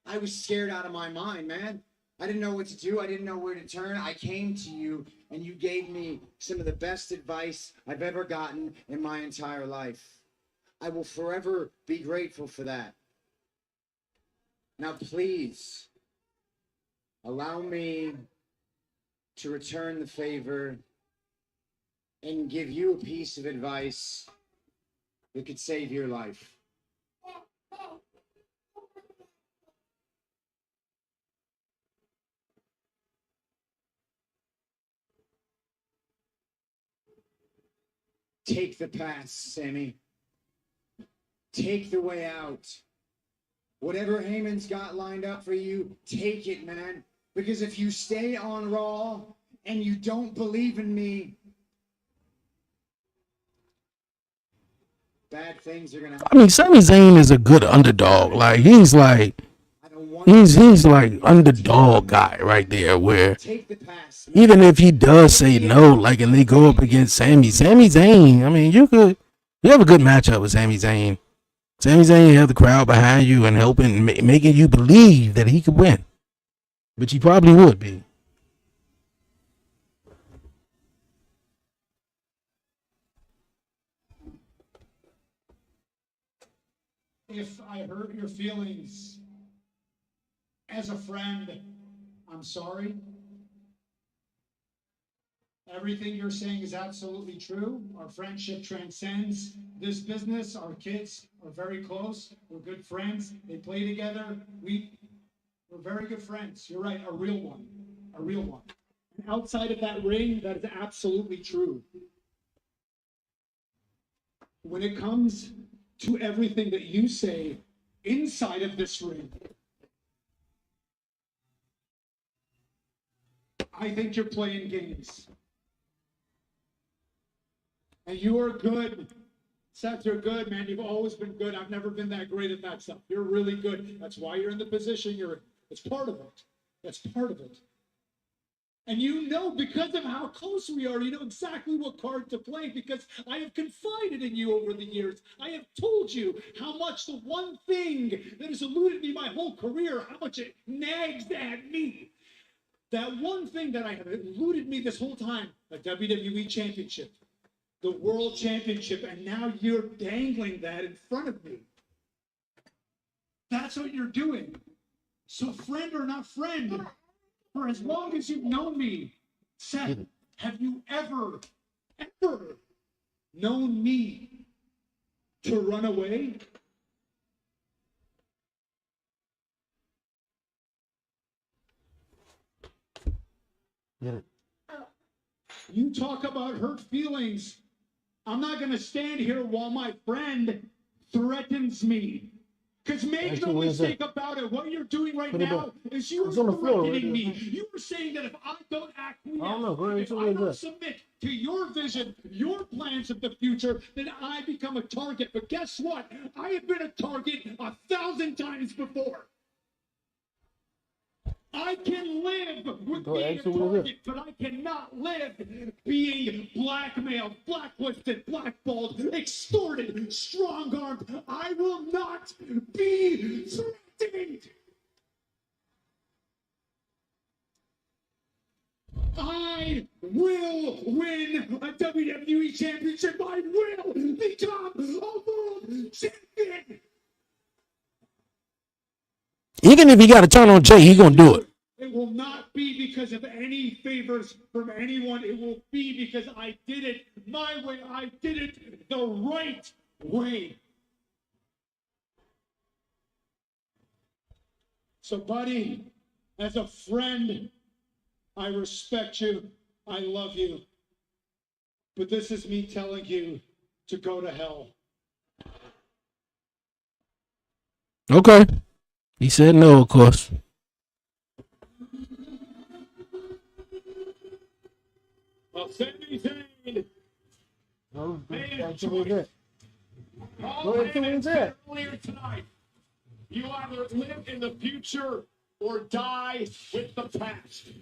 I was scared out of my mind, man. I didn't know what to do. I didn't know where to turn. I came to you, and you gave me some of the best advice I've ever gotten in my entire life. I will forever be grateful for that. Now, please, allow me to return the favor and give you a piece of advice that could save your life. Take the pass, Sammy. Take the way out. Whatever Heyman's got lined up for you, take it, man. Because if you stay on Raw and you don't believe in me, bad things are gonna happen. I mean, Sami Zayn is a good underdog. Like, he's like underdog guy right there, where even if he does say no, like, and they go up against Sami Zayn, I mean, you have a good matchup with Sami Zayn. Sami Zayn have the crowd behind you and helping, making you believe that he could win, which he probably would be. If I hurt your feelings as a friend, I'm sorry. Everything you're saying is absolutely true. Our friendship transcends this business. Our kids are very close. We're good friends. They play together. We're very good friends. You're right, a real one. A real one. And outside of that ring, that is absolutely true. when it comes to everything that you say inside of this ring, I think you're playing games. And you are good. Seth, you're good, man. You've always been good. I've never been that great at that stuff. You're really good. That's why you're in the position you're in. It's part of it. That's part of it. And you know, because of how close we are, you know exactly what card to play because I have confided in you over the years. I have told you how much the one thing that has eluded me my whole career, how much it nags at me. That one thing that I have eluded me this whole time, a WWE championship, the world championship, and now you're dangling that in front of me. That's what you're doing. So friend or not friend, for as long as you've known me, Seth, have you ever known me to run away? Get it. You talk about hurt feelings. I'm not going to stand here while my friend threatens me. Because make no mistake about it, what you're doing right now is you are threatening me. You are saying that if I don't act, if I don't submit to your vision, your plans of the future, then I become a target. But guess what? I have been a target 1,000 times before. I can live with being a target, but I cannot live being blackmailed, blacklisted, blackballed, extorted, strong-armed. I will not be threatened. I will win a WWE championship. I will become a world champion. Even if he got to turn on Jay, he gonna do it. It will not be because of any favors from anyone. It will be because I did it my way. I did it the right way. So, buddy, as a friend, I respect you. I love you. But this is me telling you to go to hell. Okay. He said no, of course. Well, Sami Zayn made a choice. Go ahead, who wins that? Earlier tonight, you either live in the future or die with the past.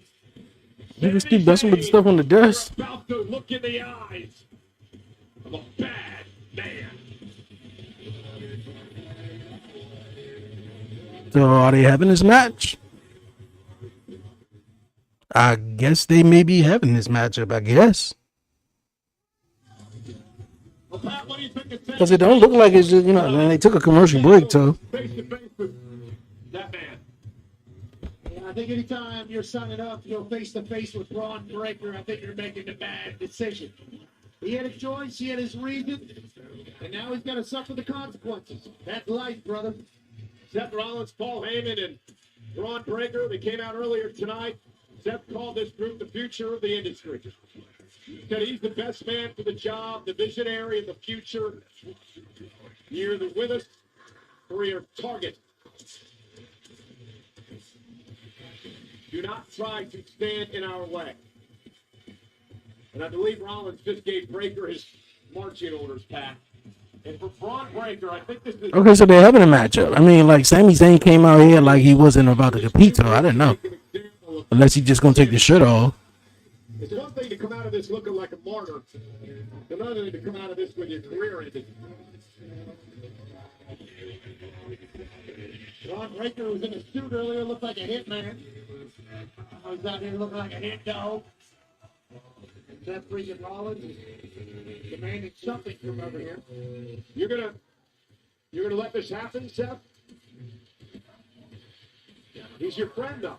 You just keep messing with the stuff on the desk. You're about to look in the eyes of a bad man. So are they having this match? I guess they may be having this matchup, I guess. Because it don't look like it's just, you know, and they took a commercial break, so. Face to face with that man. Yeah, I think anytime you're signing up, you know, face to face with Braun Breaker, I think you're making a bad decision. He had a choice, he had his reason, and now he's got to suffer the consequences. That's life, brother. Seth Rollins, Paul Heyman, and Braun Breaker, they came out earlier tonight. Seth called this group the future of the industry. He said he's the best man for the job, the visionary of the future. You're either with us or you're a target. Do not try to stand in our way. And I believe Rollins just gave Breaker his marching orders, Pat. And for Braun Breaker, I think this is... Okay, so they're having a matchup. I mean, like, Sami Zayn came out here like he wasn't about to compete, so I didn't know. Unless he's just going to take the shirt off. It's one thing to come out of this looking like a martyr. Another thing to come out of this when your career ended. Braun Breaker was in a suit earlier, looked like a hitman. I was out here looking like a hit dog. Seth freaking Rollins is demanding something from over here. You're gonna let this happen, Seth? He's your friend, though.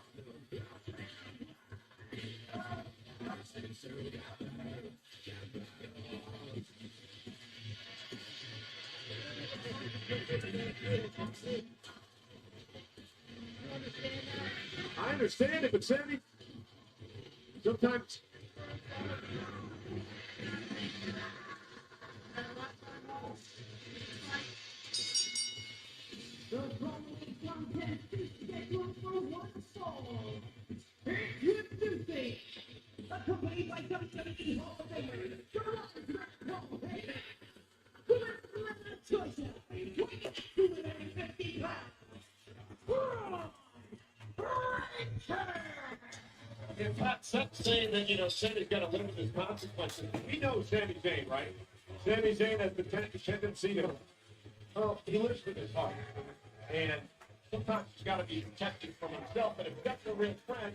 I understand it, but Sammy, sometimes Introducing, accompanied by WWE Hall of Famer, Paul Heyman, who is the choice of 250 pounds. If Pat Seth's saying that, Sammy's got to live with his consequences, we know Sami Zayn, right? Sami Zayn has the tendency to, he lives with his heart. And sometimes he's got to be protected from himself, but if that's a real friend,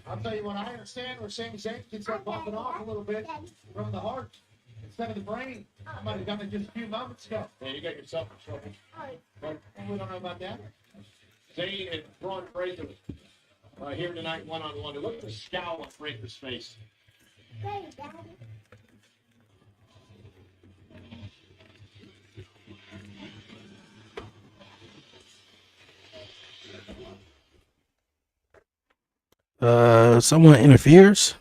I'll tell you what, I understand where Sami Zayn can start popping off a little bit from the heart instead of the brain. I might have done it just a few moments ago. yeah, you got yourself in trouble. But we don't know about that. Zayn and Braun Breaker here tonight one-on-one. Look at the scowl on Breaker's face. Someone interferes.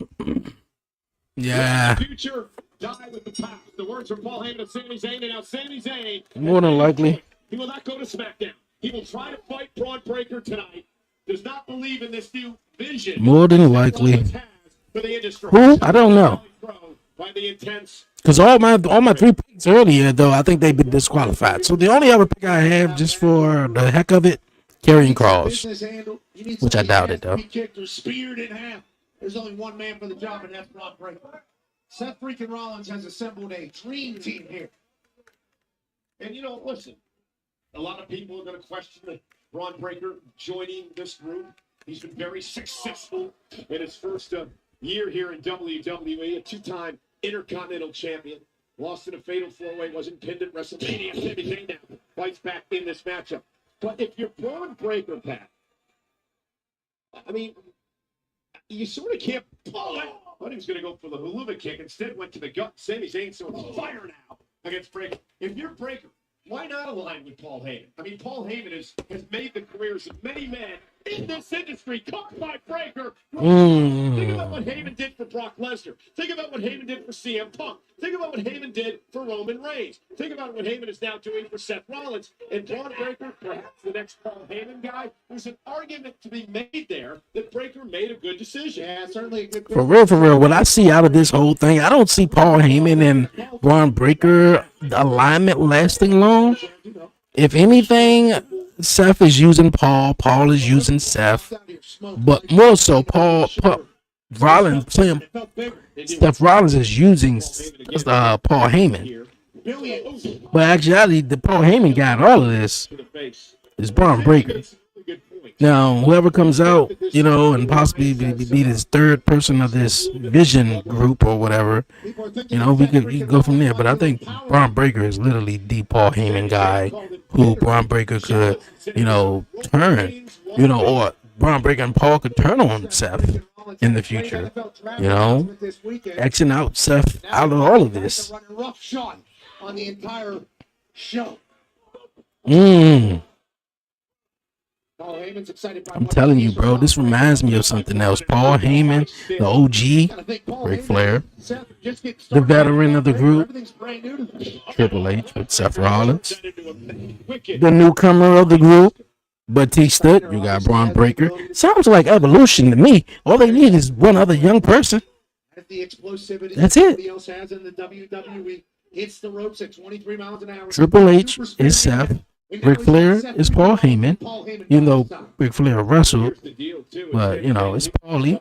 Yeah. Future, die with the past. The words from Paul Heyman of Sami Zayn, and now Sami Zayn. More than likely. He will not go to SmackDown. He will try to fight Braun Breaker tonight. Does not believe in this new vision. More than likely. For the industry. Who? I don't know. By the intense. Because all my 3 picks earlier, though, I think they've been disqualified. So the only other pick I have, just for the heck of it, Karrion Kross, which I doubted, though. Kicked or speared in half. There's only one man for the job, and that's Braun Breaker. Seth freaking Rollins has assembled a dream team here. And listen, a lot of people are going to question Braun Breaker joining this group. He's been very successful in his first year here in WWE, a 2-time Intercontinental Champion. Lost in a fatal 4-way, wasn't pinned at WrestleMania. Sami Zayn now fights back in this matchup. But if you're Braun Breaker, Pat, I mean, you sort of can't. Oh, I thought he was going to go for the haluva kick. Instead, went to the gut. Sami Zayn, so it's fire now against Breaker. If you're Breaker, why not align with Paul Heyman? I mean, Paul Heyman has made the careers of many men in this industry caught by Breaker. Think about what Heyman did for Brock Lesnar. Think about what Heyman did for CM Punk. Think about what Heyman did for Roman Reigns. Think about what Heyman is now doing for Seth Rollins. And Braun Breaker, perhaps the next Paul Heyman guy, there's an argument to be made there that Breaker made a good decision. Yeah, certainly a good For real, what I see out of this whole thing, I don't see Paul Heyman and Braun Breaker alignment lasting long. If anything, Seth is using Paul is using Seth, but more so Rollins playing. Seth Rollins is using Paul Heyman, but actually, the Paul Heyman guy in all of this is Braun Breaker. Now, whoever comes out, and possibly be this third person of this vision group or whatever, we could go from there. But I think Braun Breaker is literally the Paul Heyman guy who Braun Breaker could, turn, or Braun Breaker and Paul could turn on Seth in the future, Xing out Seth out of all of this. Rough shot on the entire show. I'm telling you, bro, this reminds me of something else. Paul Heyman, the OG, Ric Flair, the veteran of the group, Triple H with Seth Rollins, the newcomer of the group, Batista, you got Braun Breaker. Sounds like evolution to me. All they need is one other young person. That's it. Hits the ropes at 23 miles an hour. Triple H is Seth. Ric Flair is Paul Heyman. Ric Flair wrestled, but it's Paulie.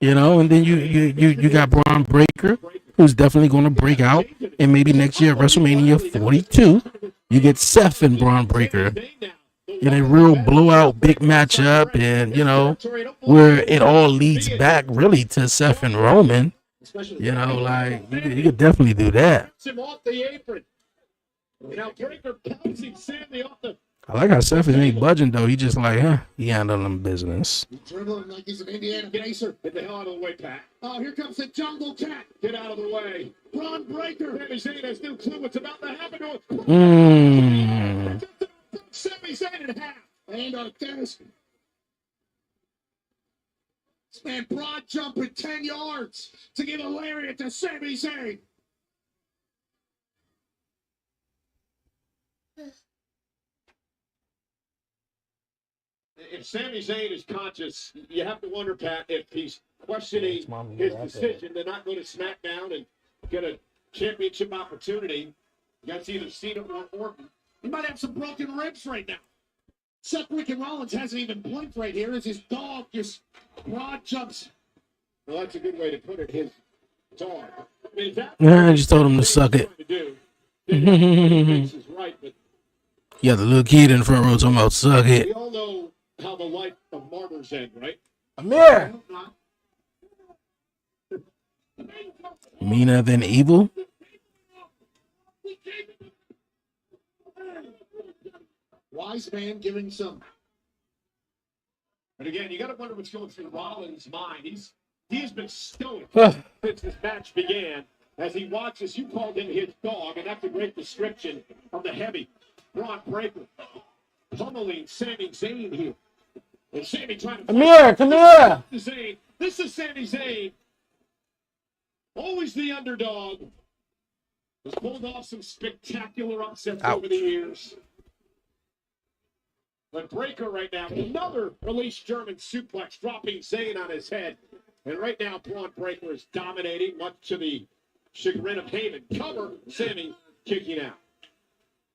And then you got Braun Breaker, who's definitely going to break out, and maybe next year at WrestleMania 42, you get Seth and Braun Breaker in a real blowout big matchup, and where it all leads back really to Seth and Roman. You could definitely do that. Now Breaker pouncing Sammy off the. I like how Seth ain't budging though. He just like, he handling business. Dribbling like he's an Indiana pacer. Get the hell out of the way, Pat. Oh, here comes the jungle cat. Get out of the way. Braun Breaker. Sami Zayn has no clue what's about to happen to him. Sami Zayn in half. And this man broad jumping 10 yards to give a lariat to Sami Zayn. if Sami Zayn is conscious, you have to wonder, Pat, if he's questioning his decision to not go to SmackDown and get a championship opportunity against either Cena or Orton. He might have some broken ribs right now. Seth Wicked Rollins hasn't even blinked right here as his dog just broad jumps. Well, that's a good way to put it. His dog. I mean, I just told him to suck it. Right, but You got the little kid in the front row talking about suck it. we all know how the life of martyrs end, right? Amir. Meaner than evil? Wise man giving some. But again, you got to wonder what's going through Rollins' mind. He's been stoic since this match began as he watches. You called him his dog, and that's a great description of the heavy Braun Breaker pummeling Sami Zayn here. And Sami trying to. Amir, come here. This is Sami Zayn. Always the underdog. Has pulled off some spectacular upsets over the years. But Breaker right now, another released German suplex, dropping Zayn on his head. And right now, Braun Breaker is dominating, much to the chagrin of Heyman. Cover, Sami kicking out.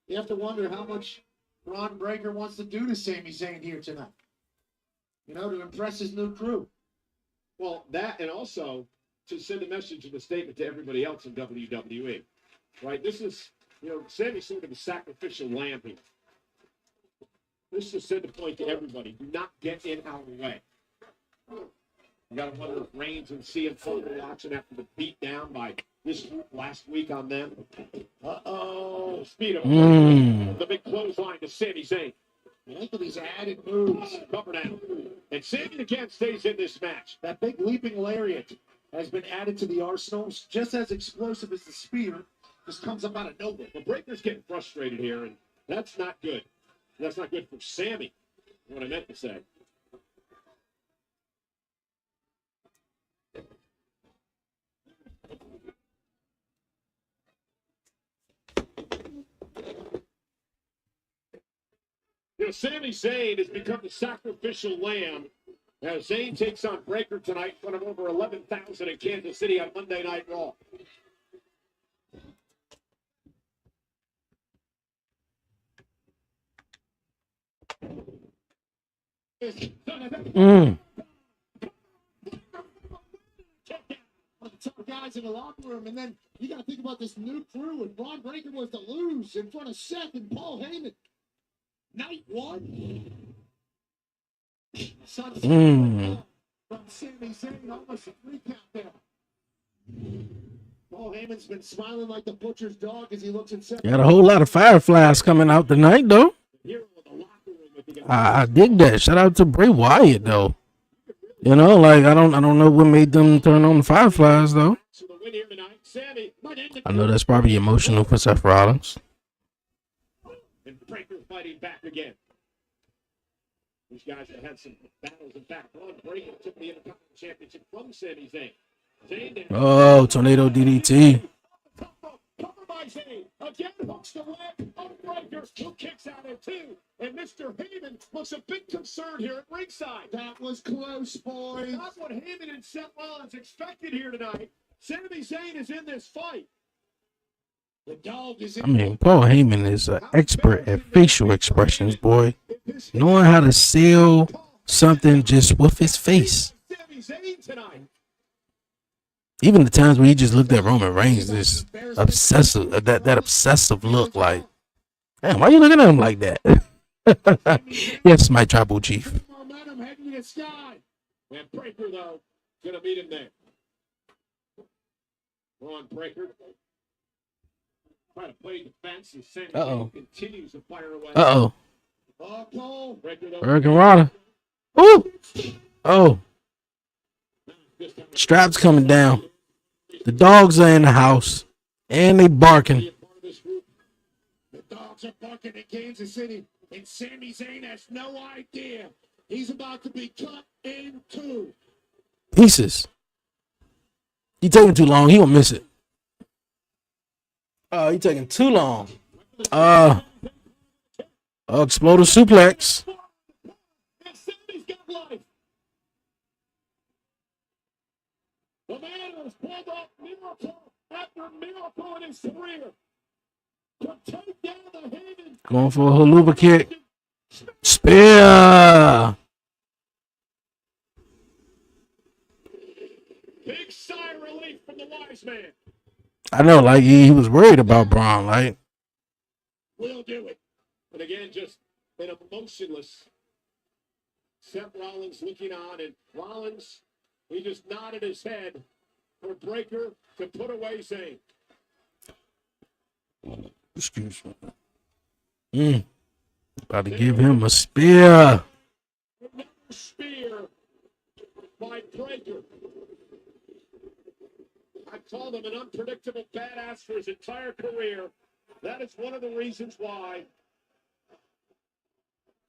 You have to wonder how much Braun Breaker wants to do to Sami Zayn here tonight. You know, to impress his new crew. Well, that and also to send a message and a statement to everybody else in WWE. Right? This is, Sami's sort of a sacrificial lamb here. This is send a point to everybody. Do not get in our way. You got to wonder if Reigns and CM Punk are watching after the beat down by this group last week on them. Uh-oh. Speed of the big clothesline to Sami Zayn. Look at these added moves. Cover down. And Sami again stays in this match. That big leaping lariat has been added to the arsenal. Just as explosive as the spear. Just comes up out of nowhere. The Breaker's getting frustrated here, and that's not good. That's not good for Sami. What I meant to say. Sami Zayn has become the sacrificial lamb. Now, Zayn takes on Breaker tonight in front of over 11,000 in Kansas City on Monday Night Raw. Top guys in the locker room, and then you got to think about this new crew. And Braun Breaker was to lose in front of Seth and Paul Heyman. Night one. From Sami Zayn, almost a 3 count there. Paul Heyman's been smiling like the butcher's dog as he looks at Seth. Got a whole lot of Fireflies coming out tonight, though. I dig that. Shout out to Bray Wyatt, though. I don't know what made them turn on the Fireflies, though. I know that's probably emotional for Seth Rollins. And Breaker fighting back again. These guys have had some battles in back. Braun Breaker took the Intercontinental Championship from Sami Zayn. Oh, tornado DDT. Cover by Zayn. Again hooks the leg of Breaker, who kicks out at 2. And Mr. Heyman looks a bit concerned here at ringside. That was close, boys. Not what Heyman and Seth Rollins expected here tonight. Sami Zayn is in this fight. The dog is in. Paul Heyman is an expert at facial expressions, boy. Knowing how to sell something just with his face. Even the times when he just looked at Roman Reigns, this obsessive, that obsessive look, like, damn, why are you looking at him like that? Yes, my tribal chief. Momentum heading to the sky. And Breaker, though, gonna meet him there. Braun Breaker. Trying to play defense, and Sami continues to fire away. Hurricane Rana. Ooh. Oh. Straps coming down. The dogs are in the house. And they barking. The dogs are barking in Kansas City. And Sami Zayn has no idea. He's about to be cut in 2. Pieces. He taking too long. He gonna miss it. Oh, he taking too long. Exploder suplex. life. The man has pulled off miracle after miracle in his career to take down the Heyman. Going for a haluva kick. Spear. Big sigh of relief from the wise man. I know, like he was worried about Braun, like. We'll do it. And again, just an emotionless Seth Rollins looking on, and Rollins, he just nodded his head for Breaker to put away Zayn. Excuse me. About to give him a spear. Another spear by Breaker. I called him an unpredictable badass for his entire career. That is one of the reasons why.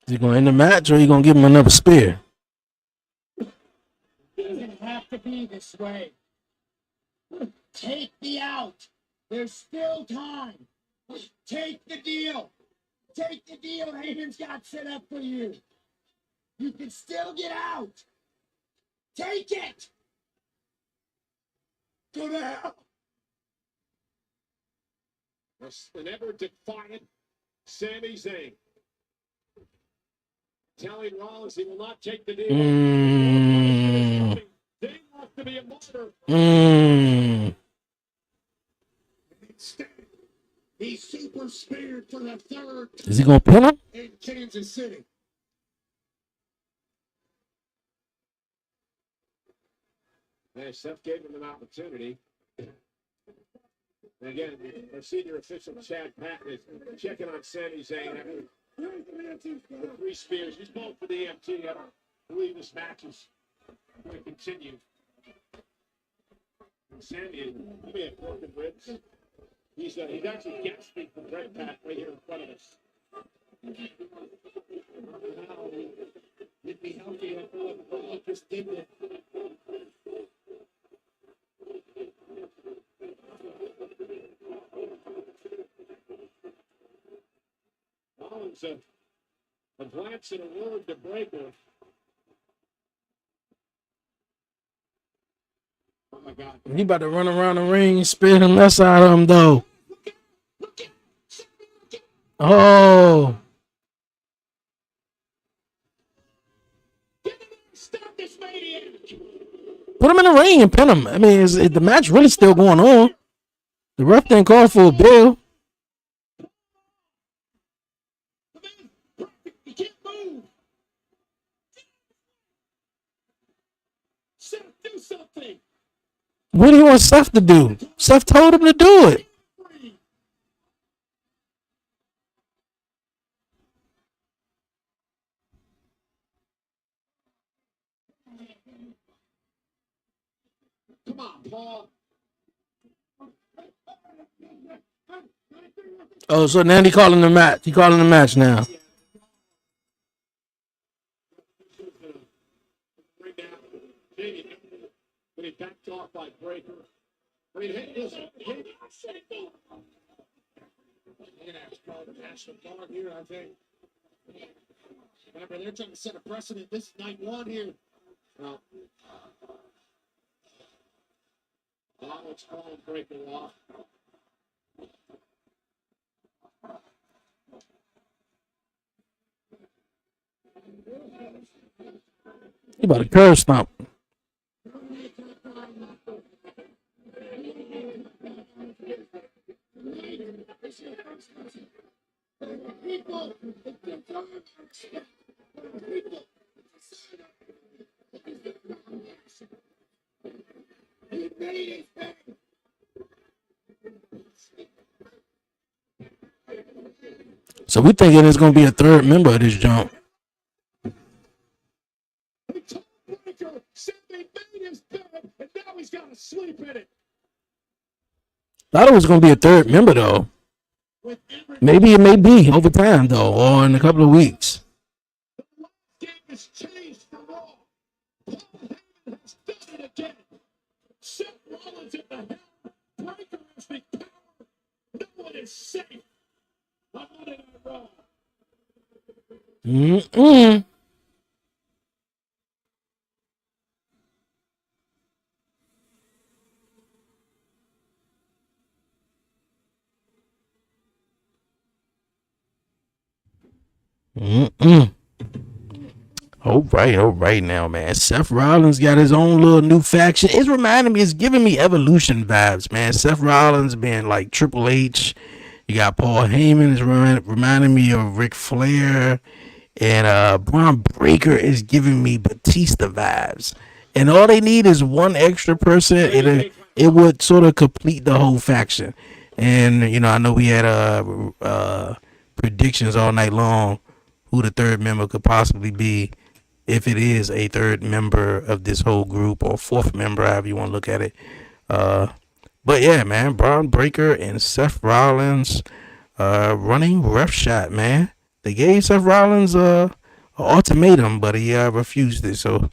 Is he going to end the match or are you going to give him another spear? It doesn't have to be this way. Take the out. There's still time. Take the deal. Take the deal Heyman's got set up for you. You can still get out. Take it. Go to hell. An ever defiant Sami Zayn. Telling Rollins he will not take the deal. Zayn wants to be a martyr. He's super speared for the third. Is he going to pin him? In Kansas City. Hey, Seth gave him an opportunity. And again, our senior official, Chad Patton, is checking on Sami Zayn after 3 spears. He's going for the EMT. I don't believe this match is going to continue. Sami may have broken ribs. He's actually gasping for Bret Pat right here in front of us. He'd be healthy after what he just did there. Rollins, a glance and a word to Breaker. Oh my God. He about to run around the ring, spin the mess out of him, though. Oh. Stop this maniac. Put him in the ring and pin him. I mean, is the match really still going on? The ref didn't call for a bill. He can't move. Seth, do something. What do you want Seth to do? Seth told him to do it. Come on, Paul. Oh, so now he calling the match. He calling the match now. When he backed off by Breaker. I mean, hey, listen. They're going to have to call the national guard here, I think. Remember, they're trying to set a precedent. This is night 1 here. Let's call Breaker off. He about to curve stomp. So we thinking it's gonna be a third member of this jump. Thought it was gonna be a third member though. Maybe it may be over time though, or in a couple of weeks. Mm-mm. All right now, man. Seth Rollins got his own little new faction. It's reminding me, it's giving me Evolution vibes, man. Seth Rollins being like Triple H. You got Paul Heyman is reminding me of Ric Flair. And Braun Breaker is giving me Batista vibes. And all they need is one extra person. It would sort of complete the whole faction. And you know, I know we had predictions all night long who the third member could possibly be, if it is a third member of this whole group, or fourth member, however you want to look at it. But yeah, man, Braun Breaker and Seth Rollins running roughshod, man. They gave Seth Rollins a ultimatum, but he refused it. So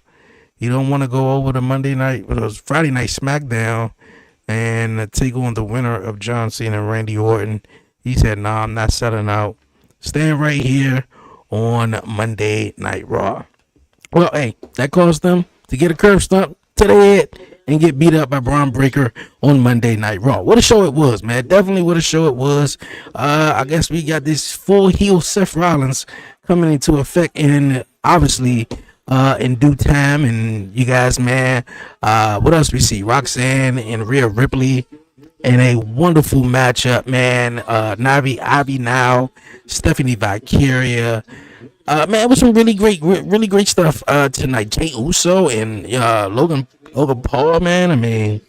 you don't want to go over to Monday night, it was Friday night SmackDown, and take on the winner of John Cena and Randy Orton. He said, "Nah, I'm not selling out. Staying right here on Monday Night Raw." Well, hey, that caused them to get a curb stomp to the head and get beat up by Braun Breaker on Monday Night Raw. What a show it was, man. Definitely what a show it was. I guess we got this full heel Seth Rollins coming into effect, in obviously in due time. And you guys, man, what else we see? Roxanne and Rhea Ripley in a wonderful matchup, man. Navi Ivy now, Stephanie Vicaria. Man, it was some really great stuff tonight. Jay Uso and Logan Paul, man. I mean,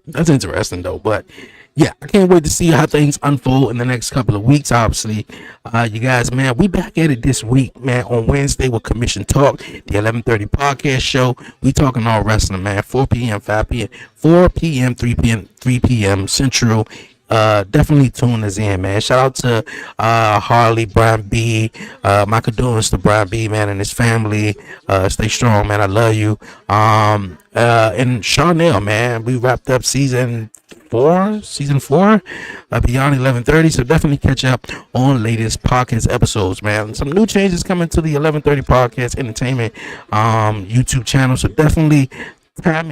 that's interesting though. But yeah, I can't wait to see how things unfold in the next couple of weeks. Obviously, you guys, man, we back at it this week, man, on Wednesday with Commission Talk, the 11:30 podcast show. We talking all wrestling, man. 4 p.m., 5 p.m., 4 p.m., 3 p.m. Central. Definitely tune us in, man. Shout out to Harley, Brian B, my condolences to Brian B, man, and his family. Stay strong, man. I love you. And Charnel, man, we wrapped up season four, beyond 11:30. So definitely catch up on latest podcast episodes, man. Some new changes coming to the 11:30 podcast entertainment YouTube channel. So definitely chime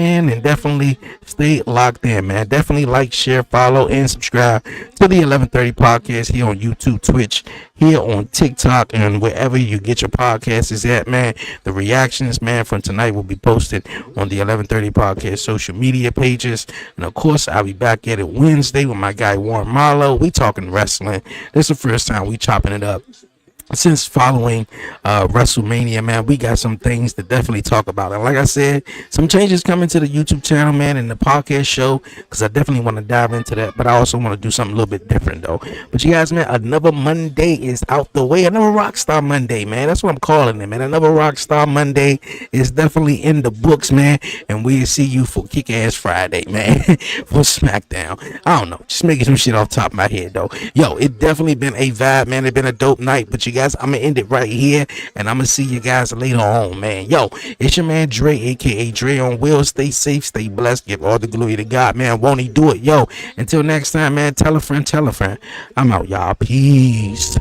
in, and definitely stay locked in, man. Definitely like, share, follow, and subscribe to the 11:30 podcast here on YouTube, Twitch, here on TikTok, and wherever you get your podcasts is at, man. The reactions, man, from tonight will be posted on the 11:30 podcast social media pages. And of course, I'll be back at it Wednesday with my guy Warren Marlowe. We talking wrestling. This is the first time we chopping it up since following WrestleMania, man. We got some things to definitely talk about. And like I said, some changes coming to the YouTube channel, man, and the podcast show, because I definitely want to dive into that. But I also want to do something a little bit different, though. But you guys, man, another Monday is out the way. Another Rockstar Monday, man. That's what I'm calling it, man. Another Rockstar Monday is definitely in the books, man. And we'll see you for Kick-Ass Friday, man, for SmackDown. I don't know. Just making some shit off the top of my head, though. Yo, it definitely been a vibe, man. It been a dope night. But you guys, I'm gonna end it right here, and I'm gonna see you guys later on, man. Yo, it's your man Dre, aka Dre on Wheels. Stay safe, stay blessed, give all the glory to God, man. Won't he do it? Yo, until next time, man, tell a friend, I'm out, y'all. Peace.